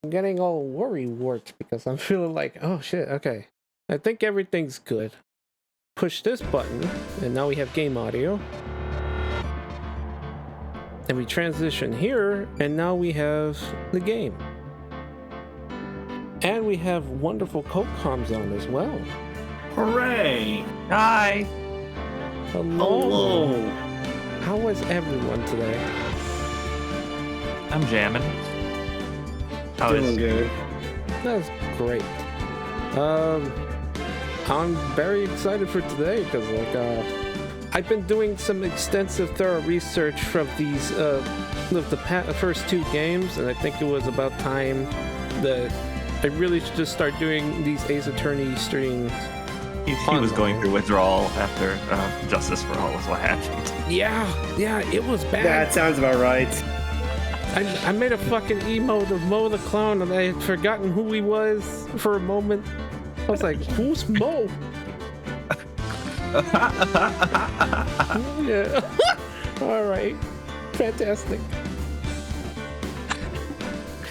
I'm getting all worry-wart because I'm feeling like, oh shit, okay. I think everything's good. Push this button, and now we have game audio. And we transition here, and now we have the game. And we have wonderful co-coms on as well. Hooray! Hi! Hello! How was everyone today? I'm jamming. How Doing is good. That's great. I'm very excited for today because, I've been doing some extensive, thorough research from these, the first two games, and I think it was about time that I really should just start doing these Ace Attorney streams. He was going through withdrawal after Justice for All is what happened. Yeah, it was bad. That sounds about right. I made a fucking emote of Mo the Clown, and I had forgotten who he was for a moment. I was like, who's Mo? Yeah. All right. Fantastic.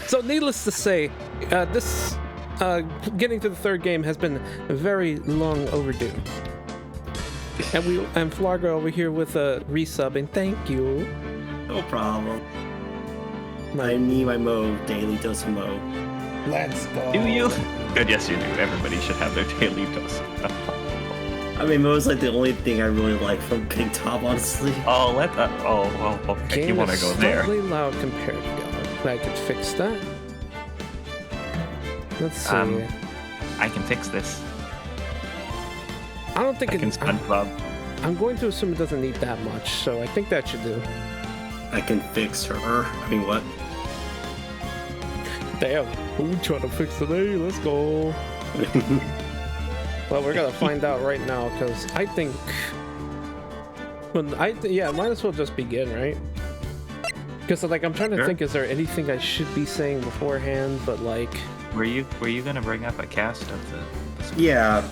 So, needless to say, this getting to the third game has been very long overdue. And Flargo over here with a resubbing. Thank you. No problem. I need my Mo, daily dose of Mo. Let's go. Do you? Good, yes you do. Everybody should have their daily dose. I mean, Mo's like the only thing I really like from Big Top, honestly. Oh, let that. Oh, well, okay. Game You want to is go there? slightly loud compared to the other. I could fix that. Let's see. I can fix this. I don't think I can it's. SpongeBob. I'm going to assume it doesn't need that much, so I think that should do. I can fix her. I mean, what? Damn, who trying to fix today? Let's go. Well, we're gonna find out right now because I think. Yeah, might as well just begin, right? Because I'm trying to think, is there anything I should be saying beforehand? But were you gonna bring up a cast of the Yeah.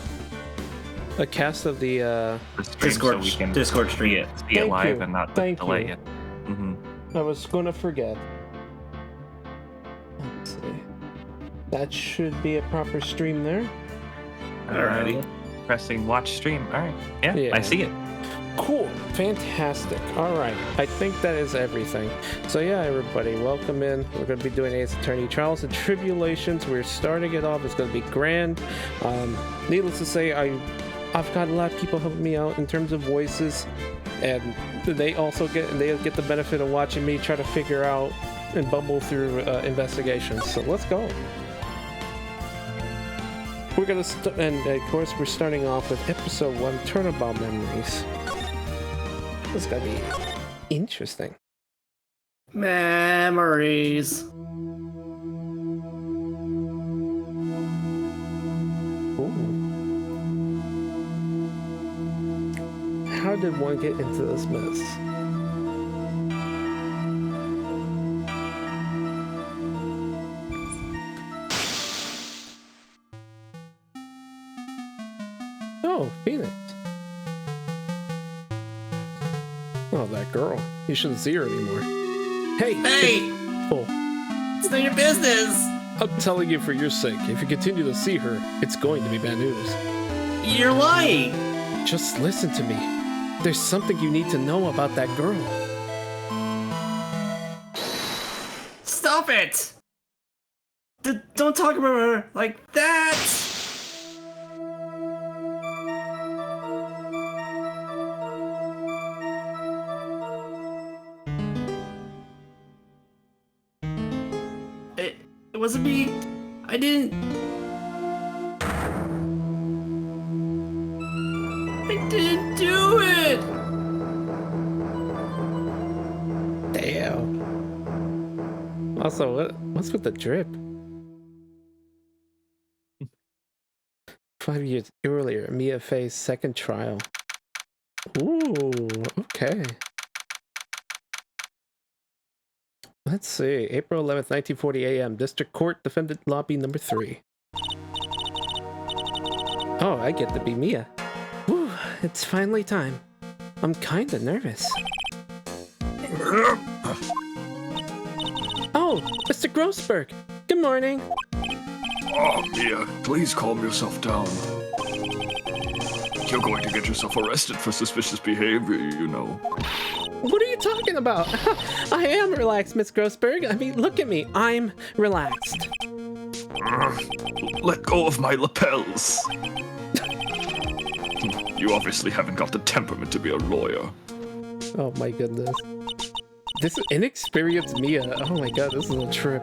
a cast of the stream Discord, so we can Discord stream. see it Thank live you. and not Thank delay you. it. Mm-hmm. I was gonna forget. Let's see. That should be a proper stream there. Alrighty. Pressing watch stream. All right. Yeah, I see it. Cool. Fantastic. All right. I think that is everything. So yeah, everybody, welcome in. We're going to be doing Ace Attorney Trials and Tribulations. We're starting it off. It's going to be grand. Needless to say, I've got a lot of people helping me out in terms of voices, and they get the benefit of watching me try to figure out and bumble through investigations. So let's go. We're gonna and of course we're starting off with episode 1, Turnabout Memories. This is gonna be interesting. Memories. Ooh. How did one get into this mess? Oh, Phoenix. Oh, that girl. You shouldn't see her anymore. Hey! Oh. It's not your business! I'm telling you for your sake, if you continue to see her, it's going to be bad news. You're lying! Just listen to me. There's something you need to know about that girl. Stop it! Don't talk about her like that! It wasn't me. I didn't do it! Damn. Also, what's with the drip? 5 years earlier, Mia faced second trial. Ooh, okay. Let's see. April 11th, 1940 a.m. District Court, Defendant Lobby number 3. Oh, I get to be Mia. Whew, it's finally time. I'm kinda nervous. Oh, Mr. Grossberg! Good morning. Oh, Mia, please calm yourself down. You're going to get yourself arrested for suspicious behavior, you know. What are you talking about? I am relaxed, Miss Grossberg. I mean, look at me. I'm relaxed. Let go of my lapels. You obviously haven't got the temperament to be a lawyer. Oh my goodness. This is inexperienced Mia. Oh my god, this is a trip.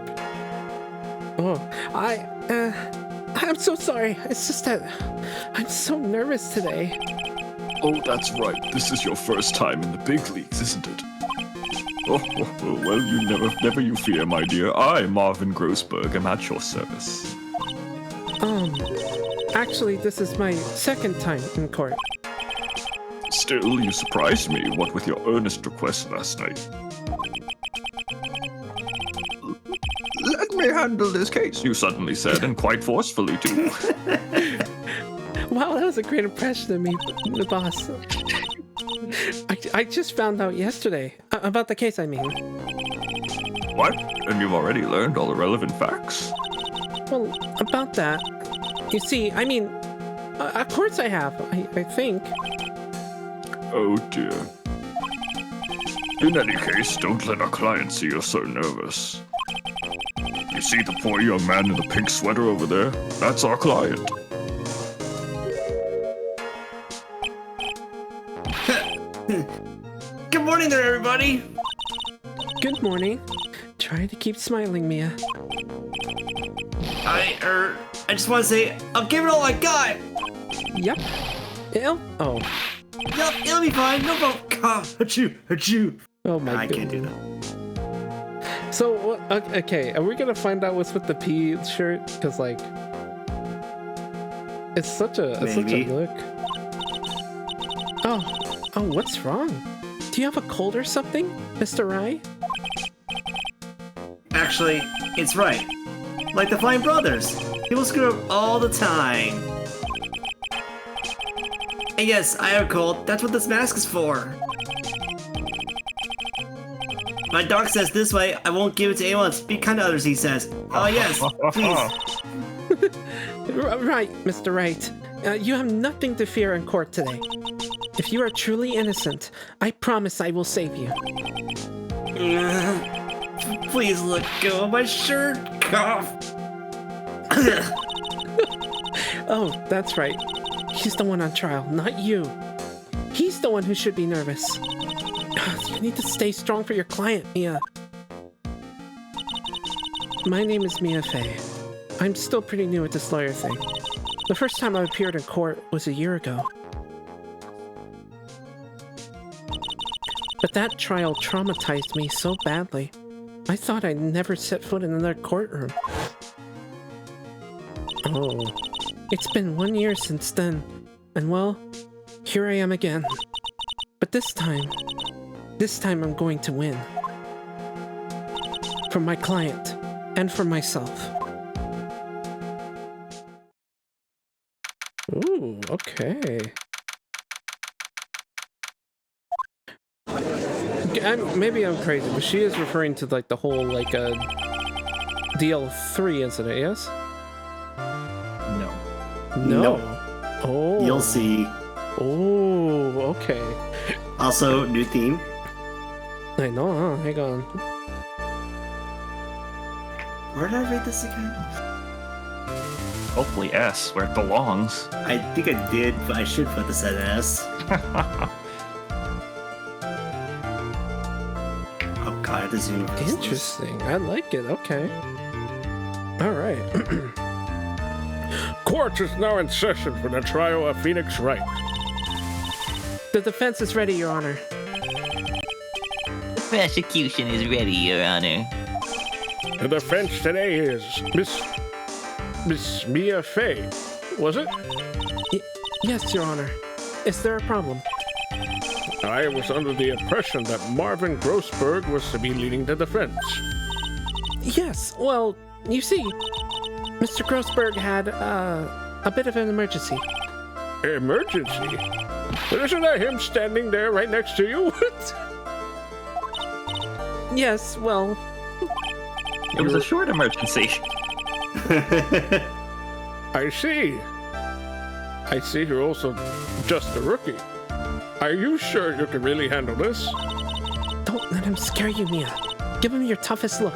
Oh, I'm so sorry. It's just that I'm so nervous today. Oh, that's right. This is your first time in the big leagues, isn't it? Oh, well, you never you fear, my dear. I, Marvin Grossberg, am at your service. Actually, this is my second time in court. Still, you surprised me, what with your earnest request last night. Let me handle this case, you suddenly said, and quite forcefully, too. Wow, that was a great impression of me, the boss. I just found out yesterday. About the case, I mean. What? And you've already learned all the relevant facts? Well, about that. You see, I mean, of course I have, I think. Oh dear. In any case, don't let our client see you're so nervous. You see the poor young man in the pink sweater over there? That's our client. Good morning there, everybody. Good morning. Try to keep smiling, Mia. I just want to say, I'll give it all I got. Yep. Oh. Yep, it'll be fine. No problem. God, achoo. Oh my I goodness. can't do that. So, okay, are we gonna find out what's with the P shirt? Because, like, it's such a look. Oh, what's wrong? Do you have a cold or something, Mr. Wright? Actually, it's Wright. Like the Flying Brothers. People screw up all the time. And yes, I have a cold. That's what this mask is for. My doc says this way, I won't give it to anyone. Be kind to others, he says. Oh yes, please. Right, Mr. Wright. You have nothing to fear in court today. If you are truly innocent, I promise I will save you. Please let go of my shirt. Cough. Oh, that's right. He's the one on trial, not you. He's the one who should be nervous. You need to stay strong for your client, Mia. My name is Mia Fey. I'm still pretty new at this lawyer thing. The first time I appeared in court was a year ago. But that trial traumatized me so badly. I thought I'd never set foot in another courtroom. Oh, it's been 1 year since then, and well, here I am again. But this time I'm going to win. For my client, and for myself. Ooh, okay. Maybe I'm crazy, but she is referring to like the whole like DL3 incident, yes? No. Oh. You'll see. Oh, okay. Also, new theme. I know, huh? Hang on. Where did I read this again? Hopefully S, where it belongs. I think I did, but I should put this at S. Oh god, this is Interesting. I like it. Okay. All right. Court is now in session for the trial of Phoenix Wright. The defense is ready, Your Honor. The prosecution is ready, Your Honor. The defense today is Miss Mia Fey, was it? Yes, Your Honor. Is there a problem? I was under the impression that Marvin Grossberg was to be leading the defense. Yes, well, you see, Mr. Grossberg had, a bit of an emergency. Emergency? But isn't that him standing there right next to you? Yes, well... It was a short emergency. I see. I see you're also just a rookie. Are you sure you can really handle this? Don't let him scare you, Mia. Give him your toughest look.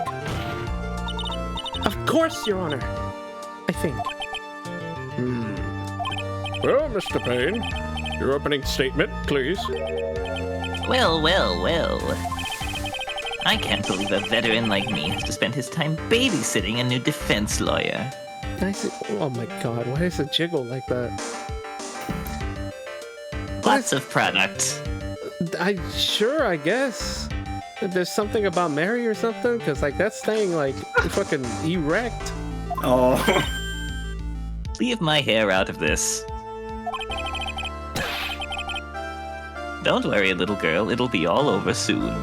Of course, Your Honor. I think. Well, Mr. Payne, your opening statement, please. Well, well, well. I can't believe a veteran like me has to spend his time babysitting a new defense lawyer. Oh my god, why is it jiggle like that? Lots of product. I guess. There's something about Mary or something? Because, like, that's staying, like, fucking erect. Oh. Leave my hair out of this. Don't worry, little girl. It'll be all over soon.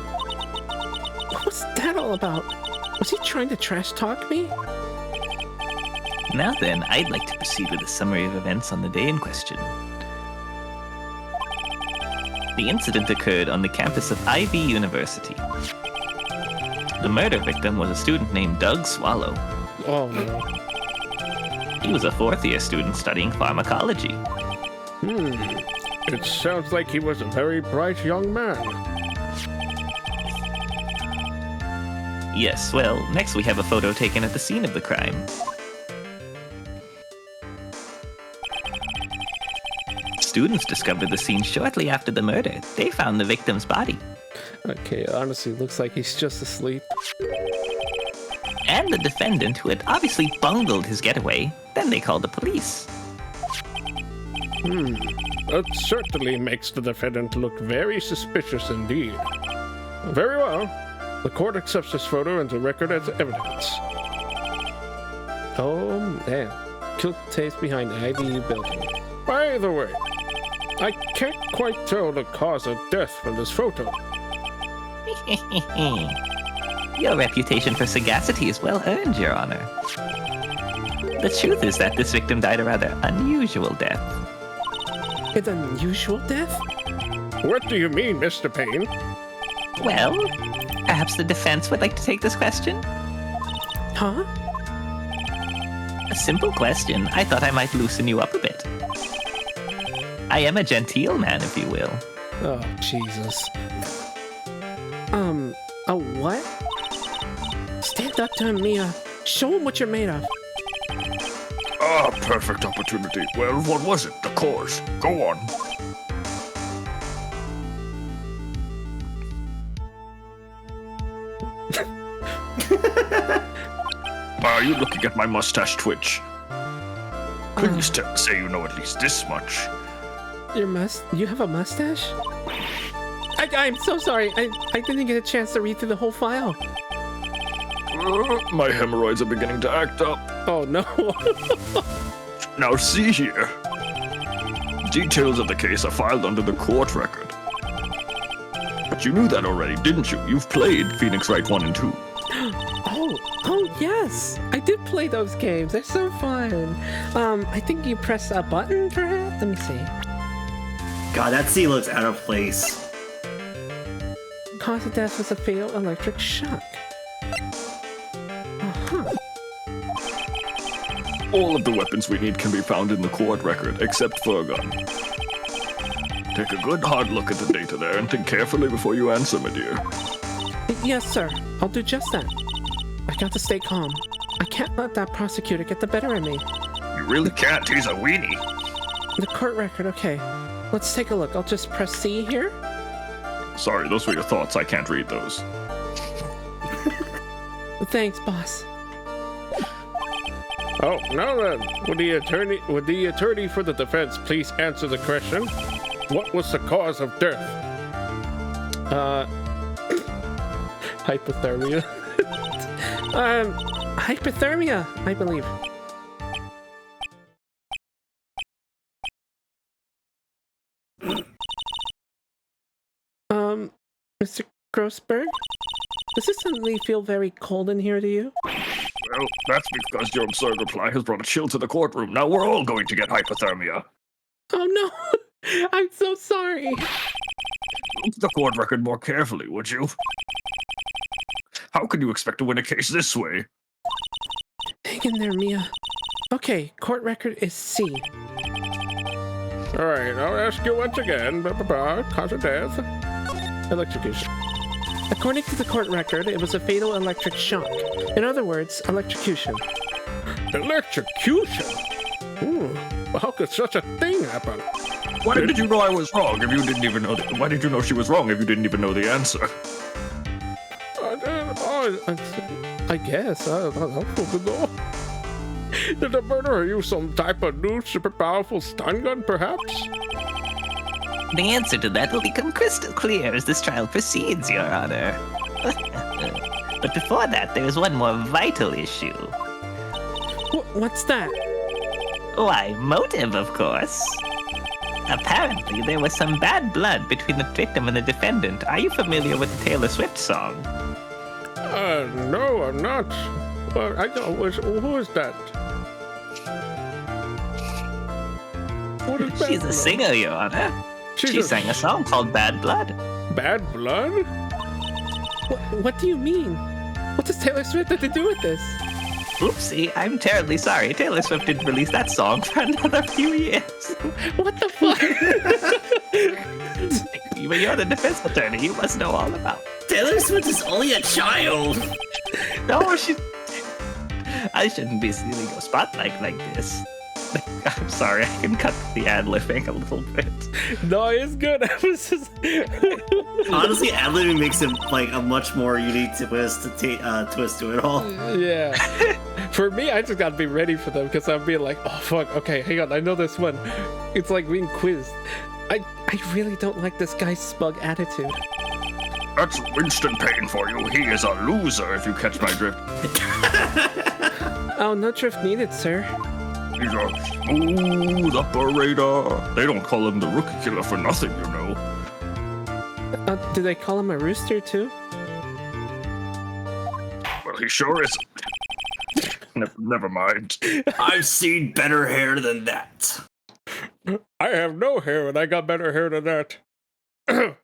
What was that all about? Was he trying to trash talk me? Now then, I'd like to proceed with a summary of events on the day in question. The incident occurred on the campus of Ivy University. The murder victim was a student named Doug Swallow. Oh, no. He was a fourth-year student studying pharmacology. It sounds like he was a very bright young man. Yes, well, next we have a photo taken at the scene of the crime. Students discovered the scene shortly after the murder. They found the victim's body. Okay, honestly, looks like he's just asleep. And the defendant, who had obviously bungled his getaway. Then they called the police. That certainly makes the defendant look very suspicious indeed. Very well. The court accepts this photo into record as evidence. Oh, man. Killed takes behind the IVU building. By the way, I can't quite tell the cause of death from this photo. Your reputation for sagacity is well earned, Your Honor. The truth is that this victim died a rather unusual death. It's an unusual death? What do you mean, Mr. Payne? Well, perhaps the defense would like to take this question? Huh? A simple question. I thought I might loosen you up a bit. I am a genteel man, if you will. Oh, Jesus. A what? Stand up to him, Mia. Show him what you're made of. Ah, perfect opportunity. Well, what was it? The cause. Go on. Are you looking at my mustache twitch? Please say you know at least this much. You have a mustache? I'm so sorry. I didn't get a chance to read through the whole file. My hemorrhoids are beginning to act up. Oh, no. Now see here. Details of the case are filed under the court record. But you knew that already, didn't you? You've played Phoenix Wright 1 and 2. Oh, yes. I did play those games. They're so fun. I think you press a button, perhaps? Let me see. God, that scene looks out of place. Cause of death was a fatal electric shock. All of the weapons we need can be found in the court record, except for a gun. Take a good hard look at the data there and think carefully before you answer, my dear. Yes, sir. I'll do just that. I got to stay calm. I can't let that prosecutor get the better of me. You really can't, he's a weenie. The court record, okay. Let's take a look. I'll just press C here. Sorry, those were your thoughts. I can't read those. Thanks, boss. Oh, now then, would the attorney for the defense please answer the question? What was the cause of death? Hypothermia. Hypothermia, I believe. Mr. Grossberg? Does this suddenly feel very cold in here to you? Well, that's because your absurd reply has brought a chill to the courtroom. Now we're all going to get hypothermia. Oh no! I'm so sorry! Look at the court record more carefully, would you? How can you expect to win a case this way? Thank Hang in there, Mia. Okay, court record is C. All right, I'll ask you once again. Cause of death. Electrocution. According to the court record, it was a fatal electric shock. In other words, electrocution. Electrocution? Well, how could such a thing happen? Why did you know I was wrong if you didn't even know? Why did you know she was wrong if you didn't even know the answer? I guess. I don't know. Did the murderer use some type of new super powerful stun gun, perhaps? The answer to that will become crystal clear as this trial proceeds, Your Honor. But before that, there is one more vital issue. What's that? Why, motive, of course. Apparently, there was some bad blood between the victim and the defendant. Are you familiar with the Taylor Swift song? No, I'm not. Well, I don't. Who is that? What is She's a singer, Your Honor. She sang a song called Bad Blood. Bad Blood? What do you mean? What does Taylor Swift have to do with this? Oopsie, I'm terribly sorry. Taylor Swift didn't release that song for another few years. What the fuck? But you're the defense attorney. You must know all about it. Taylor Swift is only a child. No, I shouldn't be stealing your spotlight like this. I'm sorry, I can cut the ad-libbing a little bit. No, it's good. I was just... Honestly, ad-libbing makes it like a much more unique twist to it all. Yeah. For me, I just gotta be ready for them because I'm being like, oh fuck, okay, hang on, I know this one. It's like being quizzed. I really don't like this guy's smug attitude. That's Winston Payne for you. He is a loser, if you catch my drift. Oh, no drift needed, sir. He's a smooth operator. They don't call him the rookie killer for nothing, you know. Do they call him a rooster too? Well, he sure isn't. Never mind. I've seen better hair than that. I have no hair and I got better hair than that.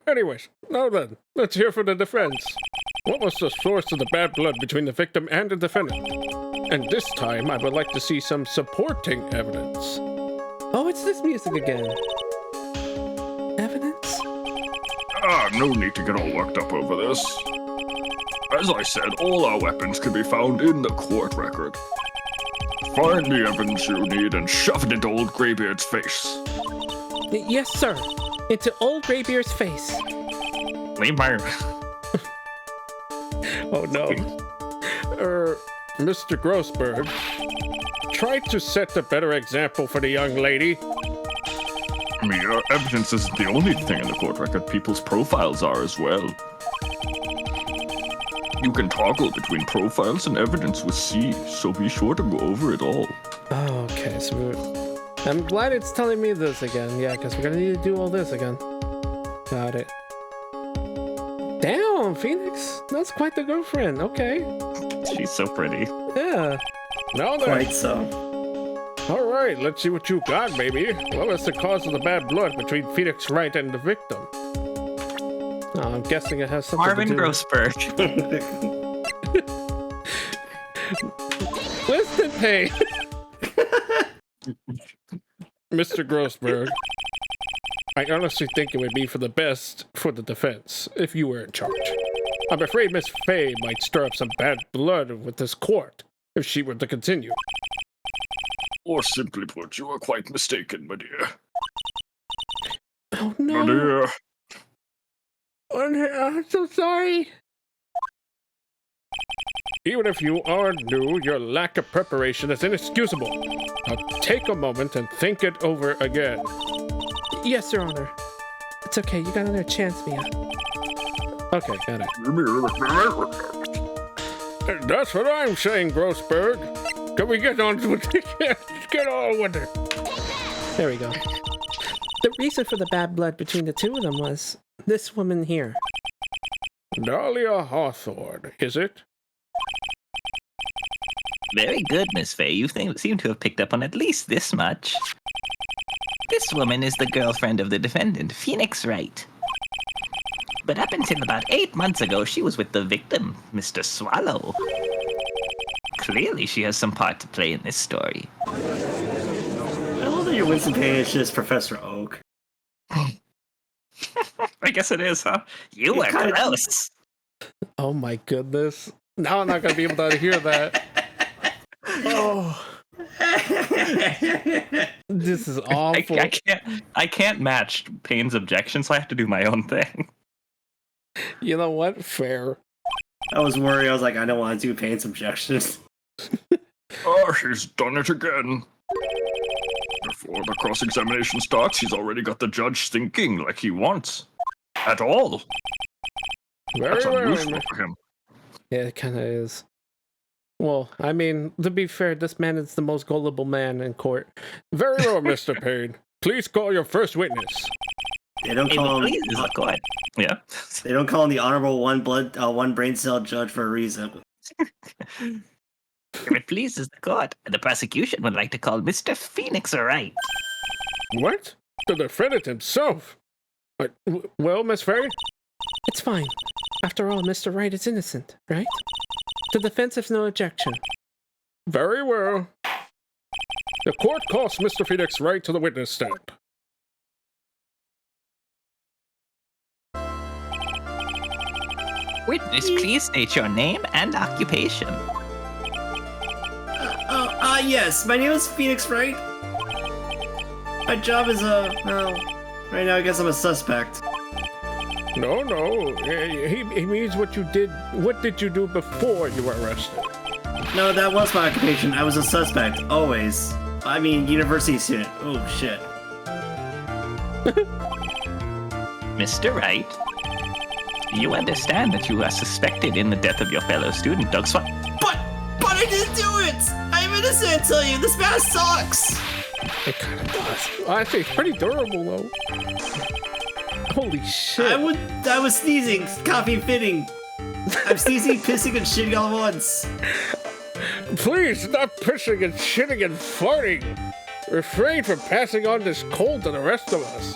Anyways, now then, let's hear from the defense. What was the source of the bad blood between the victim and the defendant? And this time, I would like to see some supporting evidence. Oh, it's this music again. Evidence? No need to get all worked up over this. As I said, all our weapons can be found in the court record. Find the evidence you need and shove it into old Greybeard's face. Yes, sir. Into old Greybeard's face. Leave my... Oh, no. Mr. Grossberg, try to set a better example for the young lady. Evidence isn't the only thing in the court record. People's profiles are as well. You can toggle between profiles and evidence with C, so be sure to go over it all. Oh, okay, so I'm glad it's telling me this again. Yeah, because we're gonna need to do all this again. Got it. Damn, Phoenix. That's quite the girlfriend. Okay. She's so pretty. Yeah. Now then. Quite so. All right, let's see what you got, baby. What was the cause of the bad blood between Phoenix Wright and the victim? Oh, I'm guessing it has something Marvin to do Grossberg. Winston Payne. Mr. Grossberg, I honestly think it would be for the best for the defense if you were in charge. I'm afraid Miss Faye might stir up some bad blood with this court if she were to continue. Or simply put, you are quite mistaken, my dear. Oh, no. My dear. Oh, no. I'm so sorry. Even if you are new, your lack of preparation is inexcusable. Now take a moment and think it over again. Yes, Your Honor. It's okay. You got another chance, Mia. Okay, got it. That's what I'm saying, Grossberg. Can we get on with it? Get on with it. There we go. The reason for the bad blood between the two of them was this woman here. Dahlia Hawthorne, is it? Very good, Miss Faye. You seem to have picked up on at least this much. This woman is the girlfriend of the defendant, Phoenix Wright. But up until about 8 months ago, she was with the victim, Mr. Swallow. Clearly, she has some part to play in this story. I love that your Winston Payne is just Professor Oak. I guess it is, huh? You were kinda- close. Oh my goodness. Now I'm not gonna be able to hear that. Oh, this is awful. I can't match Payne's objection, so I have to do my own thing. You know what? Fair. I was worried. I was like, I don't want to do Payne's objections. Oh, she's done it again. Before the cross-examination starts, he's already got the judge thinking like he wants. At all. Very That's well. unusual for him. Yeah, it kind of is. Well, I mean, to be fair, this man is the most gullible man in court. Very well, Mr. Payne. Please call your first witness. They don't Hey, call him. please, go ahead. Yeah. They don't call him the honorable one brain cell judge for a reason. If it pleases the court, the prosecution would like to call Mr. Phoenix Wright. What? The defendant himself? Well, Miss Faye? It's fine. After all, Mr. Wright is innocent, right? The defense has no objection. Very well. The court calls Mr. Phoenix Wright to the witness stand. Witness, please state your name and occupation. Yes. My name is Phoenix Wright. My job is well, right now I guess I'm a suspect. No. He means what you did. What did you do before you were arrested? No, that was my occupation. I was a suspect, always. I mean, university student. Oh, shit. Mr. Wright, you understand that you are suspected in the death of your fellow student, Doug Swat. But I didn't do it! I'm innocent, I tell you! This mask sucks! It kind of does. I think it's pretty durable, though. Holy shit. I was sneezing, coughing, fitting. I'm sneezing, pissing, and shitting all at once. Please stop pissing and shitting and farting. Refrain from passing on this cold to the rest of us.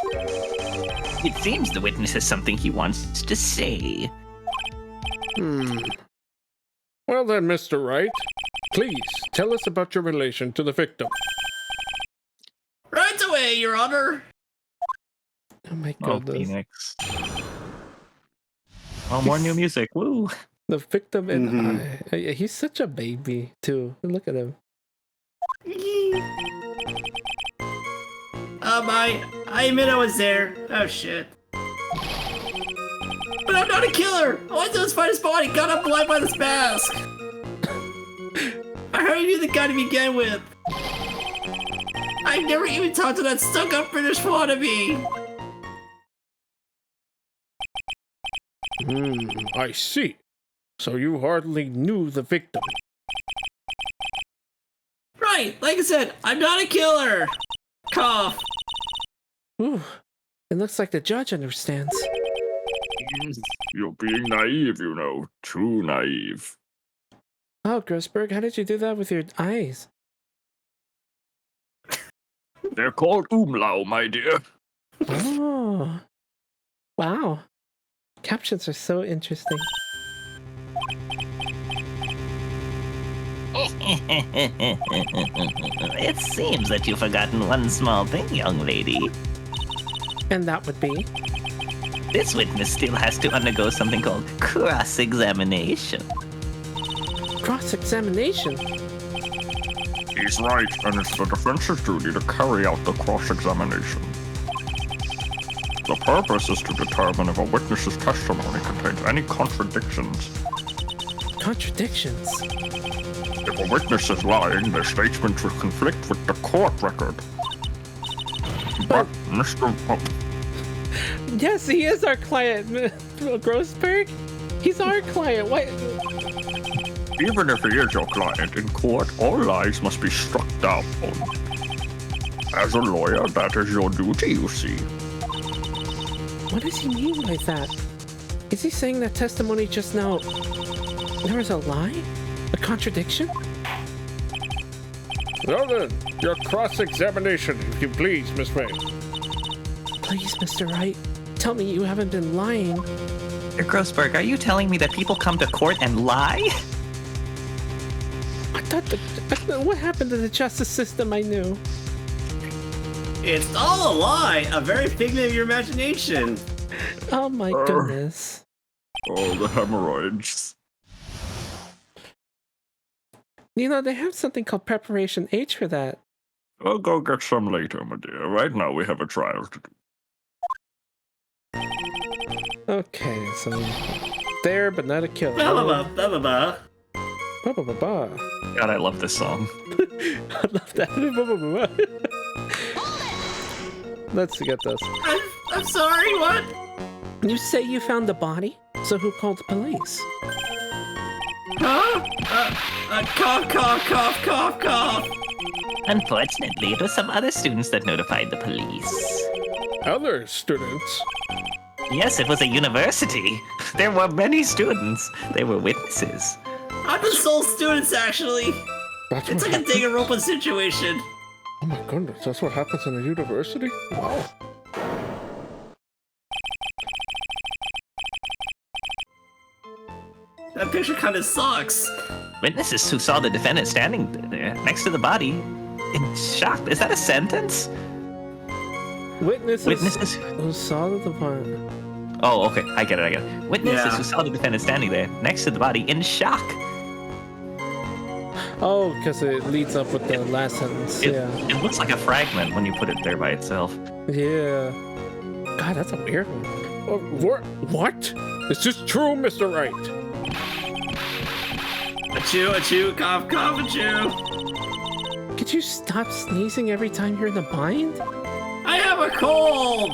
It seems the witness has something he wants to say. Well then, Mr. Wright, please tell us about your relation to the victim. Right away, Your Honor. Oh my Oh, goodness. Phoenix. Oh, more new music. Woo. The victim and Mhm. he's such a baby, too. Look at him. I admit I was there. Oh, shit. But I'm not a killer! All I did was find his body, got up blind by this mask! I already knew the guy to begin with! I never even talked to that stuck-up British wannabe! I see. So you hardly knew the victim. Right, like I said, I'm not a killer! Cough. Ooh, it looks like the judge understands. You're being naive, you know. Too naive. Oh, Grossberg, how did you do that with your eyes? They're called umlau, my dear. Oh. Wow. Captions are so interesting. It seems that you've forgotten one small thing, young lady. And that would be? This witness still has to undergo something called cross-examination. Cross-examination? He's right, and it's the defense's duty to carry out the cross-examination. The purpose is to determine if a witness's testimony contains any contradictions. Contradictions? If a witness is lying, their statements will conflict with the court record. But, Mr. Yes, he is our client, Grossberg. He's our client. Why? Even if he is your client in court, all lies must be struck down. As a lawyer, that is your duty, you see. What does he mean by that? Is he saying that testimony just now... there was a lie? A contradiction? Now then, your cross-examination, if you please, Miss Faye. Please, Mr. Wright, tell me you haven't been lying. Grossberg, are you telling me that people come to court and lie? What? What happened to the justice system I knew? It's all a lie, a very figment of your imagination. Oh my goodness. Oh, the hemorrhoids. You know, they have something called Preparation H for that. I'll go get some later, my dear. Right now we have a trial to do. Okay, so there, but not a killer. Blah, blah, blah, blah, blah. Ba, ba, ba, ba. God, I love this song. I love that. Ba, ba, ba, ba. Let's get this. I'm sorry, what? You say you found the body? So who called the police? Huh? Cough, cough, cough, cough, cough. Unfortunately, it was some other students that notified the police. Other students? Yes, it was a university. There were many students. They were witnesses. I'm the sole students, actually. That's It's what like a Danganronpa situation. Oh my goodness, that's what happens in a university? Wow. That picture kind of sucks. Witnesses who saw the defendant standing there next to the body in shock. Is that a sentence? Witnesses who saw the body. Oh, okay. I get it. Witnesses Yeah. who saw the defendant standing there next to the body in shock. Oh, because it leads up with the last sentence. Yeah. It looks like a fragment when you put it there by itself. Yeah. God, that's a weird one. What? Is this true, Mr. Wright? Achoo, cough, cough, achoo. Could you stop sneezing every time you're in the bind? I have a cold!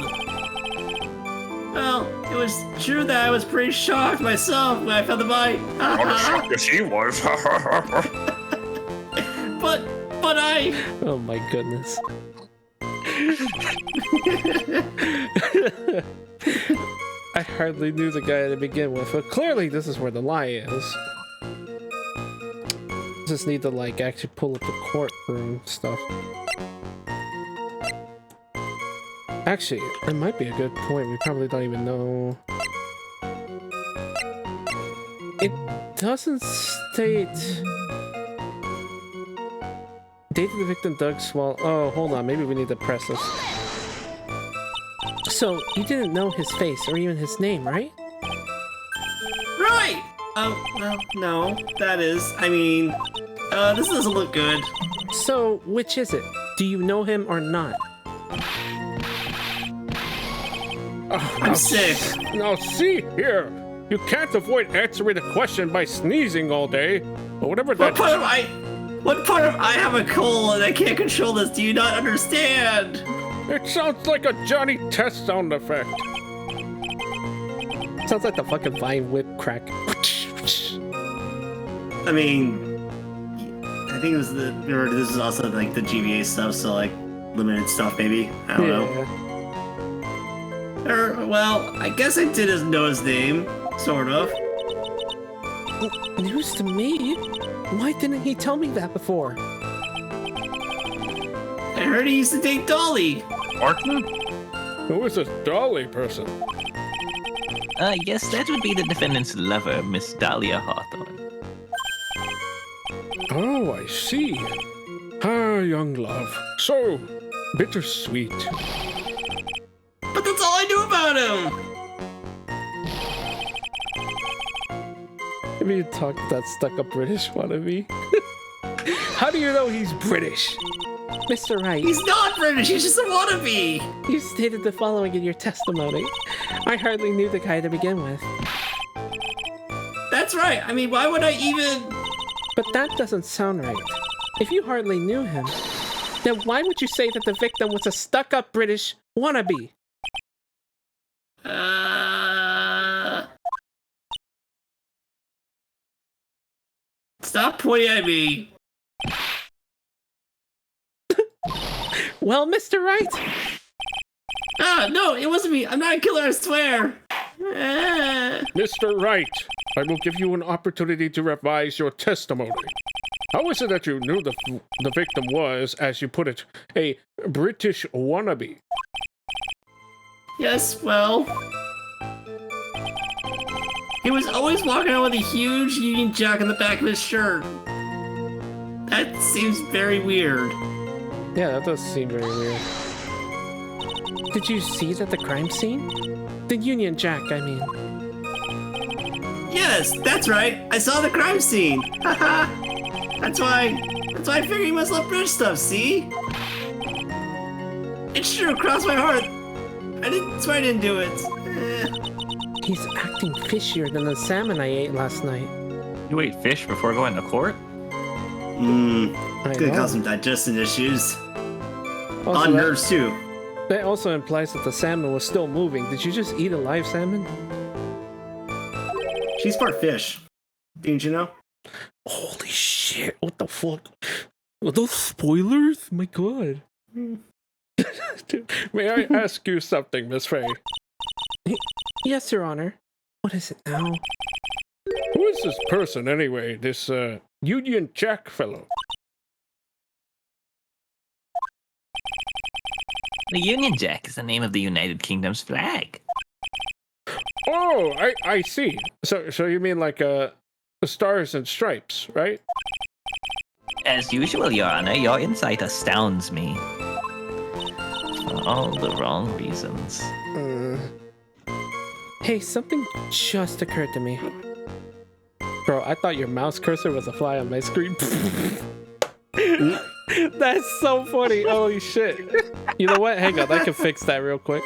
Well, it was true that I was pretty shocked myself when I found the bite. Not as shocked as he was. But I... Oh my goodness. I hardly knew the guy to begin with, but clearly this is where the lie is. Just need to like actually pull up the courtroom stuff. Actually, it might be a good point. We probably don't even know. It doesn't state. Dated the victim Doug Swallow. Oh, hold on. Maybe we need to press this. So, you didn't know his face or even his name, right? Right! Well, no. That is... I mean... this doesn't look good. So, which is it? Do you know him or not? I'm sick. Now see here! You can't avoid answering the question by sneezing all day. Or whatever that... What part of I have a cold and I can't control this do you not understand? It sounds like a Johnny Test sound effect. Sounds like the fucking Vine whip crack. I mean... I think it was the... Remember, this is also like the GBA stuff, so like limited stuff maybe? I don't know. Well, I guess I did know his name, sort of. News to me? Why didn't he tell me that before? I heard he used to date Dolly. Martin? Who is this Dolly person? Yes, that would be the defendant's lover, Miss Dahlia Hawthorne. Oh, I see. Ah, young love. So bittersweet. But that's all I knew about him. Maybe you talk to that stuck-up British wannabe. How do you know he's British? Mr. Wright, He's not British, he's just a wannabe. you stated the following in your testimony. I hardly knew the guy to begin with. That's right. I mean, why would I even... But that doesn't sound right. If you hardly knew him, then why would you say that the victim was a stuck-up British wannabe? Stop pointing at me. Well, Mr. Wright? No, it wasn't me. I'm not a killer, I swear. Mr. Wright, I will give you an opportunity to revise your testimony. How is it that you knew the victim was, as you put it, a British wannabe? Yes, well... He was always walking around with a huge Union Jack on the back of his shirt. That seems very weird. Yeah, that does seem very weird. Did you see that the crime scene? The Union Jack, I mean. Yes, that's right. I saw the crime scene. Haha. That's why I figured you must love British stuff, see? It's true, cross my heart. That's why I didn't do it. He's acting fishier than the salmon I ate last night. You ate fish before going to court? I Could know. cause some digestion issues. Also, On nerves too. that also implies that the salmon was still moving. Did you just eat a live salmon? She's part fish. Didn't you know? Holy shit, what the fuck? Are those spoilers? My god. May I ask you something, Miss Faye? Yes, Your Honor. What is it now? Who is this person anyway? This Union Jack fellow? The Union Jack is the name of the United Kingdom's flag. Oh, I see. So you mean like stars and stripes, right? As usual, Your Honor, your insight astounds me. For all the wrong reasons. Hey, something just occurred to me. Bro, I thought your mouse cursor was a fly on my screen. That's so funny. Holy shit. You know what? Hang on, I can fix that real quick.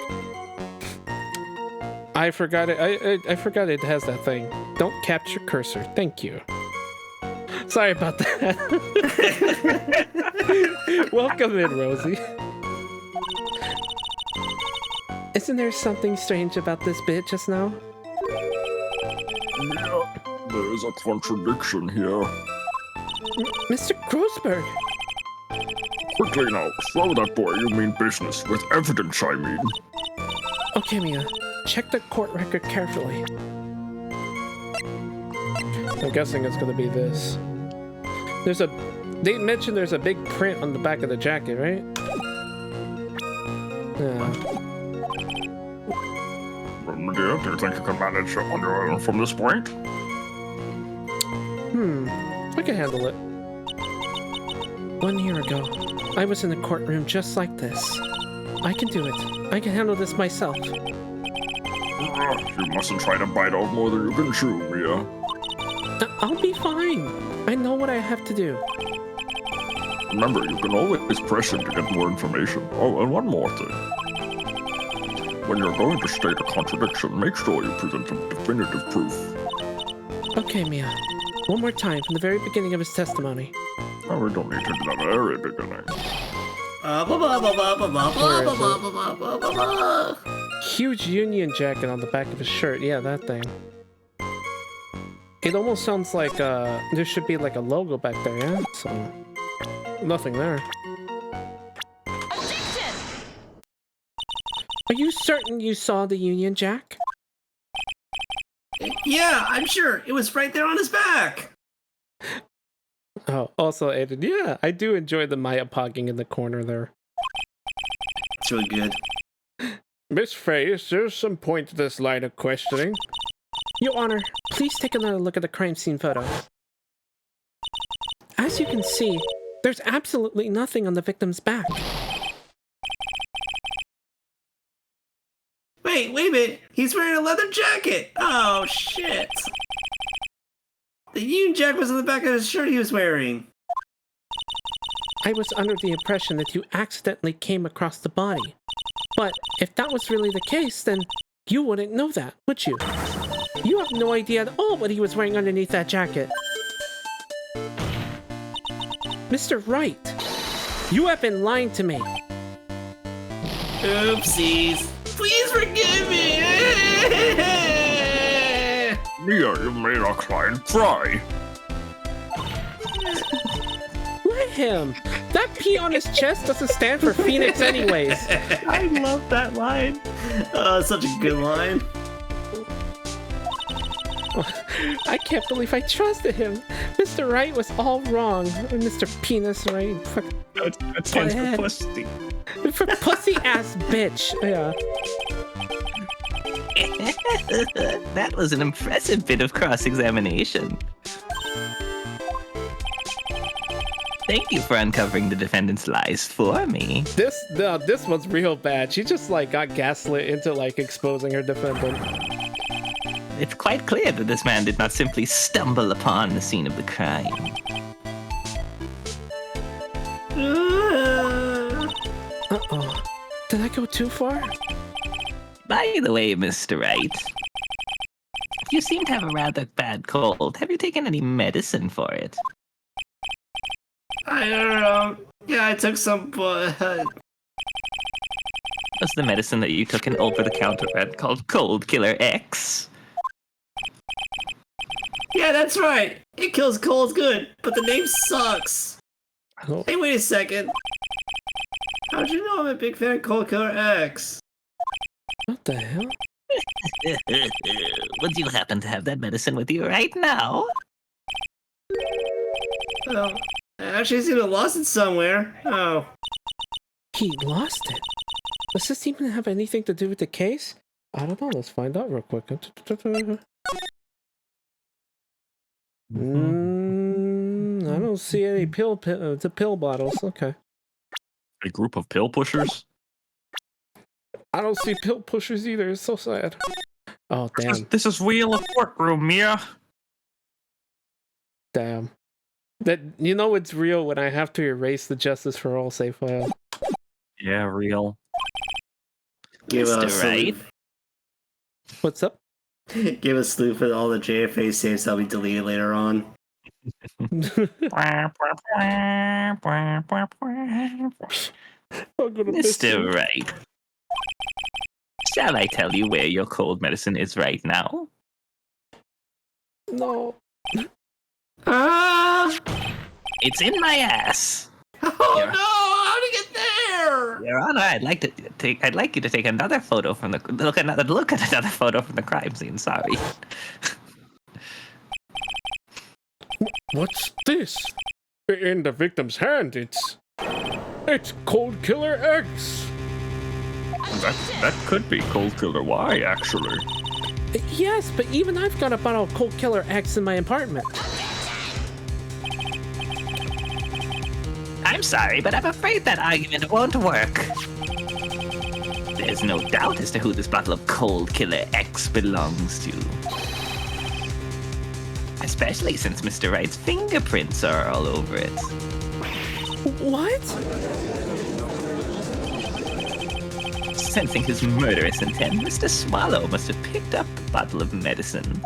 I forgot it. I forgot it has that thing. Don't capture cursor. Thank you. Sorry about that. Welcome in, Rosie. Isn't there something strange about this bit just now? Yeah, there is a contradiction here. Mr. Grossberg! Quickly now, throw that boy, you mean business, with evidence I mean. Okay, Mia. Check the court record carefully. I'm guessing it's gonna be this. They mentioned there's a big print on the back of the jacket, right? Yeah. Dear, do you think you can manage on your own from this point? I can handle it. 1 year ago, I was in a courtroom just like this. I can do it. I can handle this myself. You mustn't try to bite off more than you can chew, Mia. I'll be fine. I know what I have to do. Remember, you can always press him to get more information. Oh, and one more thing. When you're going to state a contradiction, make sure you present some definitive proof. Okay, Mia. One more time from the very beginning of his testimony. Oh, we don't need to do the very beginning. Huge Union jacket on the back of his shirt. Yeah, that thing. It almost sounds like there should be like a logo back there, yeah? So, nothing there. Are you certain you saw the Union Jack? Yeah, I'm sure. It was right there on his back. Oh, also, Aiden, yeah, I do enjoy the Maya pogging in the corner there. It's really good. Miss Faye, is there some point to this line of questioning? Your Honor, please take another look at the crime scene photos. As you can see, there's absolutely nothing on the victim's back. Wait a minute. He's wearing a leather jacket. Oh, shit. The Union Jack was on the back of his shirt he was wearing. I was under the impression that you accidentally came across the body. But if that was really the case, then you wouldn't know that, would you? You have no idea at all what he was wearing underneath that jacket. Mr. Wright, you have been lying to me. Oopsies. Please forgive me. Mia, you made our client cry. Let him. That P on his chest doesn't stand for Phoenix anyways. I love that line. Oh, such a good line. I can't believe I trusted him. Mr. Wright was all wrong. Mr. Penis, right? That stands for pussy. For pussy ass bitch. Yeah. That was an impressive bit of cross-examination. Thank you for uncovering the defendant's lies for me. This one's real bad. She just like got gaslit into like exposing her defendant. It's quite clear that this man did not simply stumble upon the scene of the crime. Uh-oh. Did I go too far? By the way, Mr. Wright, you seem to have a rather bad cold. Have you taken any medicine for it? I don't know. Yeah, I took some, but... Was the medicine that you took an over-the-counter brand called Cold Killer X? Yeah, that's right. It kills colds good, but the name sucks. Oh. Hey, wait a second. How'd you know I'm a big fan of Cold Killer X? What the hell? Would you happen to have that medicine with you right now? Well, I actually seem to have lost it somewhere. Oh. He lost it. Does this even have anything to do with the case? I don't know. Let's find out real quick. I don't see any pill bottles. Okay. A group of pill pushers? I don't see pill pushers either. It's so sad. Oh, damn. This is real a courtroom, Mia. Damn. That, you know it's real when I have to erase the Justice for All save file. Yeah, real. Give Mr. us Wright? What's up? Give a slew for all the JFA saves that'll be deleted later on. Mr. Wright, shall I tell you where your cold medicine is right now? No. Ah! It's in my ass. Oh Yeah. no! How'd it get there? Your Honor, I'd like you to take another photo from the look at another photo from the crime scene. Sorry. What's this? In the victim's hand, it's Cold Killer X. That could be Cold Killer Y, actually. Yes, but even I've got a bottle of Cold Killer X in my apartment. I'm sorry, but I'm afraid that argument won't work. There's no doubt as to who this bottle of Cold Killer X belongs to. Especially since Mr. Wright's fingerprints are all over it. What? Sensing his murderous intent, Mr. Swallow must have picked up the bottle of medicine,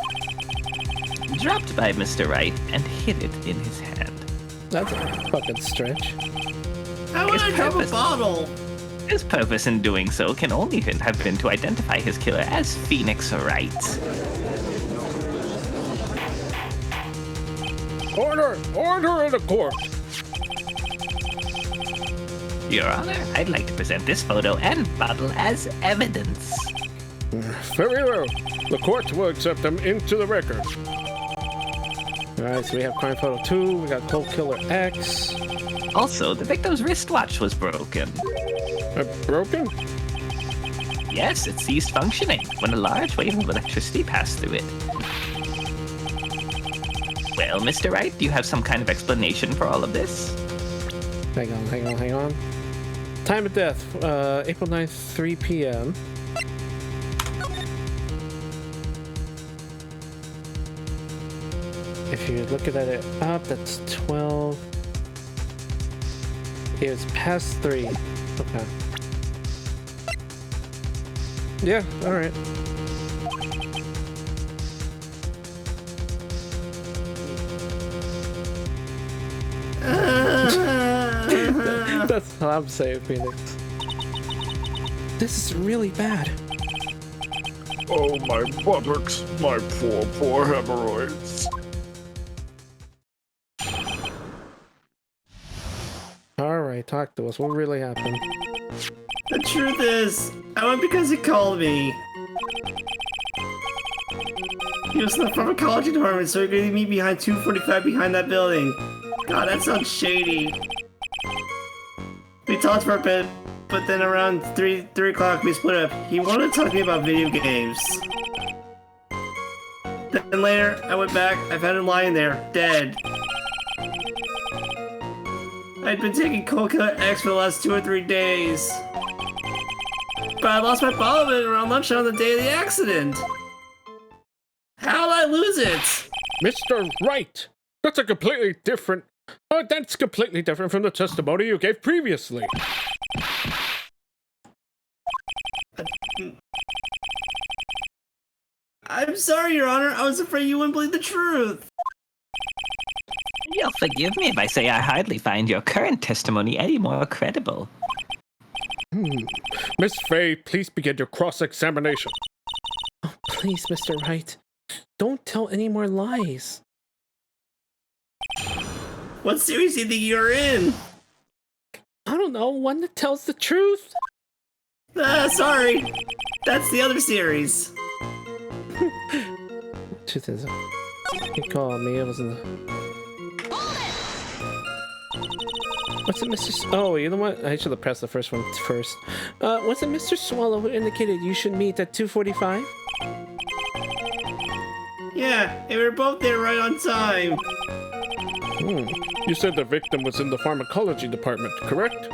dropped by Mr. Wright, and hid it in his hand. That's a fucking stretch. How would I drop a bottle? His purpose in doing so can only have been to identify his killer as Phoenix Wright. Order in the court. Your Honor, I'd like to present this photo and bottle as evidence. Very well. The court will accept them into the record. Alright, so we have Crime Photo 2, we got Cold Killer X. Also, the victim's wristwatch was broken. Broken? Yes, it ceased functioning when a large wave of electricity passed through it. Well, Mr. Wright, do you have some kind of explanation for all of this? Hang on. Time of death, April 9th, 3 p.m. If you're looking at it up, that's 12. It was past 3. Okay. Yeah, alright. That's how I'm saying, Phoenix. This is really bad. Oh, my buttocks. My poor hemorrhoids. Alright, talk to us. What really happened? The truth is, I went because he called me. He was in the pharmacology department, so he could meet behind 245 behind that building. God, that sounds shady. We talked for a bit, but then around 3 o'clock we split up. He wanted to talk to me about video games. Then later, I went back, I found him lying there, dead. I'd been taking Coconut X for the last 2 or 3 days. But I lost my bottle of it around lunchtime on the day of the accident. How did I lose it? Mr. Wright, that's completely different from the testimony you gave previously. I'm sorry, Your Honor. I was afraid you wouldn't believe the truth. You'll forgive me if I say I hardly find your current testimony any more credible. Miss Fay, please begin your cross-examination. Oh, please, Mr. Wright. Don't tell any more lies. What series do you think you're in? I don't know, one that tells the truth. Sorry. That's the other series. Truth is, you called me, it wasn't What's it, Mr. Oh, you know what? I should have pressed the first one first. Was it Mr. Swallow who indicated you should meet at 2:45? Yeah, and we were both there right on time. You said the victim was in the pharmacology department, correct?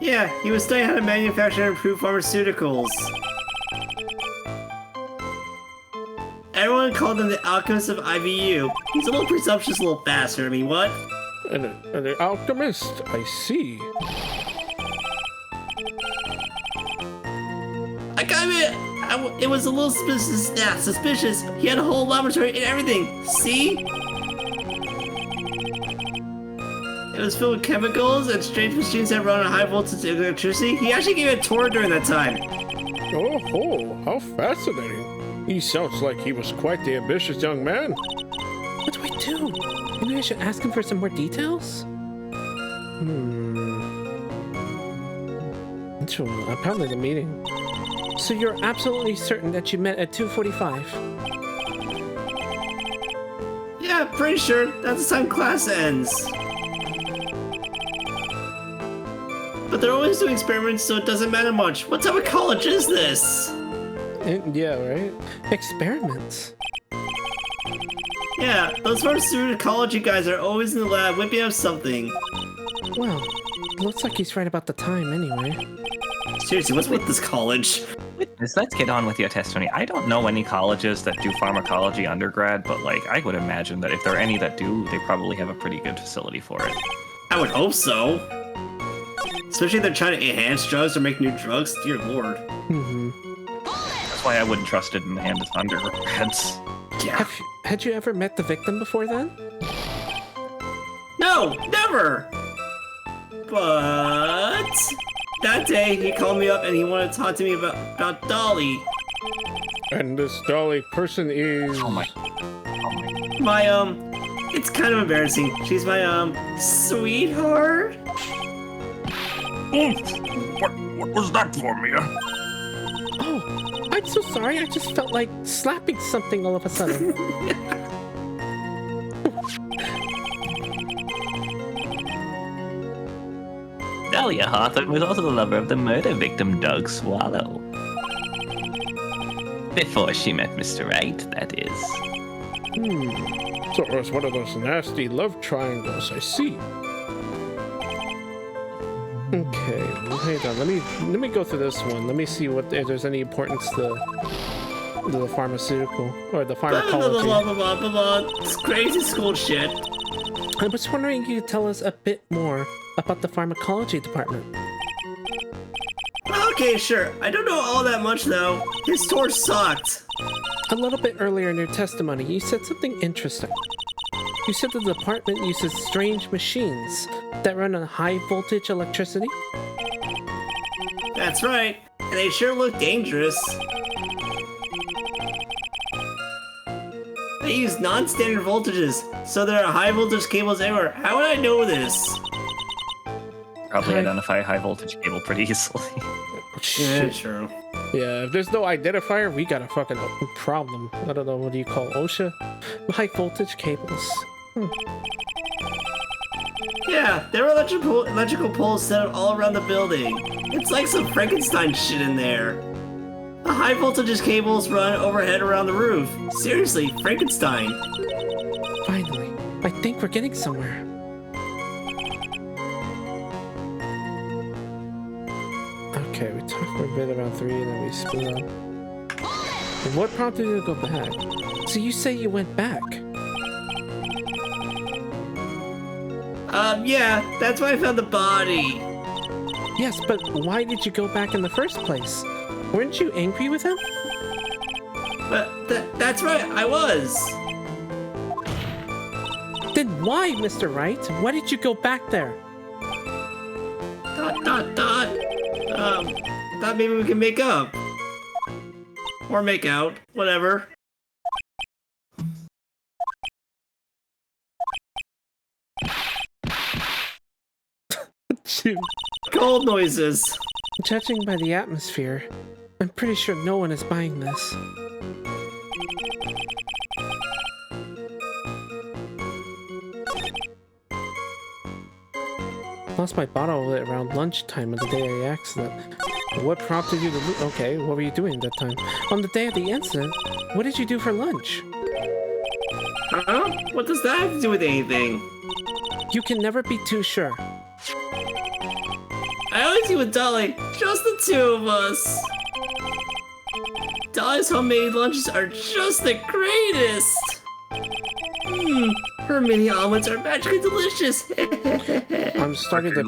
Yeah, he was studying how to manufacture and improve pharmaceuticals. Everyone called him the alchemist of IVU. He's a little presumptuous little bastard, I mean, what? An alchemist, I see. I gotta admit, it was a little suspicious. He had a whole laboratory and everything. See? It was filled with chemicals and strange machines that run on high voltage electricity. He actually gave a tour during that time. Oh, how fascinating. He sounds like he was quite the ambitious young man. What do I do? Maybe I should ask him for some more details? Sure, probably the meeting. So you're absolutely certain that you met at 2:45? Yeah, pretty sure. That's the time class ends. But they're always doing experiments, so it doesn't matter much. What type of college is this? Yeah, right? Experiments. Yeah, those pharmaceuticology guys are always in the lab whipping up something. Well, it looks like he's right about the time anyway. Seriously, what's with this college? Witness, let's get on with your testimony. I don't know any colleges that do pharmacology undergrad, but I would imagine that if there are any that do, they probably have a pretty good facility for it. I would hope so. Especially if they're trying to enhance drugs or make new drugs. Dear lord. That's why I wouldn't trust it in the hands of undergrads. Yeah. Had you ever met the victim before then? No, never! But that day he called me up and he wanted to talk to me about Dolly. And this Dolly person is... Oh my. My, it's kind of embarrassing. She's my, sweetheart. What was that for, Mia? Oh, I'm so sorry. I just felt like slapping something all of a sudden. Dahlia Hawthorne was also the lover of the murder victim Doug Swallow. Before she met Mr. Wright, that is. So it was one of those nasty love triangles, I see. Okay, hold on. Let me go through this one. Let me see if there's any importance to the pharmaceutical or the pharmacology. Blah, blah, blah, blah, blah. It's crazy school shit. I was wondering if you could tell us a bit more about the pharmacology department. Okay, sure. I don't know all that much, though. His tour sucked. A little bit earlier in your testimony, you said something interesting. You said the department uses strange machines that run on high voltage electricity? That's right. And they sure look dangerous. They use non-standard voltages, so there are high voltage cables everywhere. How would I know this? Probably identify a high voltage cable pretty easily. Yeah, true. Yeah, if there's no identifier, we got a fucking problem. I don't know, what do you call OSHA? High voltage cables. Yeah, there are electrical poles set up all around the building. It's like some Frankenstein shit in there. The high voltage cables run overhead around the roof. Seriously, Frankenstein. Finally, I think we're getting somewhere. Okay, we talked for a bit about 3 and then we split up. And what prompted you to go back? So you say you went back? Yeah, that's why I found the body. Yes, but why did you go back in the first place? Weren't you angry with him? But that's right, I was. Then why, Mr. Wright? Why did you go back there? Thought maybe we can make up. Or make out, whatever. Shoot. Cold noises. Judging by the atmosphere, I'm pretty sure no one is buying this. Lost my bottle of it around lunchtime on the day of the accident. What prompted you to okay, what were you doing that time? On the day of the incident, what did you do for lunch? Huh? What does that have to do with anything? You can never be too sure. I always eat with Dolly, just the 2 of us. Dolly's homemade lunches are just the greatest. Her mini omelets are magically delicious. I'm starting to...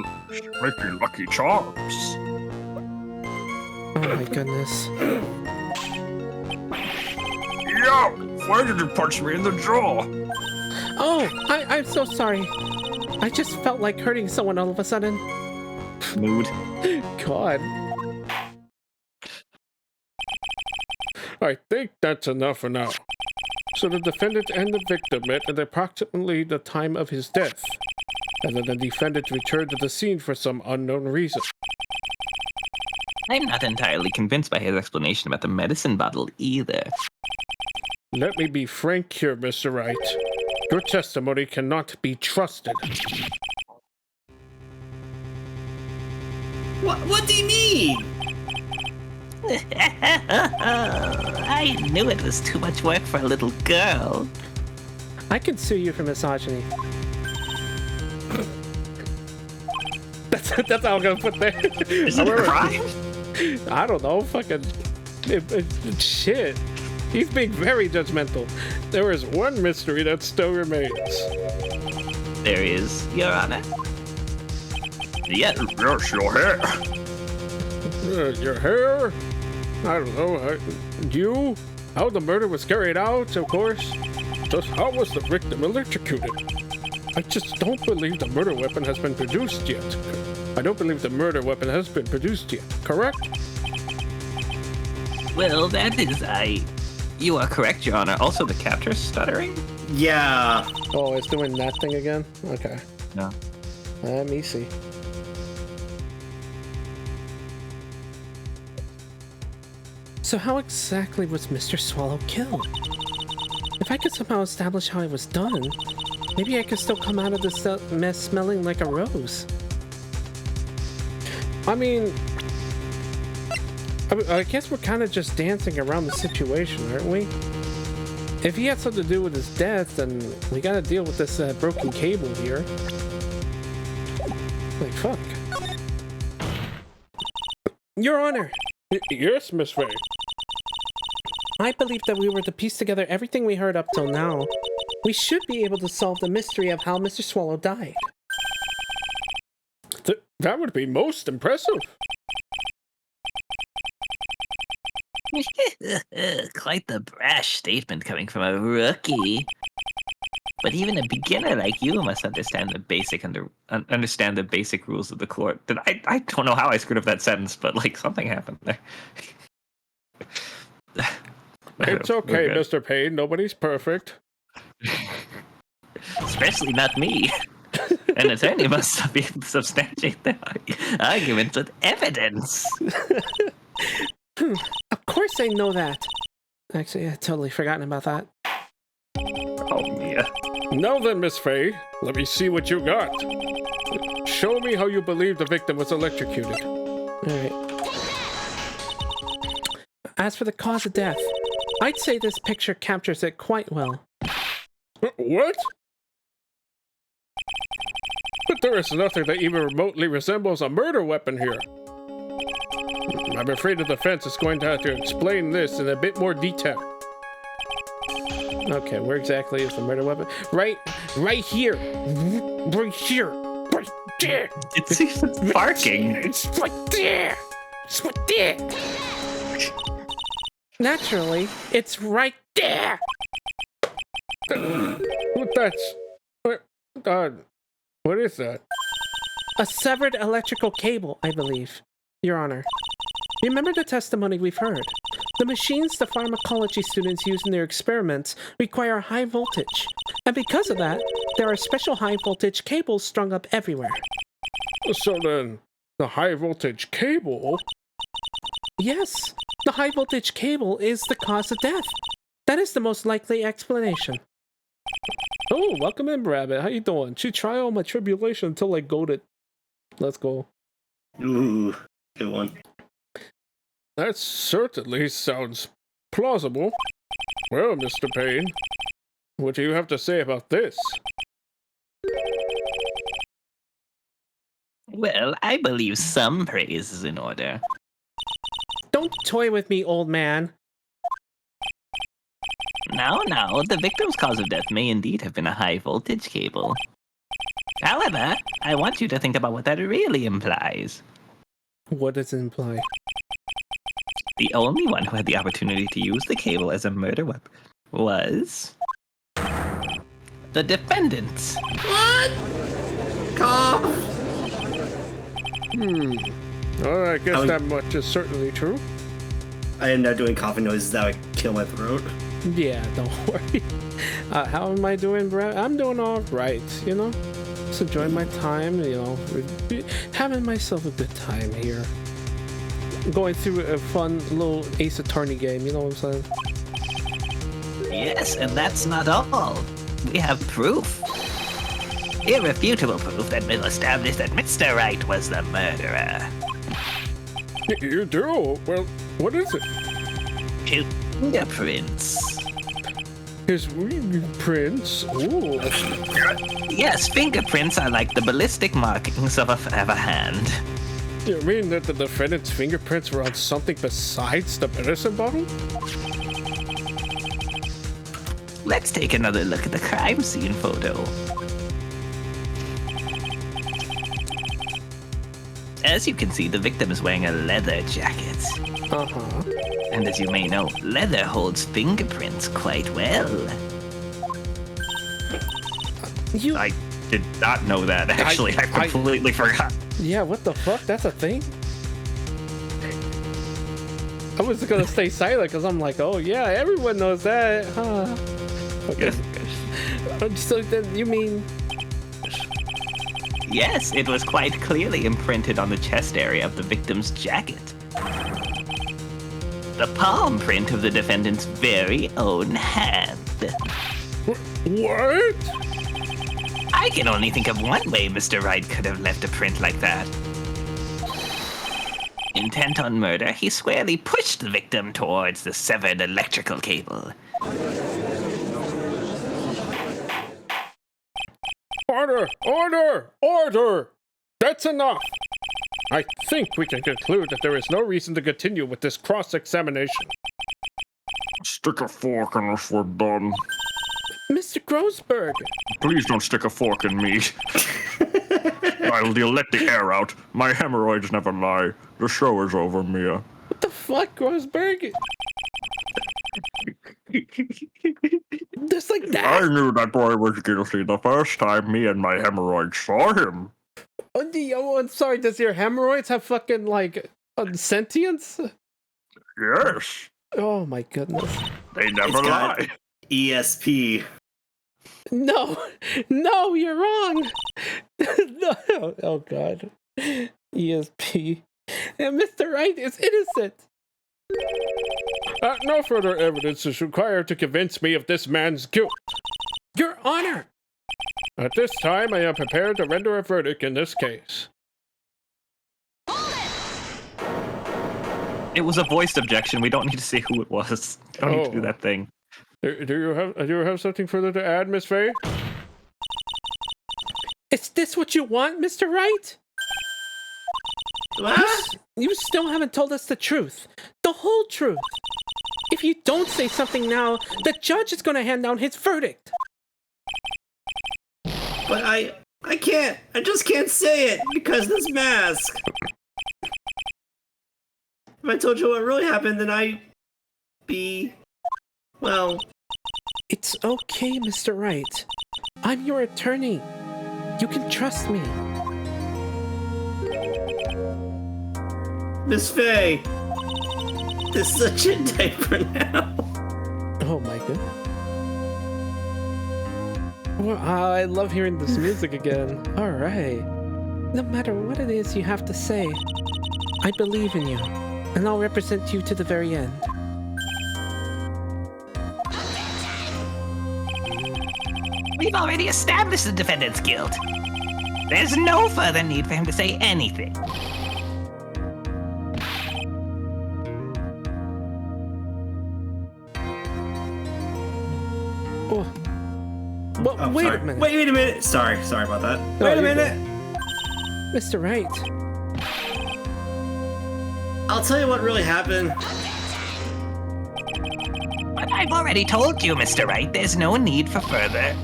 Making Lucky Charms. Oh my goodness. Yo! Why did you punch me in the jaw? Oh, I'm so sorry. I just felt like hurting someone all of a sudden. Mood. God. I think that's enough for now. So the defendant and the victim met at approximately the time of his death, and then the defendant returned to the scene for some unknown reason. I'm not entirely convinced by his explanation about the medicine bottle either. Let me be frank here, Mr. Wright. Your testimony cannot be trusted. What do you mean? I knew it was too much work for a little girl. I can sue you for misogyny. That's how I'm gonna put that. Is it a crime? I don't know, fucking shit. He's being very judgmental. There is one mystery that still remains. There is, Your Honor. Yes. Yes, your hair. Your hair? I don't know. You? How the murder was carried out, of course. Just how was the victim electrocuted? I just don't believe the murder weapon has been produced yet. I don't believe the murder weapon has been produced yet, correct? Well, that is, You are correct, Your Honor. Also, the capture stuttering? Yeah. Oh, it's doing that thing again? Okay. No. Let me see. So how exactly was Mr. Swallow killed? If I could somehow establish how it was done, maybe I could still come out of this mess smelling like a rose. I mean, I guess we're kind of just dancing around the situation, aren't we? If he had something to do with his death, then we gotta deal with this broken cable here. Like, fuck. Your Honor, Yes, Miss Faye. I believe that we were to piece together everything we heard up till now. We should be able to solve the mystery of how Mr. Swallow died. That would be most impressive. Quite the brash statement coming from a rookie. But even a beginner like you must understand the basic understand the basic rules of the court. I don't know how I screwed up that sentence, but like something happened there. It's okay, Mr. Payne. Nobody's perfect. Especially not me. An attorney must be able to substantiate their argument with evidence. Of course I know that. Actually, I totally forgotten about that. Oh, yeah. Now then, Miss Faye, let me see what you got. Show me how you believe the victim was electrocuted. Alright. As for the cause of death, I'd say this picture captures it quite well. What? But there is nothing that even remotely resembles a murder weapon here. I'm afraid the defense is going to have to explain this in a bit more detail. Okay, where exactly is the murder weapon? Right here. Right here. Right there. It's even barking. It's right there. It's right there. Naturally, it's right there. What that's... what is that? A severed electrical cable, I believe, Your Honor. Remember the testimony we've heard. The machines the pharmacology students use in their experiments require high voltage. And because of that, there are special high voltage cables strung up everywhere. So then, the high voltage cable... Yes, the high voltage cable is the cause of death. That is the most likely explanation. Oh, welcome in, Rabbit. How you doing? Should try all my tribulation until I goat it. Let's go. Ooh, good one. That certainly sounds plausible. Well, Mr. Payne, what do you have to say about this? Well, I believe some praise is in order. Don't toy with me, old man. Now, the victim's cause of death may indeed have been a high voltage cable. However, I want you to think about what that really implies. What does it imply? The only one who had the opportunity to use the cable as a murder weapon was... the defendants. What? Cough. Well, I guess that much is certainly true. I am not doing coughing noises that would kill my throat. Yeah, don't worry. How am I doing, Brad? I'm doing all right, you know? Just enjoying my time, you know, having myself a good time here. Going through a fun little Ace Attorney game, you know what I'm saying? Yes, and that's not all. We have proof. Irrefutable proof that will establish that Mr. Wright was the murderer. You do? Well, what is it? Fingerprints. His prints? Ooh. Yes, fingerprints are like the ballistic markings of a hand. You mean that the defendant's fingerprints were on something besides the medicine bottle? Let's take another look at the crime scene photo. As you can see, the victim is wearing a leather jacket. Uh-huh. And as you may know, leather holds fingerprints quite well. I did not know that, actually. I completely forgot. Yeah, what the fuck? That's a thing? I was gonna stay silent because I'm like, oh yeah, everyone knows that. Huh. Okay. So then you mean... Yes, it was quite clearly imprinted on the chest area of the victim's jacket. The palm print of the defendant's very own hand. What? I can only think of one way Mr. Wright could have left a print like that. Intent on murder, he squarely pushed the victim towards the severed electrical cable. Order! Order! Order! That's enough! I think we can conclude that there is no reason to continue with this cross-examination. Stick a fork in us, we're done. Mr. Grossberg! Please don't stick a fork in me. You'll let the air out. My hemorrhoids never lie. The show is over, Mia. What the fuck, Grossberg? Just like that? I knew that boy was guilty the first time me and my hemorrhoids saw him. Oh, I'm sorry, does your hemorrhoids have fucking, like, sentience? Yes. Oh my goodness. They never lie. ESP. No, you're wrong. No, oh god. ESP. And Mr. Wright is innocent. No further evidence is required to convince me of this man's guilt. Your Honor! At this time, I am prepared to render a verdict in this case. It was a voiced objection. We don't need to see who it was. Don't need to do that thing. Do you have something further to add, Miss Faye? Is this what you want, Mr. Wright? What? You still haven't told us the truth. The whole truth. If you don't say something now, the judge is going to hand down his verdict. But I can't. I just can't say it because of this mask. If I told you what really happened, then I'd be... well... It's okay, Mr. Wright. I'm your attorney. You can trust me. Miss Faye! This is a chin diaper now. Oh my god. Well, I love hearing this music again. Alright. No matter what it is you have to say, I believe in you, and I'll represent you to the very end. We've already established the defendant's guilt. There's no further need for him to say anything. Oh. Well, Oh, wait sorry. a minute. Wait a minute. Sorry about that. No, Wait a you're minute. Mr. Wright. I'll tell you what really happened. But I've already told you, Mr. Wright, there's no need for further.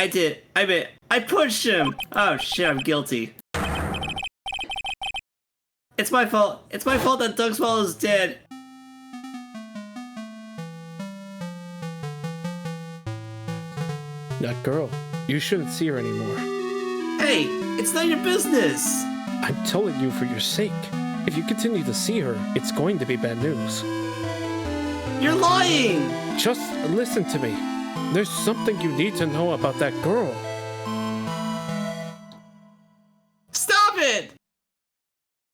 I did. I admit. I pushed him. Oh shit, I'm guilty. It's my fault. It's my fault that Doug Swallow is dead. That girl. You shouldn't see her anymore. Hey, it's not your business. I'm telling you for your sake. If you continue to see her, it's going to be bad news. You're lying. Just listen to me. There's something you need to know about that girl. Stop it.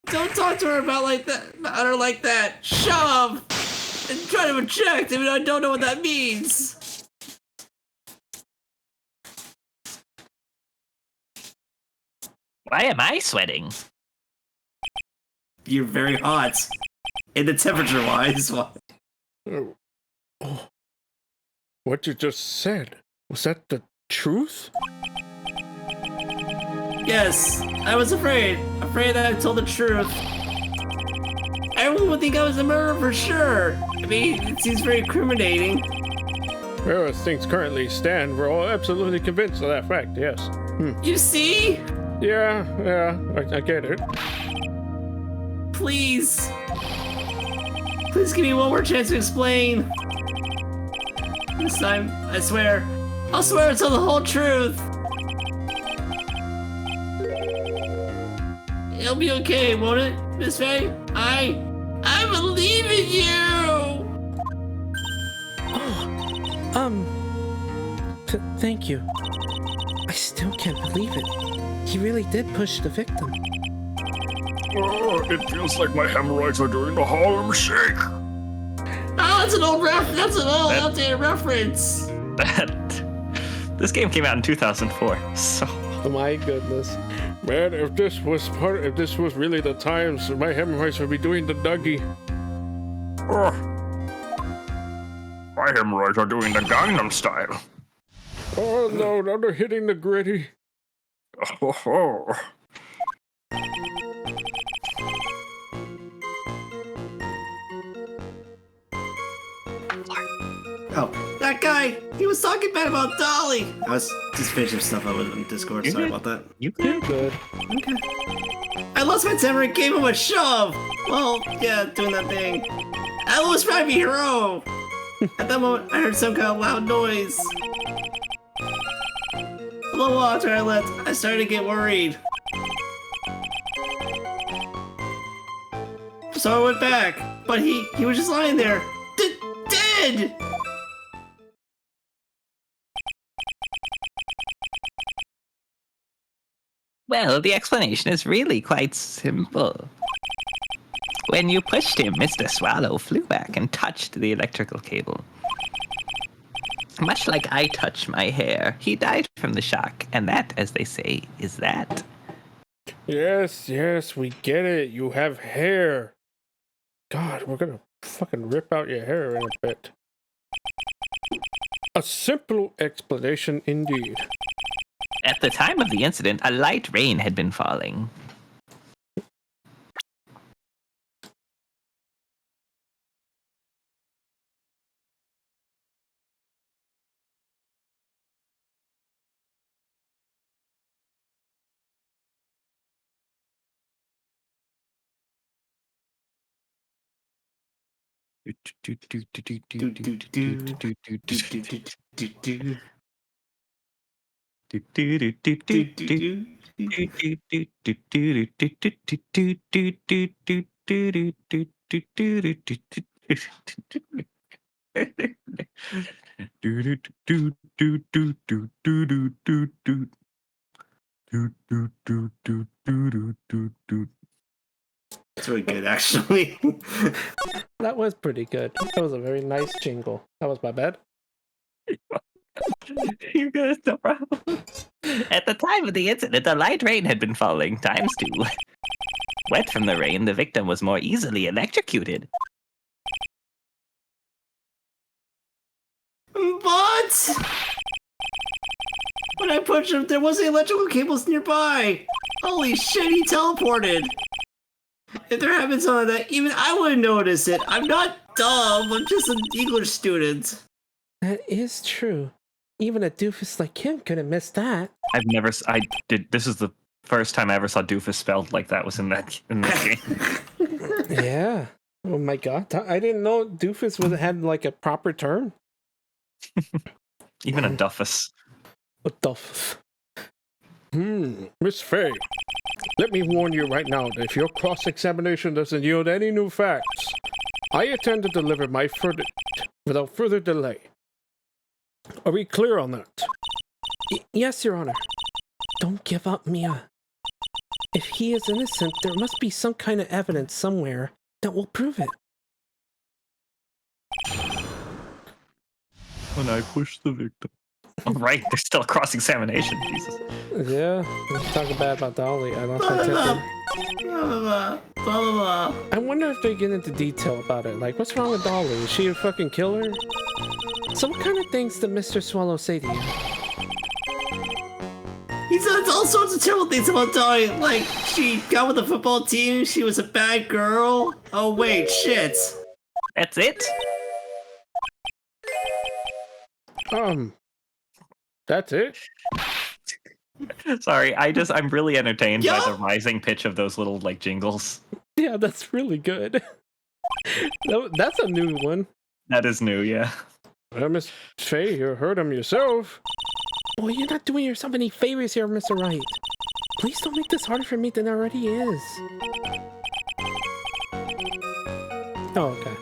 Don't talk to her about her like that. Shove. And try to reject, even though I don't know what that means. Why am I sweating? You're very hot. In the temperature-wise. Oh. What you just said, was that the truth? Yes, I was afraid. Afraid that I told the truth. Everyone would think I was a murderer for sure. I mean, it seems very incriminating. Well, as things currently stand, we're all absolutely convinced of that fact, yes. You see? Yeah, I get it. Please. Please give me one more chance to explain. This time, I swear. I'll swear to tell the whole truth. It'll be okay, won't it, Miss Faye? I believe in you! Thank you. I still can't believe it. He really did push the victim. Oh, it feels like my hemorrhoids are doing the Harlem Shake. Oh, that's an outdated reference. This game came out in 2004, so... Oh my goodness. Man, if this was really the times, my hemorrhoids would be doing the Dougie. Oh. My hemorrhoids are doing the Gangnam Style. Oh no, now they're hitting the gritty. Oh. Oh, that guy! He was talking bad about Dolly! I was just finishing stuff up on Discord, You're sorry good. about that. You You're good. Okay. I lost my temper and gave him a shove! Well, yeah, doing that thing. I almost tried to be hero! At that moment, I heard some kind of loud noise. A little while after I left, I started to get worried. So I went back, but he was just lying there. Dead! Well, the explanation is really quite simple. When you pushed him, Mr. Swallow flew back and touched the electrical cable. Much like I touch my hair, he died from the shock, and that, as they say, is that. Yes, we get it. You have hair. God, we're gonna fucking rip out your hair in a bit. A simple explanation indeed. At the time of the incident, a light rain had been falling. It's really good, actually. That was pretty good. That was a very nice jingle. That was my bad. You guys, no problem. At the time of the incident, a light rain had been falling, times 2. Wet from the rain, the victim was more easily electrocuted. But when I pushed him, there wasn't electrical cables nearby. Holy shit, he teleported. If there had been something like that, even I wouldn't notice it. I'm not dumb. I'm just an English student. That is true. Even a doofus like him couldn't miss that. This is the first time I ever saw doofus spelled like that was in that game. Yeah. Oh my god. I didn't know doofus had like a proper term. Even a duffus. A doofus. Miss Faye, let me warn you right now that if your cross-examination doesn't yield any new facts, I intend to deliver my verdict without further delay. Are we clear on that? Yes, Your Honor. Don't give up, Mia. If he is innocent, there must be some kind of evidence somewhere that will prove it. When I push the victim. Oh, right, there's still a cross-examination. Jesus. Yeah, let's talk bad about Dolly. I lost my temper. Blah, blah, blah, blah. I wonder if they get into detail about it. Like, what's wrong with Dolly? Is she a fucking killer? So what kind of things did Mr. Swallow say to you? He said all sorts of terrible things about Dolly. Like, she got with the football team, she was a bad girl. Oh, wait, shit. That's it? That's it? Sorry, I'm really entertained by the rising pitch of those little, like, jingles. Yeah, that's really good. That's a new one. That is new, yeah. Miss Faye, you heard him yourself. Boy, you're not doing yourself any favors here, Mr. Wright. Please don't make this harder for me than it already is. Oh, okay.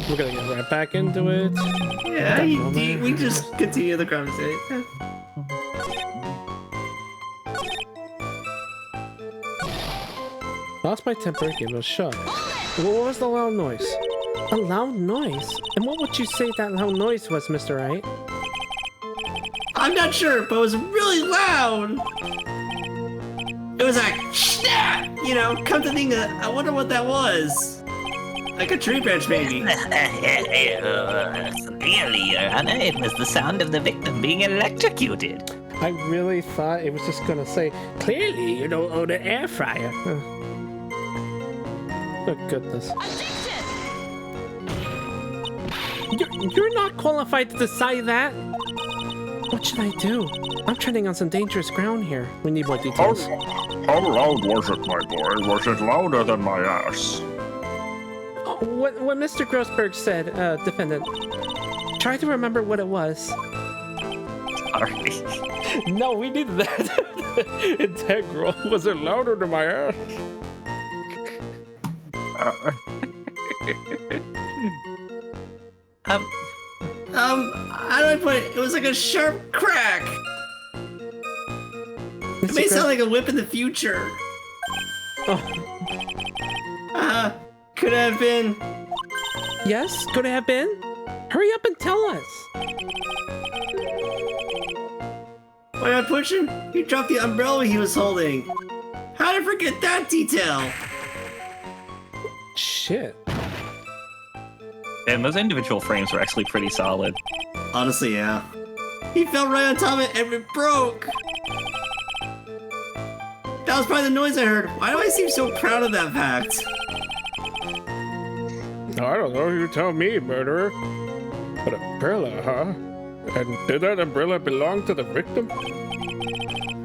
We're gonna get right back into it. Yeah, we just continue the conversation. Lost my temper, give it a shot. What was the loud noise? A loud noise? And what would you say that loud noise was, Mr. Wright? I'm not sure, but it was really loud. It was like, snap! You know, come to think of it, I wonder what that was. Like a tree branch, maybe. Really, Your Honor, it was the sound of the victim being electrocuted. I really thought it was just gonna say, clearly, you don't own an air fryer. Oh, goodness. You're not qualified to decide that. What should I do? I'm treading on some dangerous ground here. We need more details. How loud was it, my boy? Was it louder than my ass? What Mr. Grossberg said, defendant. Try to remember what it was. Sorry. No, we need that. Integral. Was it louder than my ass? How do I put it? It was like a sharp crack. It may sound like a whip in the future. Oh. Could have been. Yes, could it have been? Hurry up and tell us. When I pushed him, he dropped the umbrella he was holding. How did I forget that detail? Shit. And those individual frames were actually pretty solid. Honestly, yeah. He fell right on top of it and it broke! That was probably the noise I heard. Why do I seem so proud of that fact? I don't know, you tell me, murderer. But umbrella, huh? And did that umbrella belong to the victim?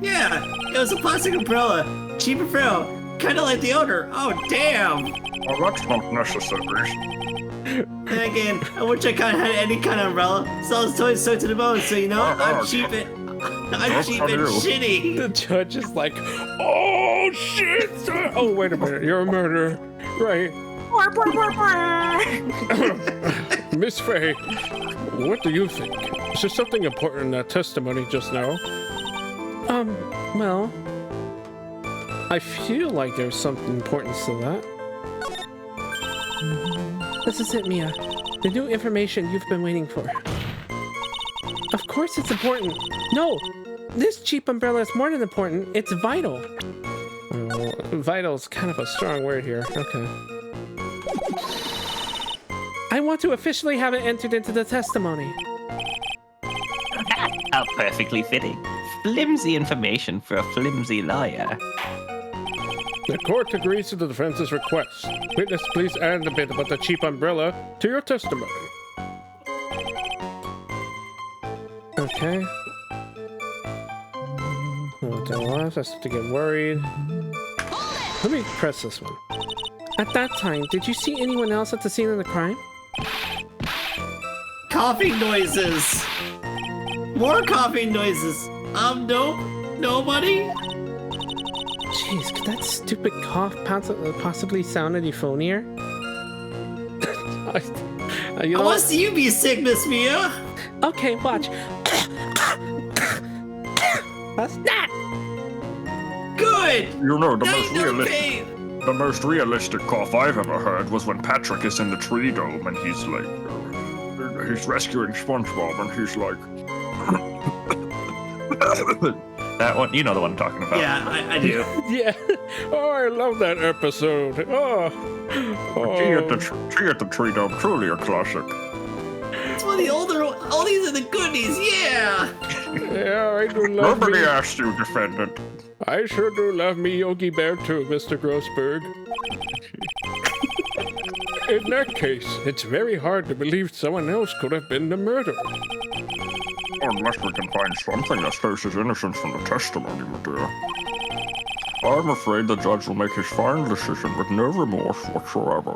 Yeah, it was a plastic umbrella. Cheap and frail. Kinda like the owner. Oh, damn! Well, that's not necessary. Then again, I wish I kinda had any kind of umbrella. Sell his toys so to the bone, so you know, I'm cheap and... I'm cheap and shitty! The judge is like, oh shit! Oh, wait a minute, you're a murderer. Right. Miss Faye, what do you think? Is there something important in that testimony just now? Well, I feel like there's some importance to that. This is it, Mia. The new information you've been waiting for. Of course it's important. No! This cheap umbrella is more than important. It's vital. Vital is kind of a strong word here. Okay. I want to officially have it entered into the testimony. How perfectly fitting. Flimsy information for a flimsy lawyer. The court agrees to the defense's request. Witness, please add a bit about the cheap umbrella to your testimony. Okay. No, don't want us to get worried. Let me press this one. At that time, did you see anyone else at the scene of the crime? Coughing noises! More coughing noises! Nope. Nobody? Jeez, could that stupid cough possibly sound any phonier? You I know want to see you be sick, Miss Mia! Okay, watch. That's that! Good! You know, Now you know the pain! the most realistic cough I've ever heard was when Patrick is in the tree dome and he's like, he's rescuing SpongeBob and he's like, That one, you know the one I'm talking about. Yeah, I do. Yeah. Oh, I love that episode. Oh. tea at the tree dome, truly a classic. It's one of the older, all these are the goodies, yeah! Yeah, I do love Nobody me. asked you, defendant. I sure do love me Yogi Bear too, Mr. Grossberg. In that case, it's very hard to believe someone else could have been the murderer. Unless we can find something that shows his innocence from the testimony, my dear. I'm afraid the judge will make his final decision with no remorse whatsoever.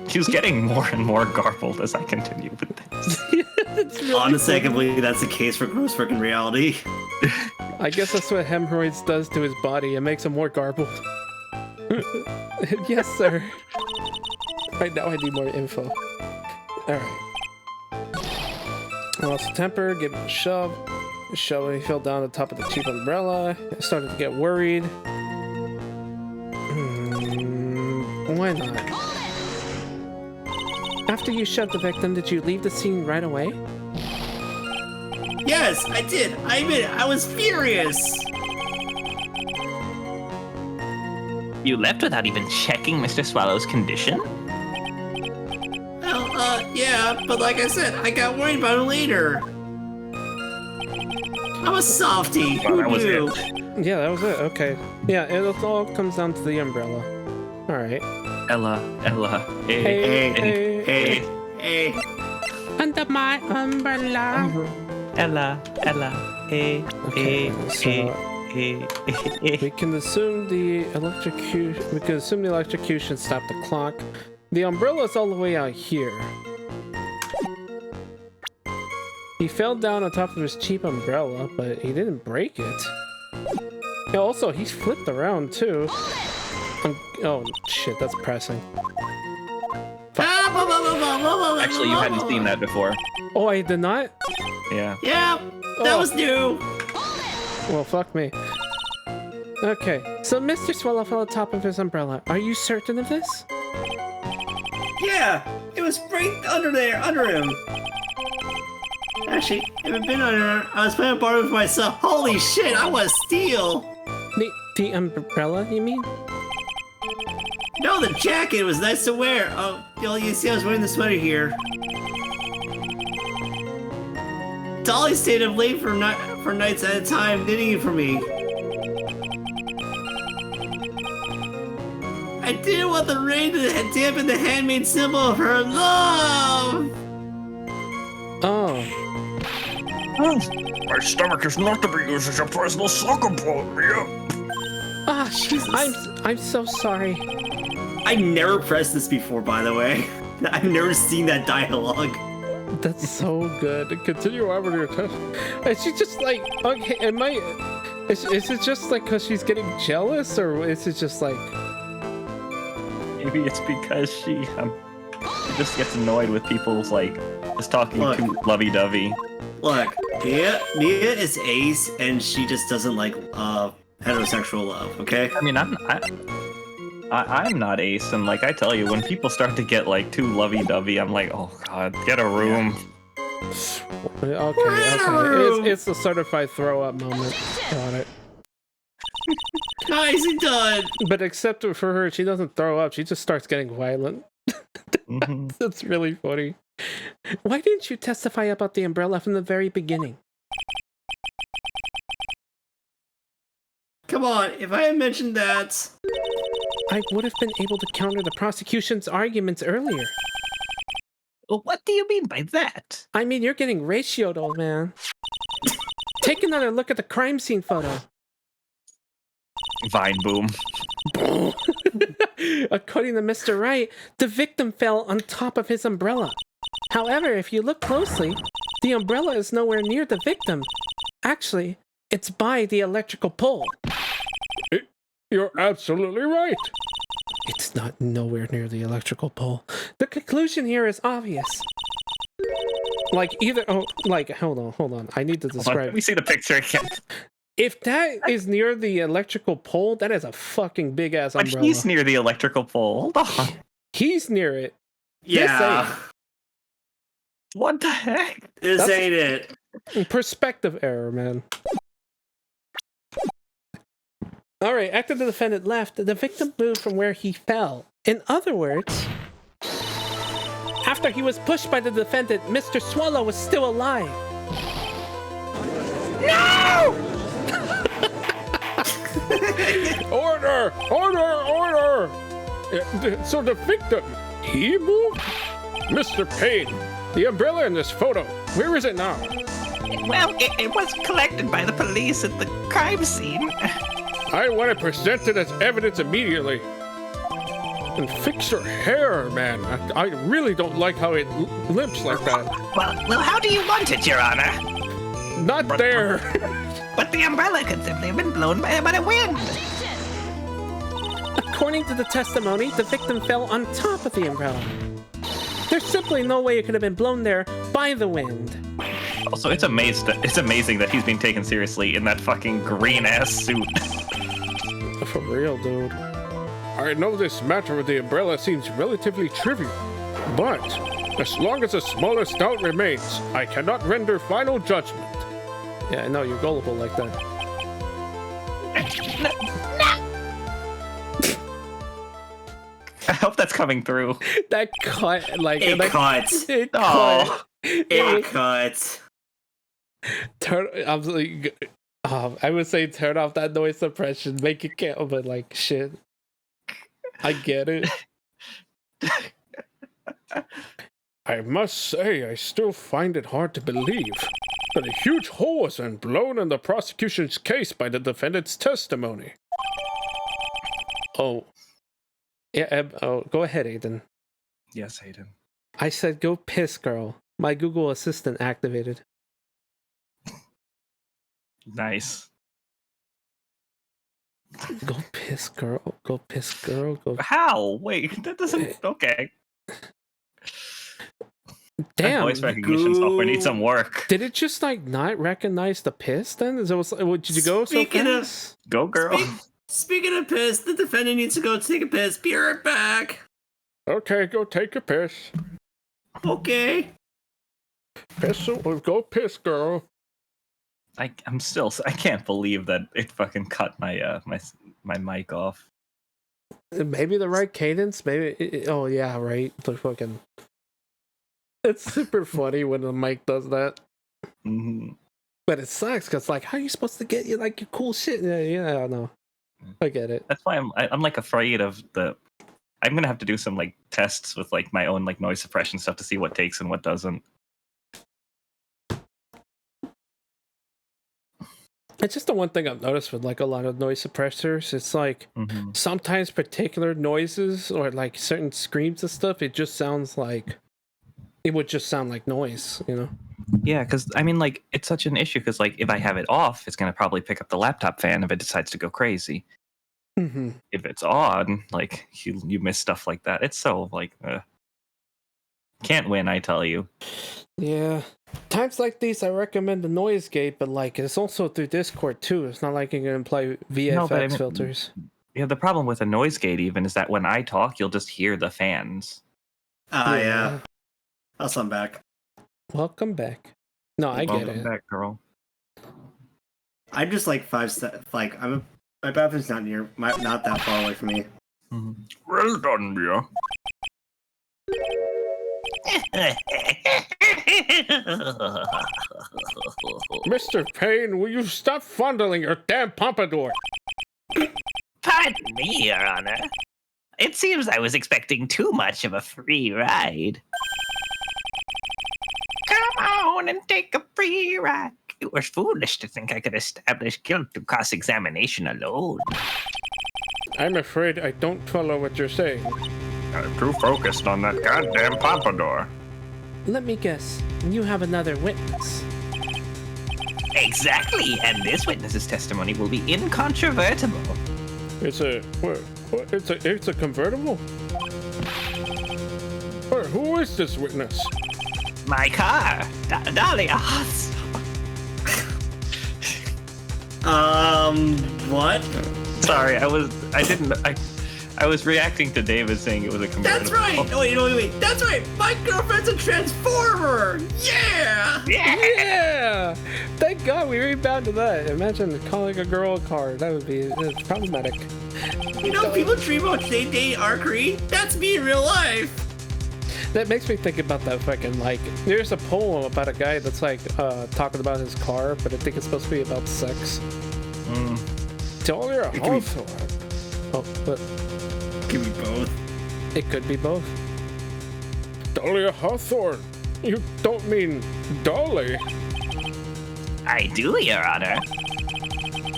He's getting more and more garbled as I continue with this. Honestly, I can believe that's the case for gross freaking reality. I guess that's what hemorrhoids does to his body. It makes him more garbled. Yes, sir. Right now I need more info. Alright. I lost temper, gave him a shove. Shove when he fell down on top of the cheap umbrella. I started to get worried. Why not? After you shoved the victim, did you leave the scene right away? Yes, I did. I admit it. I was furious. You left without even checking Mr. Swallow's condition? Well, yeah, but like I said, I got worried about it later. I'm a softie. Well, Who that was knew? it. Yeah, that was it. Okay. Yeah, it all comes down to the umbrella. Alright. Ella, Hey, hey, Hey, hey. Under my umbrella. Ella, hey, Okay, so hey. we can assume the electrocution stopped the clock. The umbrella's all the way out here. He fell down on top of his cheap umbrella, but he didn't break it. Yeah, also, he's flipped around too. Oh shit, that's pressing. Actually, you hadn't seen that before. Oh, I did not? Yeah. Yeah, that Oh. was new. Well, fuck me. Okay, so Mr. Swallow fell on top of his umbrella. Are you certain of this? Yeah, it was right under there, under him. Actually, if it had been under, I was playing a bar with myself. Holy shit, I want to steal. The umbrella, you mean? No, the jacket was nice to wear. Oh, Yo, you see I was wearing the sweater here. Dolly stayed up late for nights at a time, knitting it for me. I didn't want the rain to dampen the handmade symbol of her love! Oh. My stomach is not to be used as a personal soccer ball, Mia. Ah, I'm so sorry. I never pressed this before, by the way. I've never seen that dialogue. That's so good. Continue on with your test. Is she just like, okay, is it just like because she's getting jealous, or is it just like... Maybe it's because she just gets annoyed with people's like just talking too lovey-dovey. Look, Mia is ace, and she just doesn't like heterosexual love. Okay. I mean, I'm not ace, and like I tell you, when people start to get like too lovey-dovey, I'm like, oh god, get a room. Okay. It's a certified throw-up moment. Got it. Nicely done. But except for her, she doesn't throw up. She just starts getting violent. Mm-hmm. That's really funny. Why didn't you testify about the umbrella from the very beginning? Come on, if I had mentioned that... I would have been able to counter the prosecution's arguments earlier. Well, what do you mean by that? I mean, you're getting ratioed, old man. Take another look at the crime scene photo. Vine boom. According to Mr. Wright, the victim fell on top of his umbrella. However, if you look closely, the umbrella is nowhere near the victim. Actually, it's by the electrical pole. You're absolutely right. It's not nowhere near the electrical pole. The conclusion here is obvious. Like either... Oh, like, hold on. I need to describe... Let me see the picture again. If that is near the electrical pole, that is a fucking big-ass umbrella. But he's near the electrical pole. Hold on. He's near it. Yeah. What the heck? This ain't it. Perspective error, man. Alright, after the defendant left, the victim moved from where he fell. In other words, after he was pushed by the defendant, Mr. Swallow was still alive. No! Order! So the victim, he moved? Mr. Payne, the umbrella in this photo, where is it now? Well, it was collected by the police at the crime scene. I want to present it as evidence immediately. And fix your hair, man. I really don't like how it limps like that. Well, how do you want it, Your Honor? Not there. But the umbrella could simply have been blown by the wind. According to the testimony, the victim fell on top of the umbrella. There's simply no way it could have been blown there by the wind. Also, it's amazing that he's being taken seriously in that fucking green-ass suit. For real, dude. I know this matter with the umbrella seems relatively trivial, but as long as the smallest doubt remains, I cannot render final judgment. Yeah, I know, you're gullible like that. I hope that's coming through. That cut, like... It cuts. It Oh. cut. It cuts. I would say turn off that noise suppression, make it count, but like, shit. I get it. I must say, I still find it hard to believe that a huge hole was then blown in the prosecution's case by the defendant's testimony. Oh. Yeah, go ahead, Aiden. Yes, Hayden. I said go piss, girl. My Google Assistant activated. Nice. Go piss, girl. Go piss, girl. Go. How? Wait, that doesn't... Okay. Damn. That voice recognition software needs some work. Did it just like not recognize the piss then? Did you go so fast? Go, girl. Speaking of piss, the defendant needs to go take a piss. Be right back. Okay, go take a piss. Okay. Go piss, girl. I can't believe that it fucking cut my my mic off. Maybe the right cadence. Maybe. Oh yeah, right. The fucking. It's super funny when the mic does that. Mm-hmm. But it sucks because like, how are you supposed to get your cool shit? Yeah, I know. I get it. That's why I'm like afraid of the. I'm gonna have to do some like tests with like my own like noise suppression stuff to see what takes and what doesn't. It's just the one thing I've noticed with like a lot of noise suppressors. It's like sometimes particular noises or like certain screams and stuff, it just sounds like it would just sound like noise, you know? Yeah, because I mean, like it's such an issue because like if I have it off, it's gonna probably pick up the laptop fan if it decides to go crazy. Mm-hmm. If it's on, like you miss stuff like that. It's so like can't win, I tell you. Yeah. Times like these, I recommend the noise gate, but like it's also through Discord too. It's not like you can play VFX No, but I mean, filters. Yeah, the problem with a noise gate even is that when I talk, you'll just hear the fans. Yeah. Also, I'm back. Welcome back. No, I get Welcome it. back, girl. I'm just like 5 steps. Like my bathroom's not not that far away from me. Well done, Mia. Mr. Payne, will you stop fondling your damn pompadour? Pardon me, Your Honor. It seems I was expecting too much of a free ride. Come on and take a free ride. It was foolish to think I could establish guilt through cross-examination alone. I'm afraid I don't follow what you're saying. I'm too focused on that goddamn pompadour. Let me guess. You have another witness. Exactly, and this witness's testimony will be incontrovertible. It's a convertible? Who is this witness? My car, Dahlia. What? Sorry, I was reacting to David saying it was a convertible. That's right! Oh, wait. That's right! My girlfriend's a transformer! Yeah! Yeah! Thank God we rebounded that. Imagine calling a girl a car. That would be problematic. You know, people dream about they date Archery. That's me in real life! That makes me think about that fucking, like, there's a poem about a guy that's, like, talking about his car, but I think it's supposed to be about sex. Dahlia Hawthorne. Oh, but... It could be both. It could be both. Dahlia Hawthorne. You don't mean Dolly. I do, Your Honor.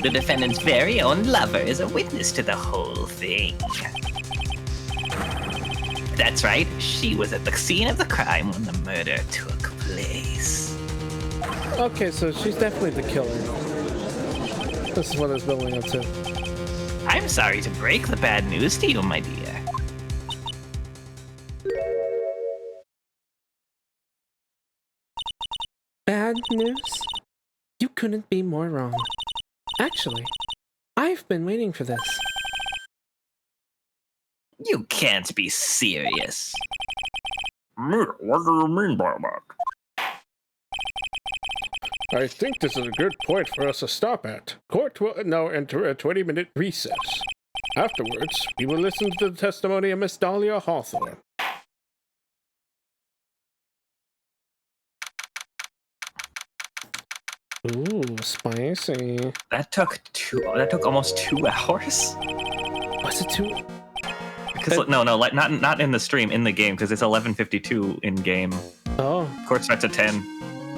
The defendant's very own lover is a witness to the whole thing. That's right, she was at the scene of the crime when the murder took place. Okay, so she's definitely the killer. This is what it's building up to. I'm sorry to break the bad news to you, my dear. Bad news? You couldn't be more wrong. Actually, I've been waiting for this. You can't be serious. Mia, what do you mean by that? I think this is a good point for us to stop at. Court will now enter a 20-minute recess. Afterwards, we will listen to the testimony of Miss Dahlia Hawthorne. Ooh, spicy. That took almost 2 hours? Was it too? Because no, like not in the stream, in the game, because it's 11:52 in game. Oh. Court starts at 10.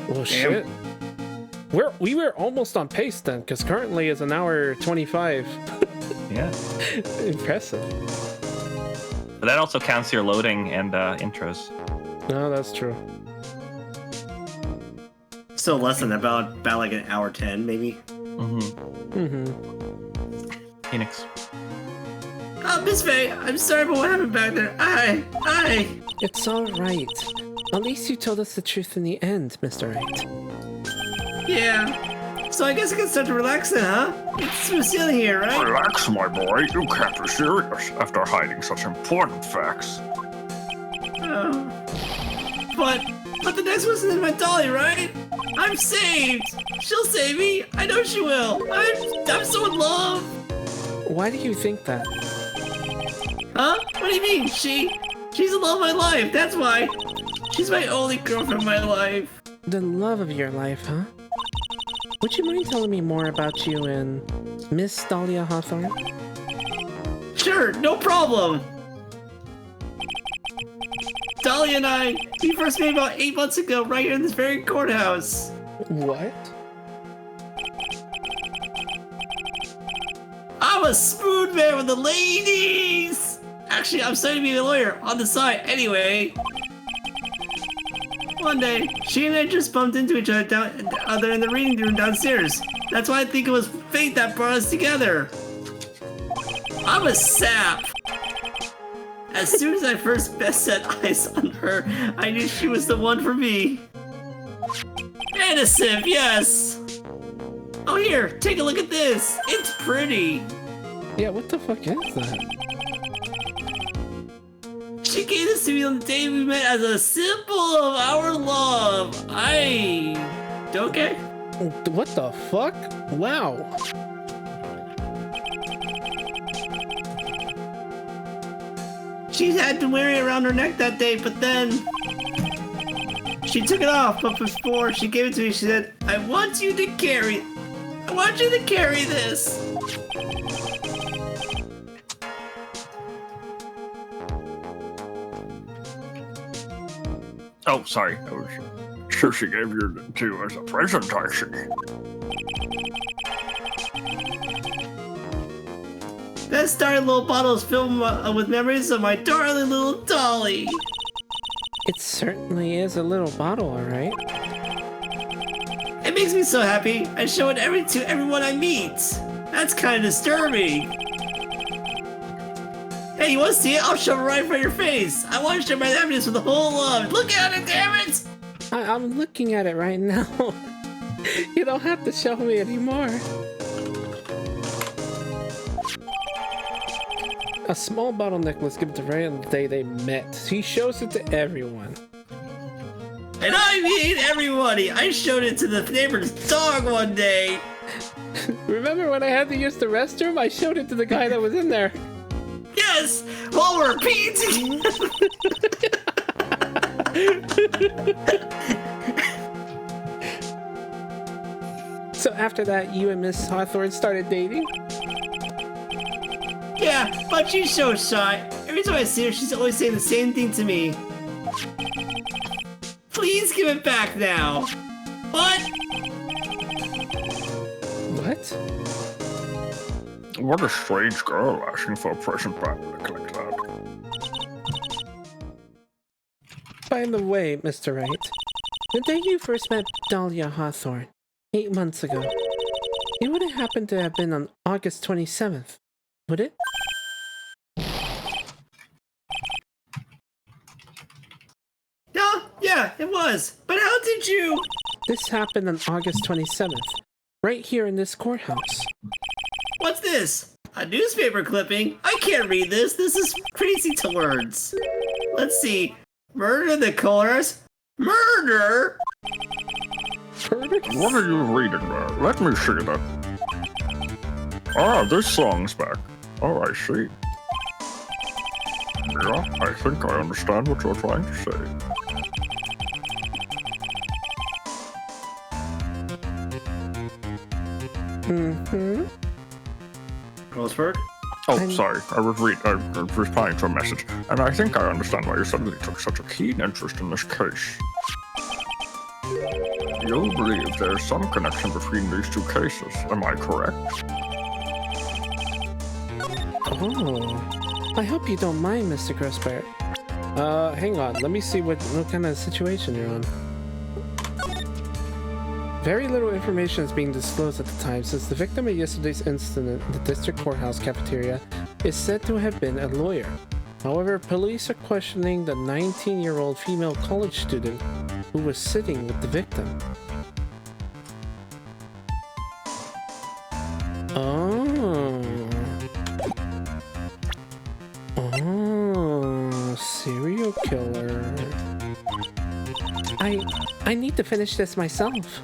Well, shit. We were almost on pace then, because currently it's an hour 25. Yeah. Impressive. But that also counts your loading and intros. No, that's true. So less than about like an hour 10, maybe. Phoenix. Miss Faye, I'm sorry about what happened back there. It's all right. At least you told us the truth in the end, Mr. Wright. Yeah. So I guess I can start to relax then, huh? It's Lucille here, right? Relax, my boy. You can't be serious after hiding such important facts. Oh. But the next one's in my dolly, right? I'm saved. She'll save me. I know she will. I'm so in love. Why do you think that? Huh? What do you mean? She's the love of my life, that's why. She's my only girlfriend in my life. The love of your life, huh? Would you mind telling me more about you and Miss Dahlia Hawthorne? Sure, no problem. Dahlia and I, we first met about 8 months ago right here in this very courthouse. What? I'm a smooth man with the ladies! Actually, I'm studying to be a lawyer on the side anyway. One day, she and I just bumped into each other in the reading room downstairs. That's why I think it was fate that brought us together. I'm a sap. As soon as I first set eyes on her, I knew she was the one for me. And a sip, yes. Oh, here, take a look at this. It's pretty. Yeah, what the fuck is that? She gave this to me on the day we met as a symbol of our love. Okay? What the fuck? Wow. She had been wearing it around her neck that day, but then she took it off. But before she gave it to me, she said, I want you to carry this. Oh, sorry. I was sure she gave you to as a presentation. That starry little bottle is filled with memories of my darling little Dolly. It certainly is a little bottle, alright. It makes me so happy. I show it to everyone I meet. That's kind of disturbing. Hey, you want to see it? I'll shove it right in front of your face. I want to share my happiness with the whole love. Look at it, damn it! I'm looking at it right now. You don't have to show me anymore. A small bottle necklace given to Ray on the day they met. He shows it to everyone. And I mean everybody. I showed it to the neighbor's dog one day. Remember when I had to use the restroom? I showed it to the guy that was in there. Yes, while we're peeing. So after that, you and Miss Hawthorne started dating? Yeah, but she's so shy. Every time I see her, she's always saying the same thing to me. Please give it back now. What? What? What a strange girl asking for a present back like that. By the way, Mr. Wright, the day you first met Dahlia Hawthorne, 8 months ago, it would have happened to have been on August 27th, would it? Yeah, it was. But how did you? This happened on August 27th, right here in this courthouse. What's this? A newspaper clipping? I can't read this. This is crazy to words. Let's see. Murder the chorus? Murder? What are you reading there? Let me see that. Ah, this song's back. Oh, I see. Yeah, I think I understand what you're trying to say. Mm-hmm. Grossberg? Oh, sorry. I was replying to a message, and I think I understand why you suddenly took such a keen interest in this case. You believe there's some connection between these two cases, am I correct? Oh, I hope you don't mind, Mr. Grossberg. Hang on. Let me see what kind of situation you're on. Very little information is being disclosed at the time, since the victim of yesterday's incident in the district courthouse cafeteria is said to have been a lawyer. However, police are questioning the 19-year-old female college student who was sitting with the victim. Oh, serial killer. I need to finish this myself.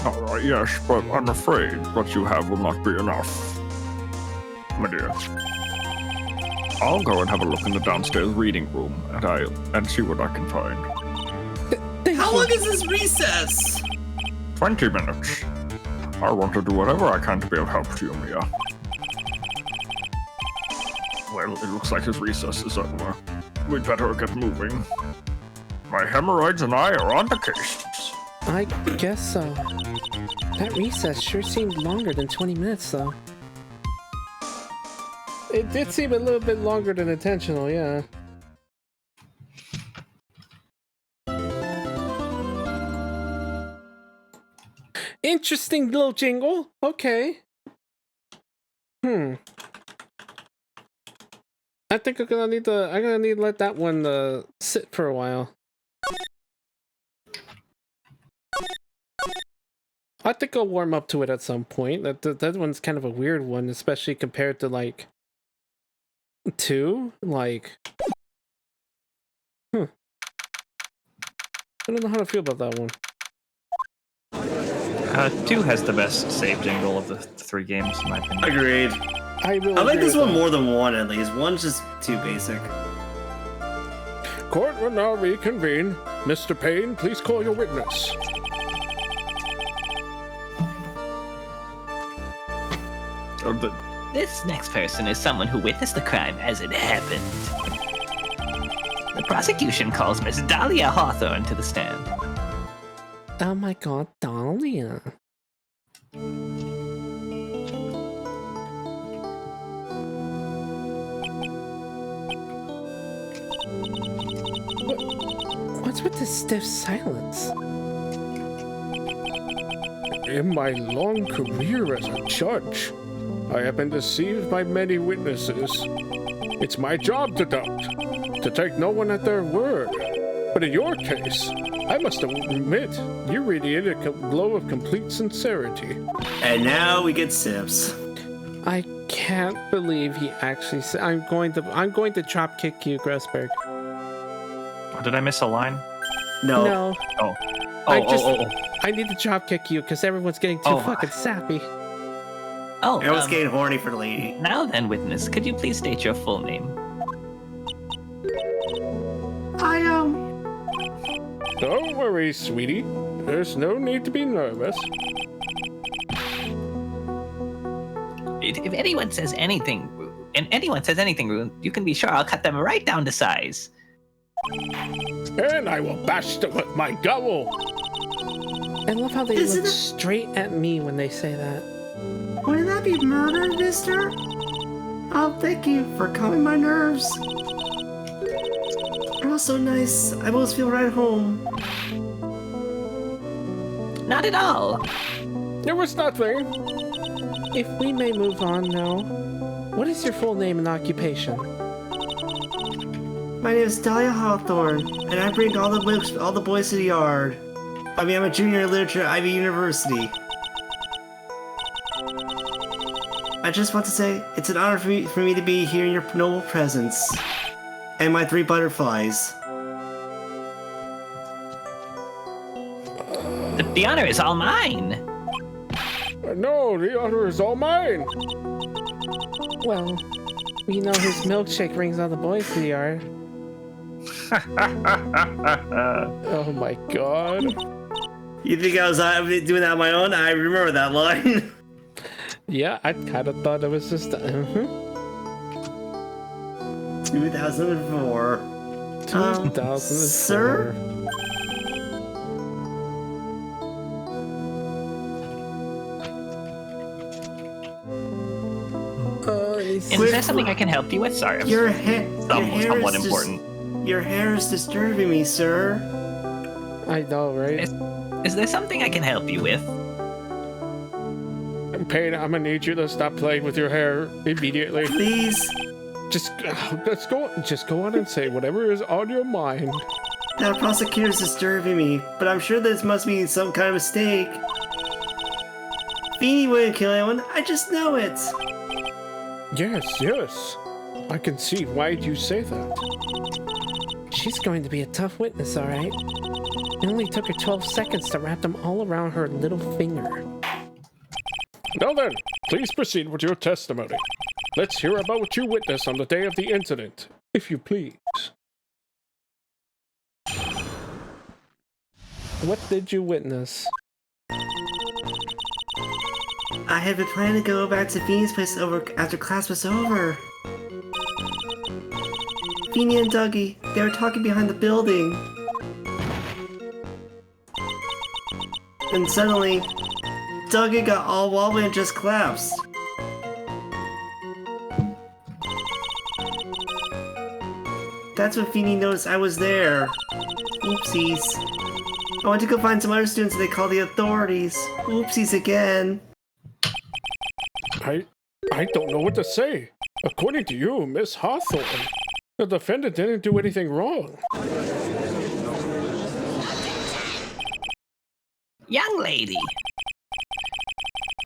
All right, yes, but I'm afraid what you have will not be enough. My dear. I'll go and have a look in the downstairs reading room, and see what I can find. How long is this recess? 20 minutes. I want to do whatever I can to be of help to you, Mia. Well, it looks like his recess is over. We'd better get moving. My hemorrhoids and I are on the case. I guess so. That recess sure seemed longer than 20 minutes, though. It did seem a little bit longer than intentional, yeah. Interesting little jingle. Okay. I think I'm gonna need to let that one sit for a while. I think I'll warm up to it at some point. That one's kind of a weird one, especially compared to like 2. Like, I don't know how to feel about that one. 2 has the best save jingle of the 3 games, in my opinion. Agreed. I like this one more than 1 at least. 1's just too basic. Court will now reconvene. Mr. Payne, please call your witness. This next person is someone who witnessed the crime as it happened. The prosecution calls Miss Dahlia Hawthorne to the stand. Oh my god, Dahlia. What's with this stiff silence? In my long career as a judge, I have been deceived by many witnesses. It's my job to doubt, to take no one at their word. But in your case, I must admit, you radiated a glow of complete sincerity. And now we get Sips. I can't believe he actually said, I'm going to chop kick you, Grossberg. Did I miss a line? No. Oh. I need to chop kick you because everyone's getting too fucking sappy. Oh, Everyone's getting horny for the lady. Now then, witness, could you please state your full name? Don't worry, sweetie. There's no need to be nervous. If anyone says anything, rude, you can be sure I'll cut them right down to size. And I will bash them with my gavel. I love how they look straight at me when they say that. Wouldn't that be murder, mister? Oh, thank you for calming my nerves. You're all so nice. I almost feel right home. Not at all. There was nothing. If we may move on now, what is your full name and occupation? My name is Dahlia Hawthorne, and I bring all the boys to the yard. I mean, I'm a junior in literature at Ivy University. I just want to say, it's an honor for me to be here in your noble presence. And my 3 butterflies. The honor is all mine. No, the honor is all mine. Well, we know his milkshake brings all the boys to the yard. Oh my god. You think I was doing that on my own? I remember that line. Yeah, I kind of thought it was just... 2004. 2004. Sir? Is there something I can help you with? Sorry, Your hair Somewhat is important. Your hair is disturbing me, sir. I know, right? Is there something I can help you with? Payne, I'm gonna need you to stop playing with your hair immediately. Please. Just go on and say whatever is on your mind. That prosecutor's disturbing me, but I'm sure this must be some kind of mistake. Beanie wouldn't kill anyone, I just know it. Yes. I can see why you say that. She's going to be a tough witness, all right? It only took her 12 seconds to wrap them all around her little finger. Now then, please proceed with your testimony. Let's hear about what you witnessed on the day of the incident, if you please. What did you witness? I had been planning to go back to Feeney's place after class was over. Feeny and Dougie, they were talking behind the building. And suddenly, Dougie got all wobbly and just collapsed. That's when Feeny noticed I was there. Oopsies. I went to go find some other students and they called the authorities. Oopsies again. I don't know what to say. According to you, Miss Hawthorne, the defendant didn't do anything wrong. Young lady.